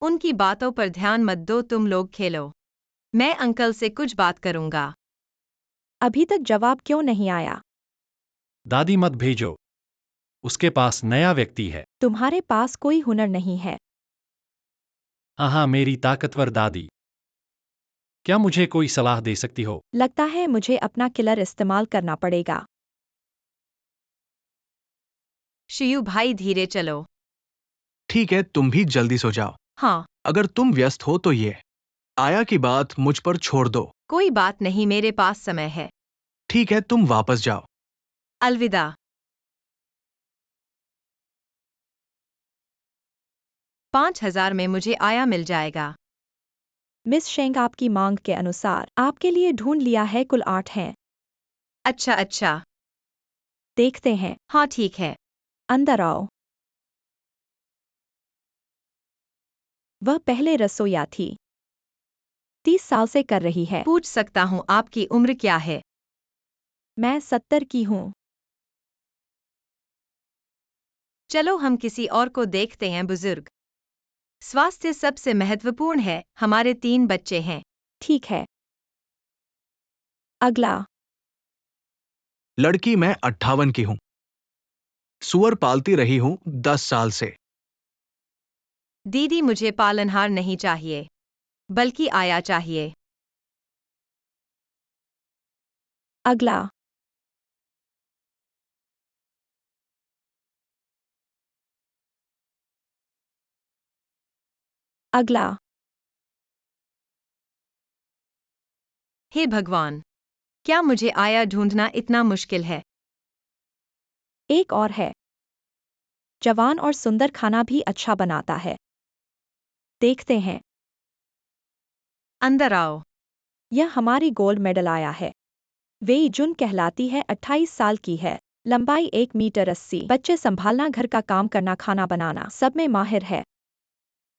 Speaker 4: उनकी बातों पर ध्यान मत दो, तुम लोग खेलो। मैं अंकल से कुछ बात करूंगा।
Speaker 5: अभी तक जवाब क्यों नहीं आया?
Speaker 1: दादी मत भेजो। उसके पास नया व्यक्ति है।
Speaker 5: तुम्हारे पास कोई हुनर नहीं है।
Speaker 1: हाँ, मेरी ताकतवर दादी। क्या मुझे कोई सलाह दे सकती हो?
Speaker 5: लगता है मुझे अपना किलर इस्तेमाल करना पड़ेगा।
Speaker 4: शियू भाई धीरे चलो।
Speaker 3: ठीक है, तुम भी जल्दी सो जाओ।
Speaker 4: हाँ,
Speaker 3: अगर तुम व्यस्त हो तो ये आया की बात मुझ पर छोड़ दो।
Speaker 4: कोई बात नहीं, मेरे पास समय है।
Speaker 3: ठीक है, तुम वापस जाओ।
Speaker 4: अलविदा। 5,000 में मुझे आया मिल जाएगा।
Speaker 5: मिस शेंग, आपकी मांग के अनुसार आपके लिए ढूंढ लिया है, कुल 8 हैं।
Speaker 4: अच्छा अच्छा।
Speaker 5: देखते हैं।
Speaker 4: हाँ ठीक है।
Speaker 5: अंदर आओ। वह पहले रसोइया थी। 30 साल से कर रही है।
Speaker 4: पूछ सकता हूँ आपकी उम्र क्या है?
Speaker 5: मैं 70 की हूँ।
Speaker 4: चलो हम किसी और को देखते हैं। बुजुर्ग, स्वास्थ्य सबसे महत्वपूर्ण है। हमारे 3 बच्चे हैं।
Speaker 5: ठीक है। अगला।
Speaker 3: लड़की, मैं 58 की हूँ। सुअर पालती रही हूँ 10 साल से।
Speaker 4: दीदी, मुझे पालनहार नहीं चाहिए, बल्कि आया चाहिए।
Speaker 5: अगला। अगला।
Speaker 4: हे भगवान, क्या मुझे आया ढूंढना इतना मुश्किल है?
Speaker 5: एक और है। जवान और सुंदर, खाना भी अच्छा बनाता है। देखते हैं।
Speaker 4: अंदर आओ।
Speaker 5: यह हमारी गोल्ड मेडल आया है। वेई जुन कहलाती है, 28 साल की है। लंबाई 1 मीटर 80। बच्चे संभालना, घर का काम करना, खाना बनाना, सब में माहिर है।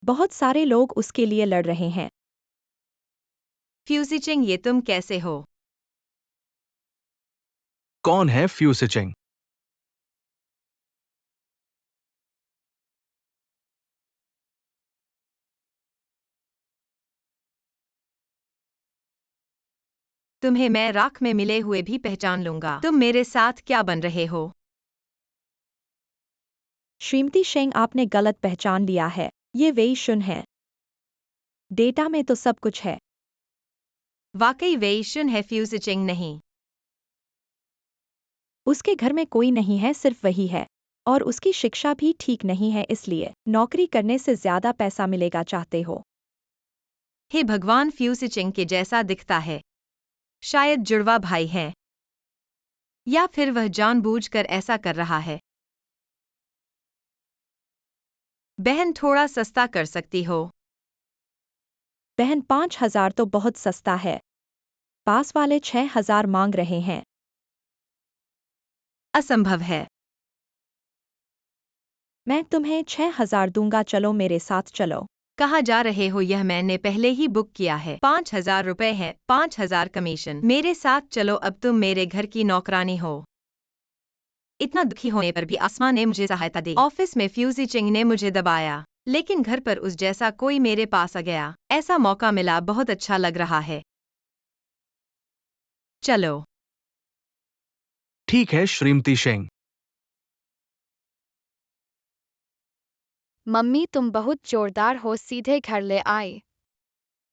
Speaker 5: बहुत सारे लोग उसके लिए लड़ रहे हैं।
Speaker 4: फ्यूसिचिंग, ये तुम कैसे हो?
Speaker 3: कौन है फ्यूसिचिंग?
Speaker 4: तुम्हें मैं राख में मिले हुए भी पहचान लूंगा। तुम मेरे साथ क्या बन रहे हो?
Speaker 5: श्रीमती शेंग, आपने गलत पहचान लिया है। ये वेई शुन है। डेटा में तो सब कुछ है।
Speaker 4: वाकई वेईशुन है, फ्यूसिचिंग नहीं।
Speaker 5: उसके घर में कोई नहीं है, सिर्फ वही है। और उसकी शिक्षा भी ठीक नहीं है, इसलिए नौकरी करने से ज्यादा पैसा मिलेगा चाहते हो।
Speaker 4: हे भगवान, फ्यूसिचिंग के जैसा दिखता है। शायद जुड़वा भाई है, या फिर वह जानबूझकर ऐसा कर रहा है। बहन, थोड़ा सस्ता कर सकती हो?
Speaker 5: बहन, 5,000 तो बहुत सस्ता है। पास वाले 6,000 मांग रहे हैं।
Speaker 4: असंभव है।
Speaker 5: मैं तुम्हें 6,000 दूंगा, चलो मेरे साथ चलो।
Speaker 4: कहाँ जा रहे हो? यह मैंने पहले ही बुक किया है। 5,000 रुपए है, 5,000 कमीशन। मेरे साथ चलो, अब तुम मेरे घर की नौकरानी हो। इतना दुखी होने पर भी आसमान ने मुझे सहायता दी। ऑफिस में फ्यूजी चिंग ने मुझे दबाया, लेकिन घर पर उस जैसा कोई मेरे पास आ गया। ऐसा मौका मिला, बहुत अच्छा लग रहा है। चलो।
Speaker 3: ठीक है श्रीमती शेंग।
Speaker 2: मम्मी तुम बहुत जोरदार हो, सीधे घर ले आए।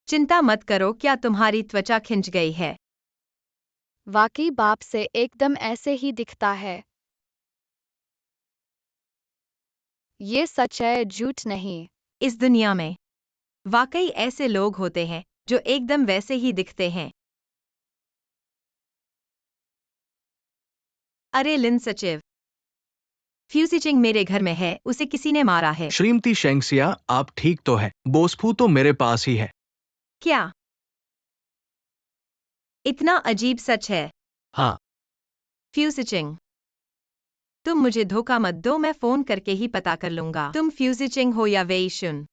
Speaker 4: चिंता मत करो, क्या तुम्हारी त्वचा खिंच गई है?
Speaker 2: वाकई बाप से एकदम ऐसे ही दिखता है। ये सच है, झूठ नहीं।
Speaker 4: इस दुनिया में वाकई ऐसे लोग होते हैं जो एकदम वैसे ही दिखते हैं। अरे लिन सचिव, फ्यूजी चिंग मेरे घर में है, उसे किसी ने मारा है।
Speaker 3: श्रीमती शेंगसिया, आप ठीक तो है। बोसफू तो मेरे पास ही है।
Speaker 4: क्या? इतना अजीब सच है?
Speaker 1: हाँ,
Speaker 4: फ्यूजी चिंग, तुम मुझे धोखा मत दो, मैं फोन करके ही पता कर लूंगा तुम फ्यूजी चिंग हो या वेई शुन।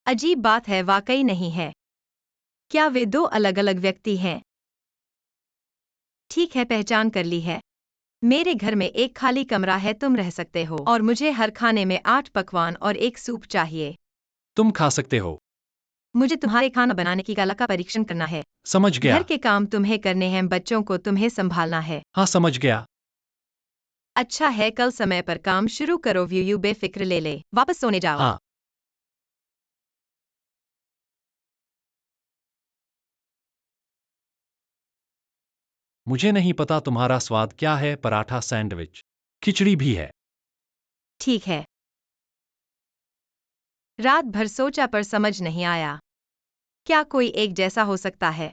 Speaker 4: अजीब बात है, वाकई नहीं है। क्या वे दो अलग अलग व्यक्ति हैं? ठीक है, पहचान कर ली है। मेरे घर में एक खाली कमरा है, तुम रह सकते हो, और मुझे हर खाने में 8 पकवान और एक सूप चाहिए।
Speaker 1: तुम खा सकते हो।
Speaker 4: मुझे तुम्हारे खाना बनाने की कला का परीक्षण करना है।
Speaker 1: समझ गया।
Speaker 4: घर के काम तुम्हें करने हैं, बच्चों को तुम्हें संभालना है।
Speaker 1: हाँ, समझ गया।
Speaker 4: अच्छा है, कल समय पर काम शुरू करो। व्यू बेफिक्र ले ले, वापस सोने जाओ।
Speaker 1: हाँ, मुझे नहीं पता तुम्हारा स्वाद क्या है, पराठा, सैंडविच, खिचड़ी भी है।
Speaker 4: ठीक है। रात भर सोचा पर समझ नहीं आया। क्या कोई एक जैसा हो सकता है?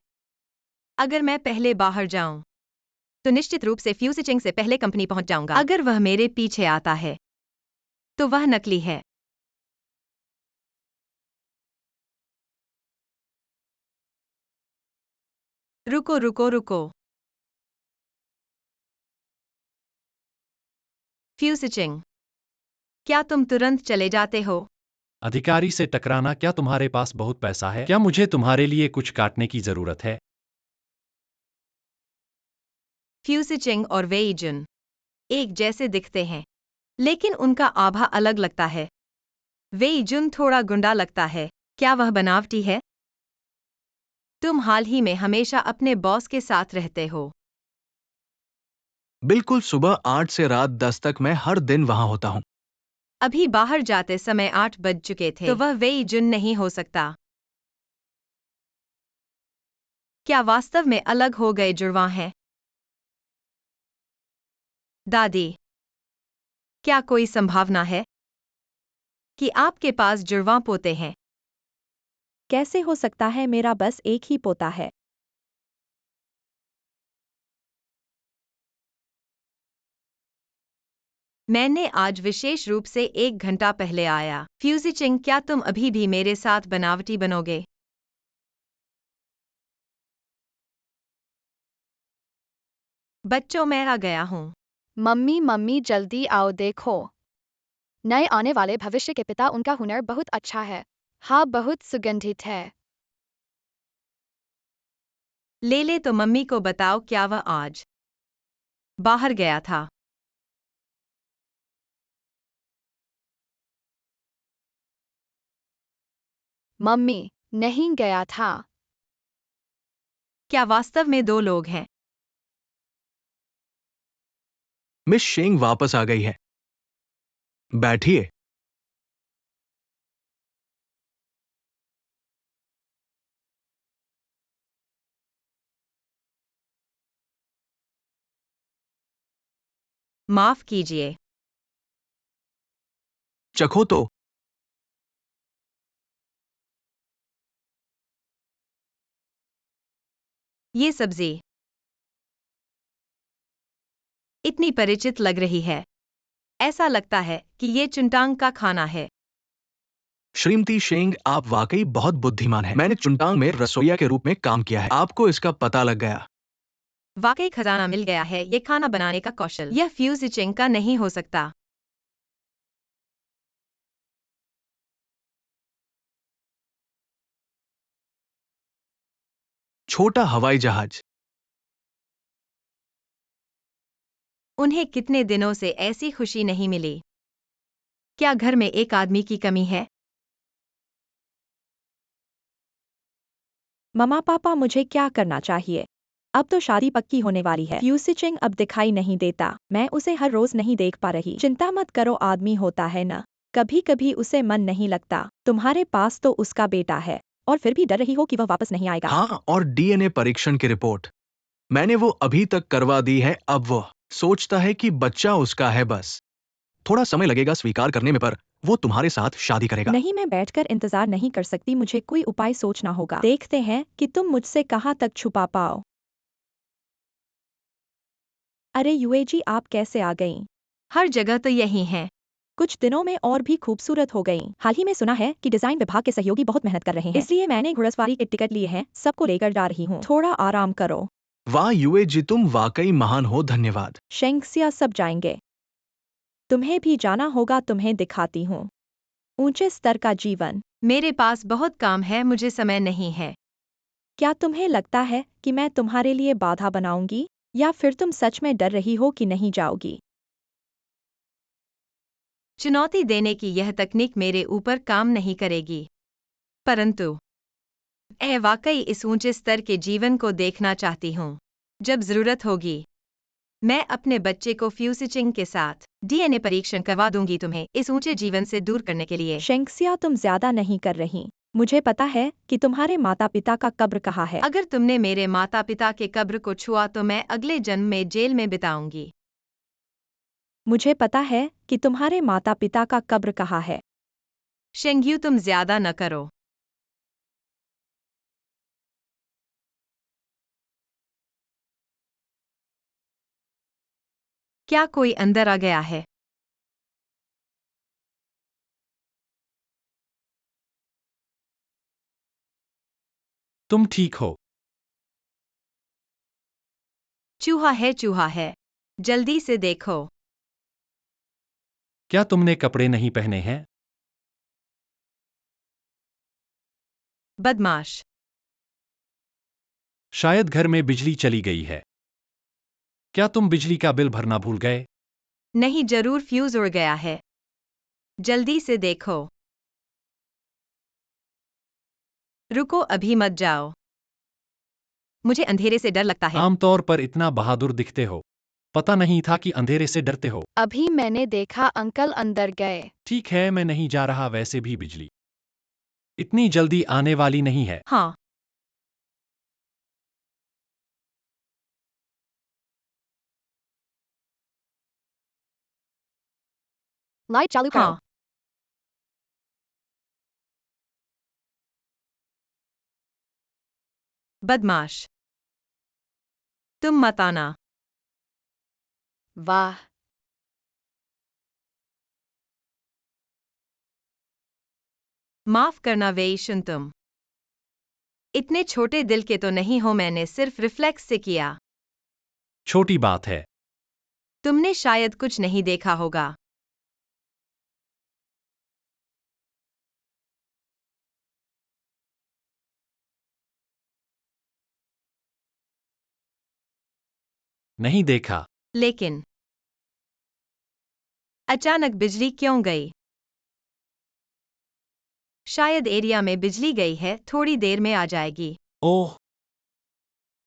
Speaker 4: अगर मैं पहले बाहर जाऊं तो निश्चित रूप से फ्यूजी चिंग से पहले कंपनी पहुंच जाऊंगा। अगर वह मेरे पीछे आता है तो वह नकली है। रुको रुको रुको। फ्यूजी चिंग, क्या तुम तुरंत चले जाते हो?
Speaker 1: अधिकारी से टकराना, क्या तुम्हारे पास बहुत पैसा है? क्या मुझे तुम्हारे लिए कुछ काटने की जरूरत है?
Speaker 4: फ्यूजी चिंग और वेई जुन एक जैसे दिखते हैं, लेकिन उनका आभा अलग लगता है। वेई जुन थोड़ा गुंडा लगता है। क्या वह बनावटी है? तुम हाल ही में हमेशा अपने बॉस के साथ रहते हो।
Speaker 3: बिल्कुल, सुबह 8 से रात 10 तक मैं हर दिन वहां होता हूँ।
Speaker 4: अभी बाहर जाते समय 8 बज चुके थे, तो वह वेई जुन नहीं हो सकता। क्या वास्तव में अलग हो गए जुड़वां हैं? दादी, क्या कोई संभावना है कि आपके पास जुड़वां पोते हैं?
Speaker 5: कैसे हो सकता है, मेरा बस एक ही पोता है।
Speaker 4: मैंने आज विशेष रूप से 1 घंटा पहले आया। फ्यूजी चिंग, क्या तुम अभी भी मेरे साथ बनावटी बनोगे? बच्चों, मैं आ गया हूँ।
Speaker 2: मम्मी मम्मी जल्दी आओ, देखो। नए आने वाले भविष्य के पिता, उनका हुनर बहुत अच्छा है। हाँ, बहुत सुगंधित है।
Speaker 4: ले ले तो मम्मी को बताओ, क्या वह आज बाहर गया था?
Speaker 2: मम्मी, नहीं गया था।
Speaker 4: क्या वास्तव में 2 लोग हैं?
Speaker 3: मिस शेंग वापस आ गई है। बैठिए।
Speaker 4: माफ कीजिए।
Speaker 3: चखो तो।
Speaker 4: ये सब्जी इतनी परिचित लग रही है। ऐसा लगता है कि ये चुंटांग का खाना है।
Speaker 3: श्रीमती शेंग, आप वाकई बहुत बुद्धिमान हैं। मैंने चुंटांग में रसोइया के रूप में काम किया है। आपको इसका पता लग गया।
Speaker 4: वाकई खजाना मिल गया है। ये खाना बनाने का कौशल, यह फ्यूजिचेंग का नहीं हो सकता।
Speaker 3: छोटा हवाई जहाज।
Speaker 4: उन्हें कितने दिनों से ऐसी खुशी नहीं मिली। क्या घर में एक आदमी की कमी है?
Speaker 5: मम्मा पापा, मुझे क्या करना चाहिए? अब तो शादी पक्की होने वाली है। फ्यूसिचिंग अब दिखाई नहीं देता। मैं उसे हर रोज नहीं देख पा रही। चिंता मत करो, आदमी होता है ना, कभी कभी उसे मन नहीं लगता। तुम्हारे पास तो उसका बेटा है और फिर भी डर रही हो कि वह वापस नहीं आएगा।
Speaker 3: हाँ, और डीएनए परीक्षण की रिपोर्ट मैंने वो अभी तक करवा दी है। अब वो सोचता है कि बच्चा उसका है। बस थोड़ा समय लगेगा स्वीकार करने में, पर वो तुम्हारे साथ शादी करेगा।
Speaker 5: नहीं, मैं बैठकर इंतजार नहीं कर सकती। मुझे कोई उपाय सोचना होगा। देखते हैं कि तुम मुझसे कहाँ तक छुपा पाओ। अरे यूएजी, आप कैसे आ गईं?
Speaker 4: हर जगह तो यही है।
Speaker 5: कुछ दिनों में और भी खूबसूरत हो गईं। हाल ही में सुना है कि डिजाइन विभाग के सहयोगी बहुत मेहनत कर रहे हैं, इसलिए मैंने घुड़सवारी के टिकट लिए हैं। सबको लेकर जा रही हूँ। थोड़ा आराम करो।
Speaker 3: वाह यूएजी, तुम वाकई महान हो। धन्यवाद।
Speaker 5: शेंक्सिया, सब जाएंगे। तुम्हें भी जाना होगा। तुम्हें दिखाती हूँ ऊंचे स्तर का जीवन।
Speaker 4: मेरे पास बहुत काम है, मुझे समय नहीं है।
Speaker 5: क्या तुम्हें लगता है कि मैं तुम्हारे लिए बाधा बनाऊंगी, या फिर तुम सच में डर रही हो कि नहीं जाओगी?
Speaker 4: चुनौती देने की यह तकनीक मेरे ऊपर काम नहीं करेगी, परंतु मैं वाकई इस ऊंचे स्तर के जीवन को देखना चाहती हूँ। जब जरूरत होगी मैं अपने बच्चे को फ्यूसिचिंग के साथ डीएनए परीक्षण करवा दूंगी, तुम्हें इस ऊंचे जीवन से दूर करने के लिए।
Speaker 5: शेंक्सिया, तुम ज्यादा नहीं कर रही। मुझे पता है कि तुम्हारे माता पिता का कब्र कहाँ है।
Speaker 4: अगर तुमने मेरे माता पिता के कब्र को छुआ तो मैं अगले जन्म में जेल में बिताऊंगी।
Speaker 5: मुझे पता है कि तुम्हारे माता पिता का कब्र कहाँ है।
Speaker 4: शेंग्यू, तुम ज्यादा न करो। क्या कोई अंदर आ गया है?
Speaker 1: तुम ठीक हो?
Speaker 4: चूहा है, चूहा है, जल्दी से देखो।
Speaker 1: क्या तुमने कपड़े नहीं पहने हैं?
Speaker 4: बदमाश।
Speaker 1: शायद घर में बिजली चली गई है। क्या तुम बिजली का बिल भरना भूल गए?
Speaker 4: नहीं, जरूर फ्यूज उड़ गया है, जल्दी से देखो। रुको, अभी मत जाओ, मुझे अंधेरे से डर लगता है।
Speaker 1: आमतौर पर इतना बहादुर दिखते हो। पता नहीं था कि अंधेरे से डरते हो।
Speaker 2: अभी मैंने देखा अंकल अंदर गए।
Speaker 1: ठीक है, मैं नहीं जा रहा। वैसे भी बिजली इतनी जल्दी आने वाली नहीं है।
Speaker 4: हाँ,
Speaker 2: लाइट चालू करो।
Speaker 4: हाँ। बदमाश, तुम मत आना।
Speaker 2: वाह,
Speaker 4: माफ करना वेईशुन, तुम इतने छोटे दिल के तो नहीं हो। मैंने सिर्फ रिफ्लेक्स से किया।
Speaker 1: छोटी बात है।
Speaker 4: तुमने शायद कुछ नहीं देखा होगा।
Speaker 1: नहीं देखा।
Speaker 4: लेकिन अचानक बिजली क्यों गई? शायद एरिया में बिजली गई है, थोड़ी देर में आ जाएगी।
Speaker 1: ओह,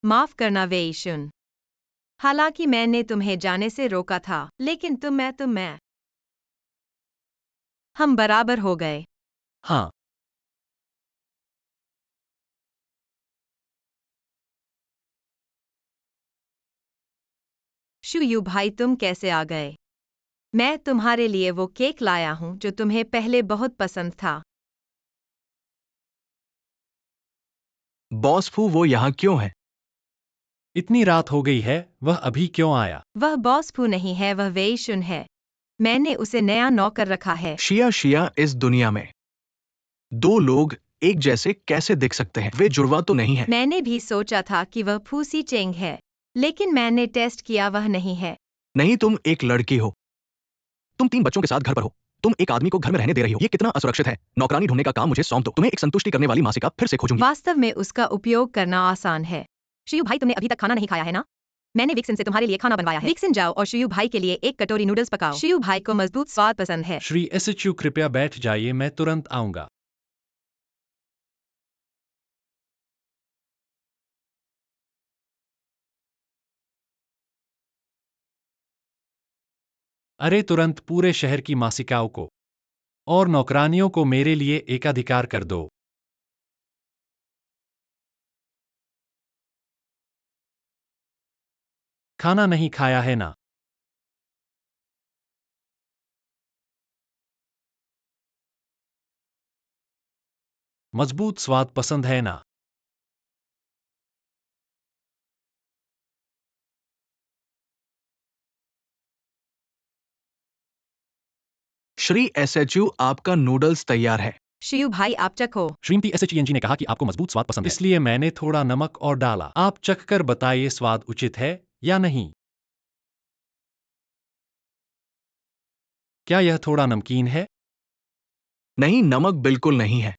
Speaker 4: माफ करना वेईशुन, हालांकि मैंने तुम्हें जाने से रोका था, लेकिन मैं हम बराबर हो गए।
Speaker 1: हाँ।
Speaker 4: शुयू भाई, तुम कैसे आ गए? मैं तुम्हारे लिए वो केक लाया हूं जो तुम्हें पहले बहुत पसंद था।
Speaker 3: बॉस फू, वो यहाँ क्यों है?
Speaker 1: इतनी रात हो गई है, वह अभी क्यों आया?
Speaker 4: वह बॉस फू नहीं है, वह वेईशुन है। मैंने उसे नया नौकर रखा है।
Speaker 3: शिया शिया, इस दुनिया में दो लोग एक जैसे कैसे दिख सकते हैं? वे जुड़वा तो नहीं है।
Speaker 4: मैंने भी सोचा था कि वह फूसी चेंग है, लेकिन मैंने टेस्ट किया, वह नहीं है।
Speaker 3: नहीं, तुम एक लड़की हो। तुम 3 बच्चों के साथ घर पर हो। तुम एक आदमी को घर में रहने दे रही हो। ये कितना असुरक्षित है। नौकरानी ढूंढने का काम मुझे सौंप दो। तुम्हें एक संतुष्टि करने वाली मासिका फिर से खोजूंगी।
Speaker 4: वास्तव में उसका उपयोग करना आसान है। शियू भाई, तुमने अभी तक खाना नहीं खाया है ना? मैंने विक्सन से तुम्हारे लिए खाना बनवाया है। विक्सन, जाओ और शियू भाई के लिए एक कटोरी नूडल्स पकाओ। शियू भाई को मजबूत स्वाद पसंद है।
Speaker 1: श्री एसएचयू कृपया बैठ जाइए, मैं तुरंत आऊंगा। अरे तुरंत पूरे शहर की मासिकाओं को और नौकरानियों को मेरे लिए एकाधिकार कर दो। खाना नहीं खाया है ना? मजबूत स्वाद पसंद है ना?
Speaker 3: श्री एसएचयू, आपका नूडल्स तैयार है।
Speaker 4: शियू भाई, आप चखो।
Speaker 1: श्रीमती एसएचएनजी ने कहा कि आपको मजबूत स्वाद पसंद है, इसलिए मैंने थोड़ा नमक और डाला। आप चखकर बताइए स्वाद उचित है या नहीं। क्या यह थोड़ा नमकीन है?
Speaker 3: नहीं, नमक बिल्कुल नहीं है।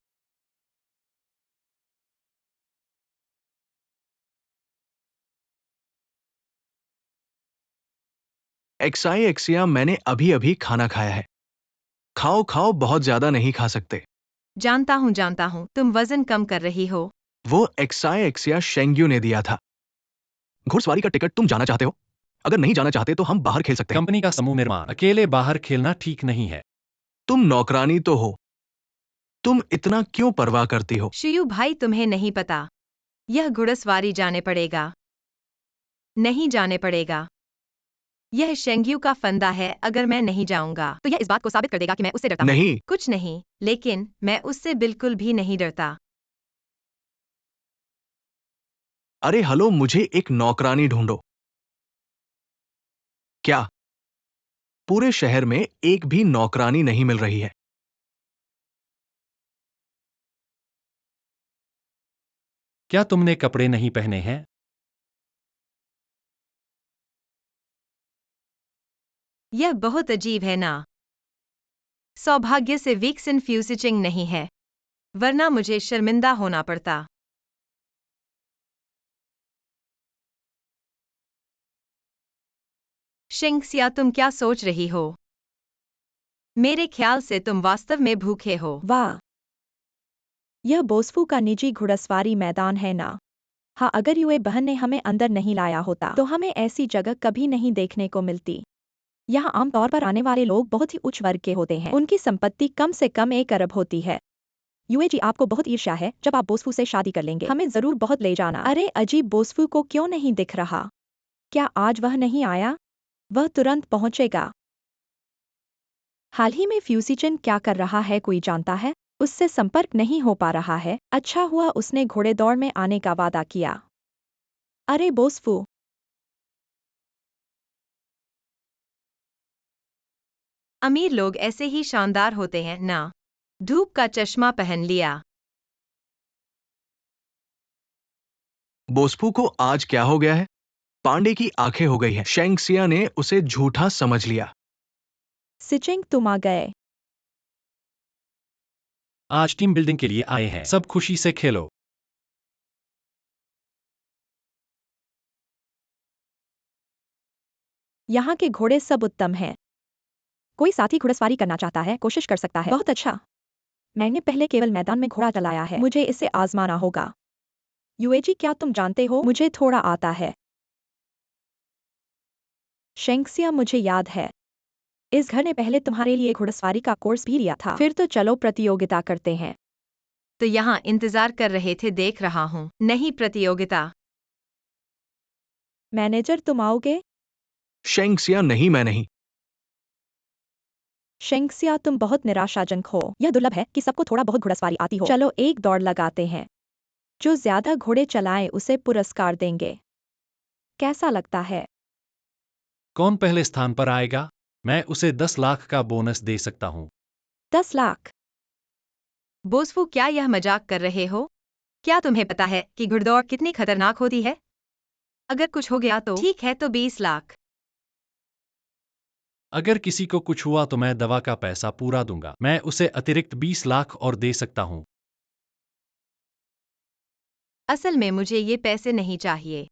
Speaker 3: एक्साई एक्सिया, मैंने अभी अभी खाना खाया है। खाओ खाओ, बहुत ज्यादा नहीं खा सकते।
Speaker 4: जानता हूँ, तुम वजन कम कर रही हो।
Speaker 3: वो एक्साई एक्सिया शेंग्यू ने दिया था। घुड़सवारी का टिकट तुम जाना चाहते हो? अगर नहीं जाना चाहते तो हम बाहर खेल सकते हैं।
Speaker 1: कंपनी का समूह निर्माण, अकेले बाहर खेलना ठीक नहीं है।
Speaker 3: तुम नौकरानी तो हो। तुम इतना क्यों परवाह करती हो?
Speaker 4: शियू भाई, तुम्हें नहीं पता। यह घुड़सवारी जाने पड़ेगा। नहीं जाने पड़ेगा। यह शेंग्यू का फंदा है। अगर मैं नहीं जाऊंगा तो यह इस बात को साबित कर देगा कि मैं उससे डरता हूं।
Speaker 3: नहीं।
Speaker 4: कुछ नहीं, लेकिन मैं उससे बिल्कुल भी नहीं डरता।
Speaker 3: अरे हेलो, मुझे एक नौकरानी ढूंढो। क्या पूरे शहर में एक भी नौकरानी नहीं मिल रही है?
Speaker 1: क्या तुमने कपड़े नहीं पहने हैं?
Speaker 4: यह बहुत अजीब है ना? सौभाग्य से विक्सन फ्यूसिचिंग नहीं है, वरना मुझे शर्मिंदा होना पड़ता। शिंक्सिया, तुम क्या सोच रही हो? मेरे ख्याल से तुम वास्तव में भूखे हो।
Speaker 5: वाह, यह बोस्फू का निजी घुड़सवारी मैदान है ना? हाँ, अगर यूए बहन ने हमें अंदर नहीं लाया होता तो हमें ऐसी जगह कभी नहीं देखने को मिलती। यहाँ आमतौर पर आने वाले लोग बहुत ही उच्च वर्ग के होते हैं। उनकी संपत्ति कम से कम 1 अरब होती है। यूए जी, आपको बहुत ईर्ष्या है। जब आप बोस्फू से शादी कर लेंगे हमें जरूर बहुत ले जाना। अरे अजीब, बोस्फू को क्यों नहीं दिख रहा? क्या आज वह नहीं आया? वह तुरंत पहुंचेगा। हाल ही में फ्यूसिचन क्या कर रहा है, कोई जानता है? उससे संपर्क नहीं हो पा रहा है। अच्छा हुआ उसने घोड़ेदौड़ में आने का वादा किया। अरे बोस्फू,
Speaker 4: अमीर लोग ऐसे ही शानदार होते हैं ना? धूप का चश्मा पहन लिया।
Speaker 3: बोस्फू को आज क्या हो गया है? पांडे की आंखें हो गई हैं। शेंगसिया ने उसे झूठा समझ लिया।
Speaker 5: सिचिंग, तुम आ गए।
Speaker 1: आज टीम बिल्डिंग के लिए आए हैं, सब खुशी से खेलो।
Speaker 5: यहाँ के घोड़े सब उत्तम हैं। कोई साथी घुड़सवारी करना चाहता है, कोशिश कर सकता है। बहुत अच्छा। मैंने पहले केवल मैदान में घोड़ा चलाया है, मुझे इसे आजमाना होगा। यूएजी, क्या तुम जानते हो, मुझे थोड़ा आता है। शेंक्सिया, मुझे याद है। इस घर ने पहले तुम्हारे लिए घुड़सवारी का कोर्स भी लिया था। फिर तो चलो प्रतियोगिता करते हैं।
Speaker 4: तो यहाँ इंतजार कर रहे थे, देख रहा हूँ। नहीं, प्रतियोगिता।
Speaker 5: मैनेजर, तुम आओगे?
Speaker 3: शेंगसिया, नहीं, मैं नहीं।
Speaker 5: शेंक्सिया, तुम बहुत निराशाजनक हो। यह दुर्लभ है कि सबको थोड़ा बहुत घुड़सवारी आती हो। चलो एक दौड़ लगाते हैं। जो ज्यादा घोड़े चलाए उसे पुरस्कार देंगे। कैसा लगता है?
Speaker 1: कौन पहले स्थान पर आएगा? मैं उसे 10 लाख का बोनस दे सकता हूँ।
Speaker 5: 10 लाख।
Speaker 4: बोसफू, क्या यह मजाक कर रहे हो? क्या तुम्हें पता है कि घुड़दौड़ कितनी खतरनाक होती है? अगर कुछ हो गया तो ठीक है, तो 20 लाख।
Speaker 1: अगर किसी को कुछ हुआ तो मैं दवा का पैसा पूरा दूंगा। मैं उसे अतिरिक्त 20 लाख और दे सकता हूँ।
Speaker 4: असल में मुझे ये पैसे नहीं चाहिए।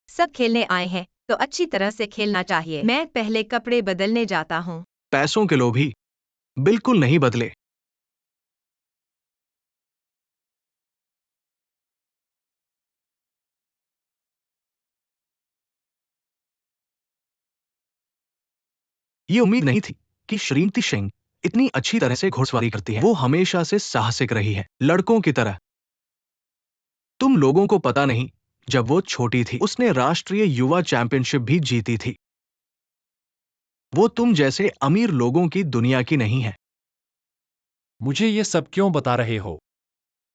Speaker 4: सब खेलने आए हैं तो अच्छी तरह से खेलना चाहिए। मैं पहले कपड़े बदलने जाता हूँ।
Speaker 3: पैसों के लोभी बिल्कुल नहीं बदले। ये उम्मीद नहीं थी कि श्रीमती सिंह इतनी अच्छी तरह से घुड़सवारी करती है। वो हमेशा से साहसिक रही है, लड़कों की तरह। तुम लोगों को पता नहीं, जब वो छोटी थी उसने राष्ट्रीय युवा चैंपियनशिप भी जीती थी। वो तुम जैसे अमीर लोगों की दुनिया की नहीं है।
Speaker 1: मुझे ये सब क्यों बता रहे हो?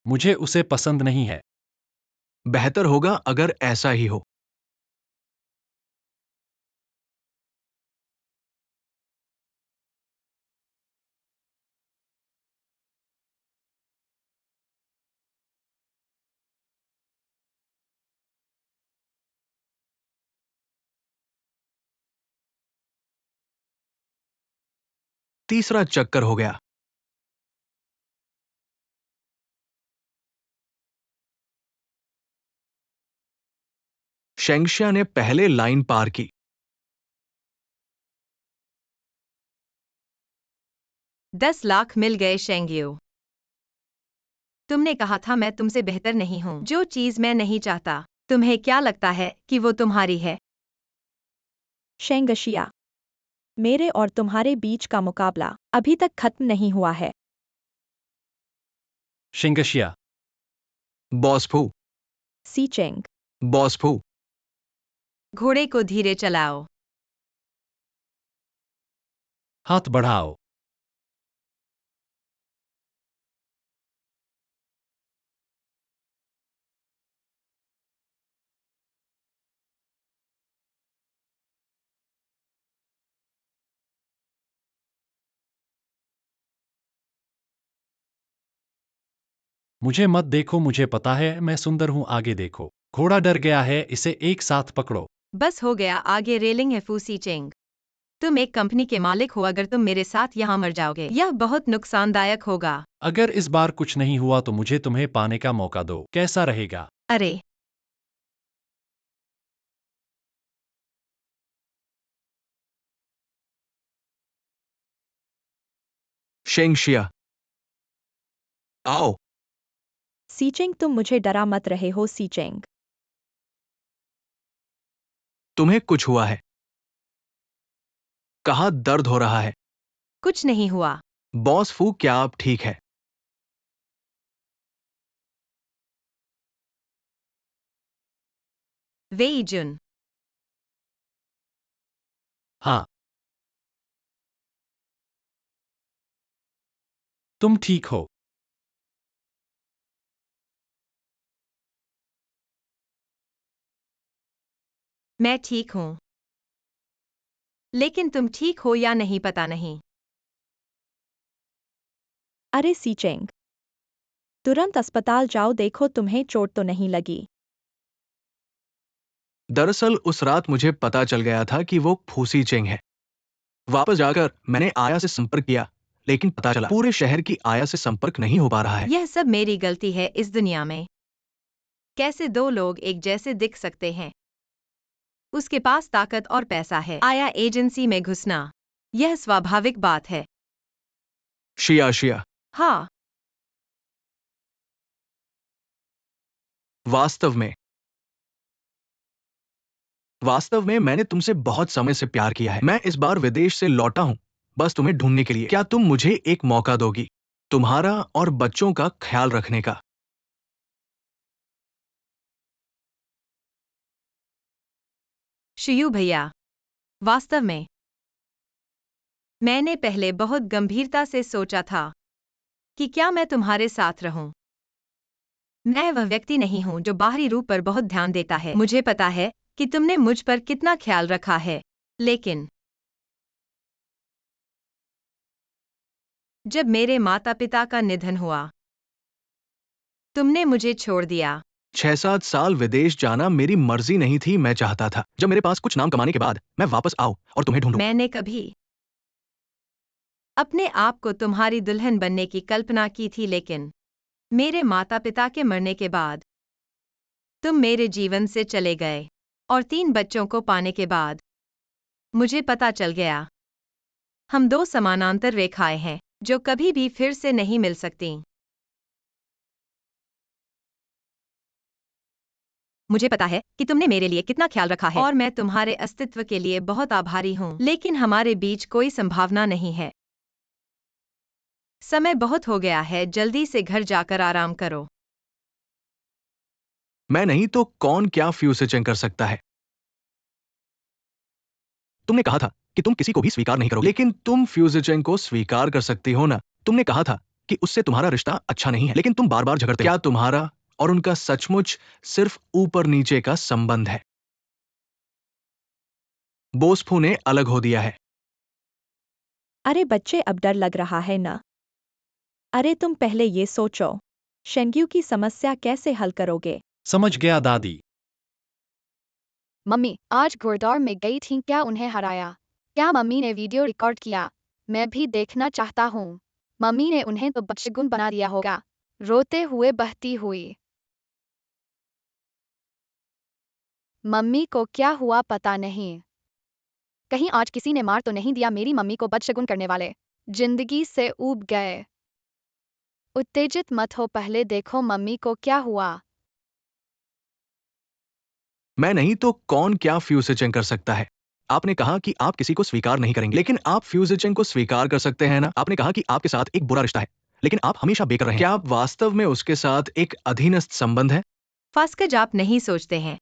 Speaker 1: मुझे उसे पसंद नहीं है।
Speaker 3: बेहतर होगा अगर ऐसा ही हो। तीसरा चक्कर हो गया। शेंगशिया ने पहले लाइन पार की।
Speaker 4: 10 लाख मिल गए शेंगियो। तुमने कहा था मैं तुमसे बेहतर नहीं हूँ। जो चीज मैं नहीं चाहता, तुम्हें क्या लगता है कि वो तुम्हारी है?
Speaker 5: शेंगशिया, मेरे और तुम्हारे बीच का मुकाबला अभी तक खत्म नहीं हुआ है।
Speaker 1: शिंगशिया,
Speaker 3: बॉसफू,
Speaker 5: सीचेंग,
Speaker 3: बॉसफू।
Speaker 4: घोड़े को धीरे चलाओ।
Speaker 1: हाथ बढ़ाओ। मुझे मत देखो, मुझे पता है मैं सुंदर हूँ, आगे देखो। घोड़ा डर गया है, इसे एक साथ पकड़ो।
Speaker 4: बस हो गया, आगे रेलिंग है फूसी चेंग। तुम एक कंपनी के मालिक हो, अगर तुम मेरे साथ यहाँ मर जाओगे यह बहुत नुकसानदायक होगा।
Speaker 1: अगर इस बार कुछ नहीं हुआ तो मुझे तुम्हें पाने का मौका दो, कैसा रहेगा?
Speaker 4: अरे,
Speaker 3: शेंगशिया, आओ।
Speaker 5: सीचेंग, तुम मुझे डरा मत रहे हो सीचेंग।
Speaker 3: तुम्हें कुछ हुआ है? कहा दर्द हो रहा है?
Speaker 4: कुछ नहीं हुआ।
Speaker 3: बॉसफू, क्या आप ठीक है?
Speaker 4: वेई जुन,
Speaker 1: हाँ, तुम ठीक हो।
Speaker 4: मैं ठीक हूँ। लेकिन तुम ठीक हो या नहीं पता नहीं।
Speaker 5: अरे सीचेंग, तुरंत अस्पताल जाओ, देखो तुम्हें चोट तो नहीं लगी।
Speaker 3: दरअसल उस रात मुझे पता चल गया था कि वो फूसी चेंग है। वापस जाकर मैंने आया से संपर्क किया, लेकिन पता चला पूरे शहर की आया से संपर्क नहीं हो पा रहा है।
Speaker 4: यह सब मेरी गलती है। इस दुनिया में कैसे दो लोग एक जैसे दिख सकते हैं? उसके पास ताकत और पैसा है। आया एजेंसी में घुसना, यह स्वाभाविक बात है।
Speaker 3: शिया शिया,
Speaker 4: हाँ,
Speaker 3: वास्तव में वास्तव में मैंने तुमसे बहुत समय से प्यार किया है। मैं इस बार विदेश से लौटा हूँ, बस तुम्हें ढूंढने के लिए। क्या तुम मुझे एक मौका दोगी, तुम्हारा और बच्चों का ख्याल रखने का?
Speaker 4: शियू भैया, वास्तव में मैंने पहले बहुत गंभीरता से सोचा था कि क्या मैं तुम्हारे साथ रहूं। मैं वह व्यक्ति नहीं हूं जो बाहरी रूप पर बहुत ध्यान देता है। मुझे पता है कि तुमने मुझ पर कितना ख्याल रखा है, लेकिन जब मेरे माता पिता का निधन हुआ, तुमने मुझे छोड़ दिया।
Speaker 3: 6-7 साल विदेश जाना मेरी मर्जी नहीं थी, मैं चाहता था जब मेरे पास कुछ नाम कमाने के बाद मैं वापस आऊं और तुम्हें ढूंढूं।
Speaker 4: मैंने कभी अपने आप को तुम्हारी दुल्हन बनने की कल्पना की थी, लेकिन मेरे माता पिता के मरने के बाद तुम मेरे जीवन से चले गए और 3 बच्चों को पाने के बाद मुझे पता चल गया हम 2 समानांतर रेखाएं हैं जो कभी भी फिर से नहीं मिल सकती। मुझे पता है कि तुमने मेरे लिए कितना ख्याल रखा है और मैं तुम्हारे अस्तित्व के लिए बहुत आभारी हूँ, लेकिन हमारे बीच कोई संभावना नहीं है। समय बहुत हो गया है, जल्दी से घर जाकर आराम करो।
Speaker 3: मैं नहीं तो कौन क्या फ्यूचर कर सकता है। तुमने कहा था कि तुम किसी को भी स्वीकार नहीं करोगे, लेकिन तुम फ्यूचर को स्वीकार कर सकती हो ना। तुमने कहा था कि उससे तुम्हारा रिश्ता अच्छा नहीं है, लेकिन तुम बार बार झगड़ते हो। क्या तुम्हारा और उनका सचमुच सिर्फ ऊपर नीचे का संबंध है? बोसफू ने अलग हो दिया है।
Speaker 5: अरे बच्चे, अब डर लग रहा है ना? अरे तुम पहले ये सोचो, शेंग्यू की समस्या कैसे हल करोगे?
Speaker 1: समझ गया दादी।
Speaker 2: मम्मी आज गुरुद्वार में गई थी, क्या उन्हें हराया? क्या मम्मी ने वीडियो रिकॉर्ड किया? मैं भी देखना चाहता हूँ। मम्मी ने उन्हें तो बदशगुन बना दिया होगा। रोते हुए बहती हुई। मम्मी को क्या हुआ पता नहीं। कहीं आज किसी ने मार तो नहीं दिया मेरी मम्मी को बदशगुन करने वाले। जिंदगी से ऊब गए। उत्तेजित मत हो, पहले देखो मम्मी को क्या हुआ।
Speaker 3: मैं नहीं तो कौन क्या फ्यूचर कर सकता है। आपने कहा कि आप किसी को स्वीकार नहीं करेंगे, लेकिन आप फ्यूचर को स्वीकार कर सकते हैं ना। आपने कहा कि आपके साथ एक बुरा रिश्ता है, लेकिन आप हमेशा बेकर रहे हैं। क्या आप वास्तव में उसके साथ एक अधीनस्थ संबंध है?
Speaker 4: फास्कज, आप नहीं सोचते हैं?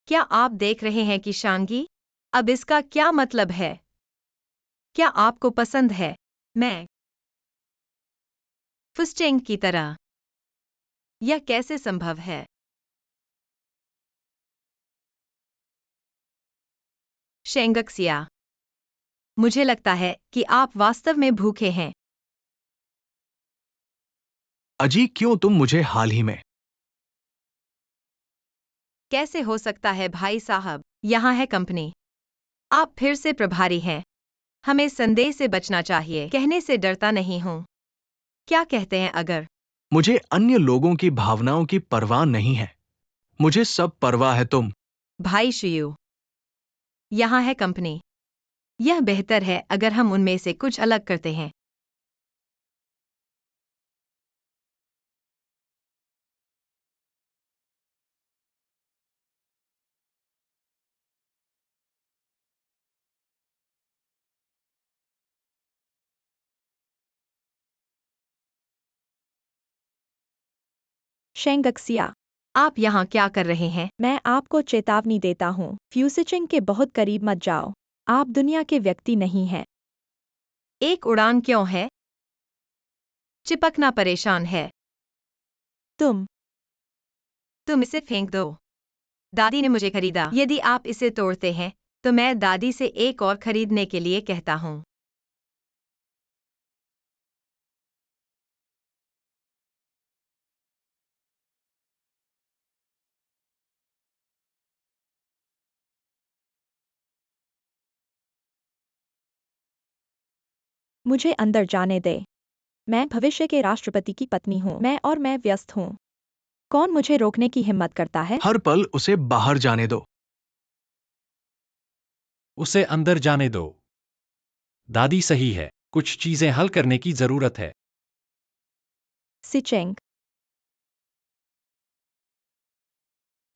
Speaker 4: क्या आप देख रहे हैं कि शांगी, अब इसका क्या मतलब है? क्या आपको पसंद है मैं फुस्चेंग की तरह? यह कैसे संभव है? शेंगक्सिया, मुझे लगता है कि आप वास्तव में भूखे हैं।
Speaker 3: अजी, क्यों तुम मुझे हाल ही में?
Speaker 4: कैसे हो सकता है भाई साहब? यहाँ है कंपनी। आप फिर से प्रभारी हैं। हमें संदेह से बचना चाहिए। कहने से डरता नहीं हूँ। क्या कहते हैं अगर?
Speaker 3: मुझे अन्य लोगों की भावनाओं की परवाह नहीं है, मुझे सब परवाह है तुम।
Speaker 4: भाई शियू, यहाँ है कंपनी। यह बेहतर है अगर हम उनमें से कुछ अलग करते हैं।
Speaker 5: शेंगक्सिया,
Speaker 4: आप यहाँ क्या कर रहे हैं?
Speaker 5: मैं आपको चेतावनी देता हूँ, फ्यूसिचिंग के बहुत करीब मत जाओ। आप दुनिया के व्यक्ति नहीं हैं।
Speaker 4: एक उड़ान क्यों है? चिपकना परेशान है।
Speaker 5: तुम
Speaker 4: तुम इसे फेंक दो। दादी ने मुझे खरीदा। यदि आप इसे तोड़ते हैं तो मैं दादी से एक और खरीदने के लिए कहता हूँ।
Speaker 5: मुझे अंदर जाने दे। मैं भविष्य के राष्ट्रपति की पत्नी हूँ। मैं व्यस्त हूँ। कौन मुझे रोकने की हिम्मत करता है?
Speaker 3: हर पल उसे बाहर जाने दो।
Speaker 1: उसे अंदर जाने दो। दादी सही है, कुछ चीजें हल करने की जरूरत है।
Speaker 5: सिचेंग,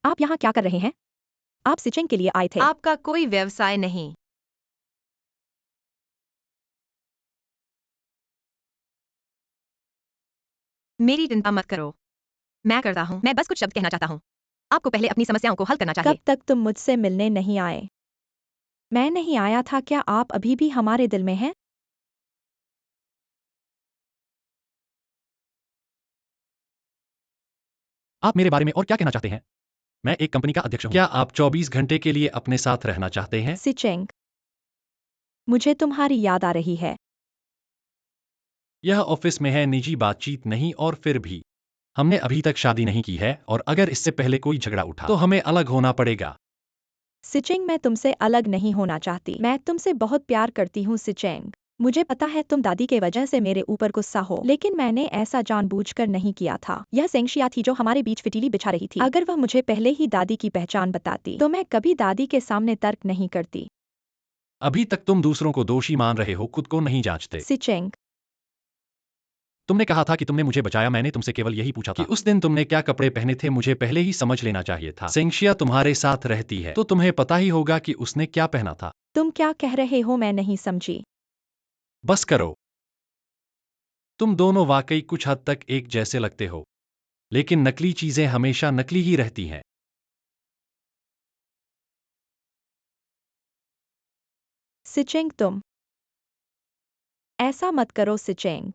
Speaker 5: आप यहाँ क्या कर रहे हैं? आप सिचेंग के लिए आए थे।
Speaker 4: आपका कोई व्यवसाय नहीं। मेरी चिंता मत करो। मैं करता हूँ। मैं बस कुछ शब्द कहना चाहता हूँ। आपको पहले अपनी समस्याओं को हल करना चाहिए।
Speaker 5: कब तक तुम मुझसे मिलने नहीं आए? मैं नहीं आया था, क्या आप अभी भी हमारे दिल में हैं?
Speaker 1: आप मेरे बारे में और क्या कहना चाहते हैं? मैं एक कंपनी का अध्यक्ष हूँ। क्या आप 24 घंटे के लिए अपने साथ रहना चाहते हैं?
Speaker 5: सिचेंग, मुझे तुम्हारी याद आ रही है।
Speaker 1: यह ऑफिस में है, निजी बातचीत नहीं। और फिर भी हमने अभी तक शादी नहीं की है, और अगर इससे पहले कोई झगड़ा उठा तो हमें अलग होना पड़ेगा।
Speaker 5: सिचेंग, मैं तुमसे अलग नहीं होना चाहती। मैं तुमसे बहुत प्यार करती हूँ सिचेंग। मुझे पता है तुम दादी के वजह से मेरे ऊपर गुस्सा हो, लेकिन मैंने ऐसा जानबूझकर नहीं किया था। यह सेंगशिया थी जो हमारे बीच फिटीली बिछा रही थी। अगर वह मुझे पहले ही दादी की पहचान बताती तो मैं कभी दादी के सामने तर्क नहीं करती।
Speaker 1: अभी तक तुम दूसरों को दोषी मान रहे हो, खुद को नहीं जांचते।
Speaker 5: सिचेंग,
Speaker 1: तुमने कहा था कि तुमने मुझे बचाया, मैंने तुमसे केवल यही पूछा था कि उस दिन तुमने क्या कपड़े पहने थे। मुझे पहले ही समझ लेना चाहिए था। सेंगशिया तुम्हारे साथ रहती है तो तुम्हें पता ही होगा कि उसने क्या पहना था।
Speaker 5: तुम क्या कह रहे हो? मैं नहीं समझी।
Speaker 1: बस करो। तुम दोनों वाकई कुछ हद तक एक जैसे लगते हो, लेकिन नकली चीजें हमेशा नकली ही रहती हैं।
Speaker 5: सिचेंग, तुम ऐसा मत करो सिचेंग।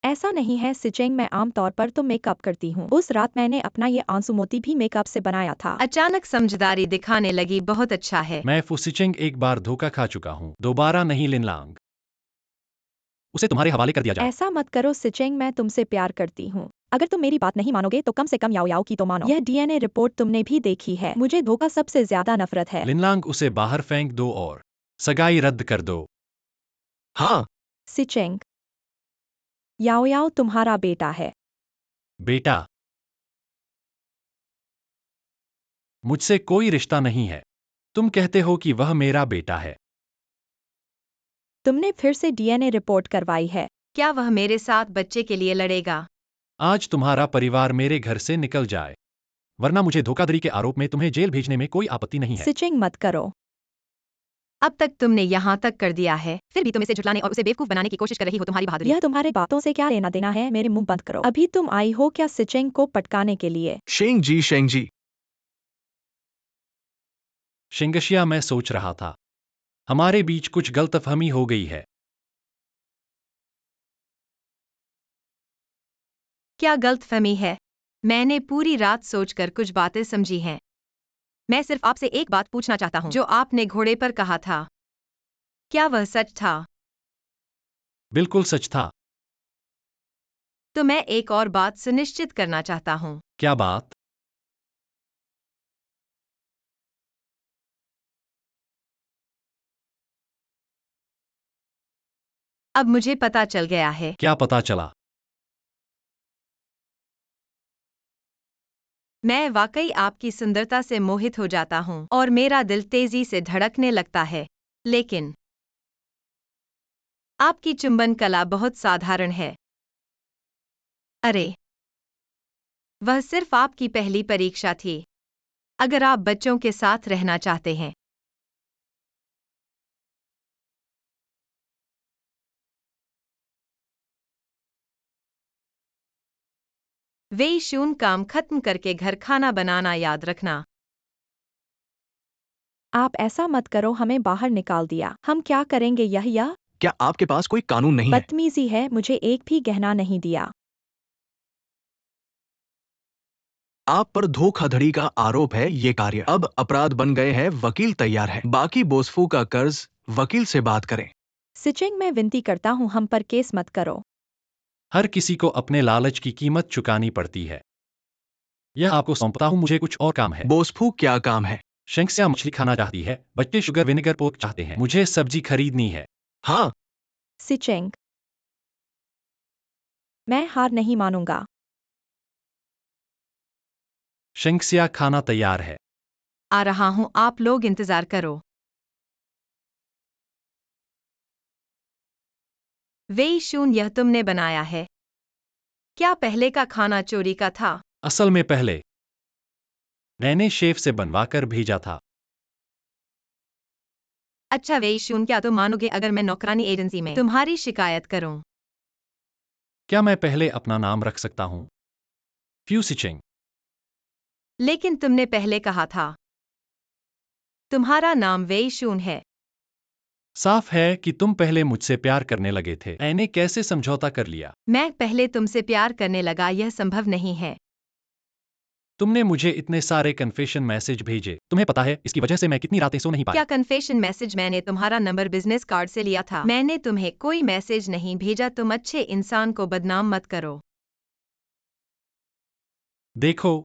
Speaker 5: ऐसा नहीं है सिचेंग, मैं आमतौर पर तो मेकअप करती हूँ। उस रात मैंने अपना ये आंसू मोती भी मेकअप से बनाया था।
Speaker 4: अचानक समझदारी दिखाने लगी, बहुत अच्छा है।
Speaker 1: मैं फुसिचेंग एक बार धोखा खा चुका हूँ, दोबारा नहीं। लिनलांग, उसे तुम्हारे हवाले कर दिया जाए।
Speaker 5: ऐसा मत करो सिचेंग, मैं तुमसे प्यार करती हूँ। अगर तुम मेरी बात नहीं मानोगे तो कम से कम याओ याओ की तो मानो। यह डीएनए रिपोर्ट तुमने भी देखी है। मुझे धोखा सबसे ज्यादा नफरत है।
Speaker 1: लिनलांग, उसे बाहर फेंक दो और सगाई रद्द कर दो।
Speaker 3: हाँ,
Speaker 5: सिचेंग, याओ याओ तुम्हारा बेटा है।
Speaker 1: बेटा? मुझसे कोई रिश्ता नहीं है। तुम कहते हो कि वह मेरा बेटा है।
Speaker 5: तुमने फिर से डीएनए रिपोर्ट करवाई है।
Speaker 4: क्या वह मेरे साथ बच्चे के लिए लड़ेगा?
Speaker 1: आज तुम्हारा परिवार मेरे घर से निकल जाए, वरना मुझे धोखाधड़ी के आरोप में तुम्हें जेल भेजने में कोई आपत्ति नहीं है।
Speaker 5: सिचेंग, मत करो।
Speaker 4: अब तक तुमने यहाँ तक कर दिया है, फिर भी तुम इसे झुठलाने और उसे बेवकूफ बनाने की कोशिश कर रही हो। तुम्हारी बहादुरी।
Speaker 5: यह तुम्हारे बातों से क्या लेना देना है? मेरे मुंह बंद करो। अभी तुम आई हो क्या सिचेंग को पटकाने के लिए?
Speaker 3: शेंग जी।
Speaker 1: शिंगशिया, मैं सोच रहा था हमारे बीच कुछ गलतफहमी हो गई है।
Speaker 4: क्या गलतफहमी है? मैंने पूरी रात सोचकर कुछ बातें समझी हैं। मैं सिर्फ आपसे एक बात पूछना चाहता हूँ। जो आपने घोड़े पर कहा था, क्या वह सच था?
Speaker 1: बिल्कुल सच था।
Speaker 4: तो मैं एक और बात सुनिश्चित करना चाहता हूँ।
Speaker 1: क्या बात?
Speaker 4: अब मुझे पता चल गया है।
Speaker 1: क्या पता चला?
Speaker 4: मैं वाकई आपकी सुंदरता से मोहित हो जाता हूँ और मेरा दिल तेजी से धड़कने लगता है। लेकिन आपकी चुंबन कला बहुत साधारण है। अरे, वह सिर्फ आपकी पहली परीक्षा थी। अगर आप बच्चों के साथ रहना चाहते हैं, वे शून काम खत्म करके घर खाना बनाना याद रखना।
Speaker 5: आप ऐसा मत करो, हमें बाहर निकाल दिया। हम क्या करेंगे? यह
Speaker 3: क्या आपके पास कोई कानून नहीं है?
Speaker 5: बदतमीजी है। मुझे एक भी गहना नहीं दिया।
Speaker 3: आप पर धोखाधड़ी का आरोप है। ये कार्य अब अपराध बन गए हैं। वकील तैयार है। बाकी बोसफू का कर्ज वकील से बात करें।
Speaker 5: सिचेंग, मैं विनती करता हूँ, हम पर केस मत करो।
Speaker 1: हर किसी को अपने लालच की कीमत चुकानी पड़ती है। यह आपको सौंपता हूँ, मुझे कुछ और काम है।
Speaker 3: बोसफू, क्या काम है?
Speaker 1: शेंक्सिया मछली खाना चाहती है, बच्चे शुगर विनेगर पोर्क चाहते हैं, मुझे सब्जी खरीदनी है।
Speaker 3: हाँ,
Speaker 5: सिचेंग, मैं हार नहीं मानूंगा।
Speaker 1: शेंक्सिया, खाना तैयार है।
Speaker 4: आ रहा हूँ, आप लोग इंतजार करो। वे शून, यह तुमने बनाया है? क्या पहले का खाना चोरी का था?
Speaker 1: असल में पहले मैंने शेफ से बनवा कर भेजा था।
Speaker 4: अच्छा वे शून, क्या तुम मानोगे अगर मैं नौकरानी एजेंसी में तुम्हारी शिकायत करूं?
Speaker 1: क्या मैं पहले अपना नाम रख सकता हूँ? फ्यूसिचिंग।
Speaker 4: लेकिन तुमने पहले कहा था तुम्हारा नाम वे शून है।
Speaker 1: साफ है कि तुम पहले मुझसे प्यार करने लगे थे। मैंने कैसे समझौता कर लिया?
Speaker 4: मैं पहले तुमसे प्यार करने लगा, यह संभव नहीं है।
Speaker 1: तुमने मुझे इतने सारे कन्फेशन मैसेज भेजे, तुम्हें पता है इसकी वजह से मैं कितनी रातें सो नहीं पाया।
Speaker 4: क्या कन्फेशन मैसेज? मैंने तुम्हारा नंबर बिजनेस कार्ड से लिया था। मैंने तुम्हें कोई मैसेज नहीं भेजा। तुम अच्छे इंसान को बदनाम मत करो।
Speaker 1: देखो,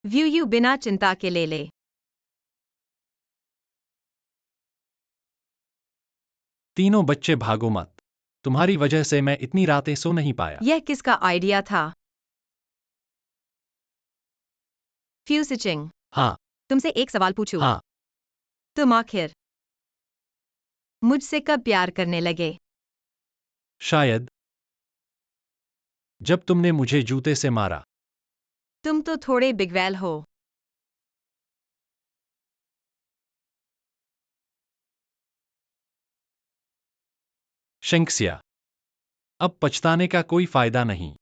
Speaker 4: व्यू यू बिना चिंता के ले ले।
Speaker 1: तीनों बच्चे भागो मत। तुम्हारी वजह से मैं इतनी रातें सो नहीं पाया।
Speaker 4: यह किसका आइडिया था? फ्यूसिचिंग।
Speaker 1: हाँ,
Speaker 4: तुमसे एक सवाल पूछूं?
Speaker 1: हाँ,
Speaker 4: तुम आखिर मुझसे कब प्यार करने लगे?
Speaker 1: शायद जब तुमने मुझे जूते से मारा।
Speaker 4: तुम तो थोड़े बिगवैल हो।
Speaker 1: शेंक्सिया, अब पछताने का कोई फायदा नहीं।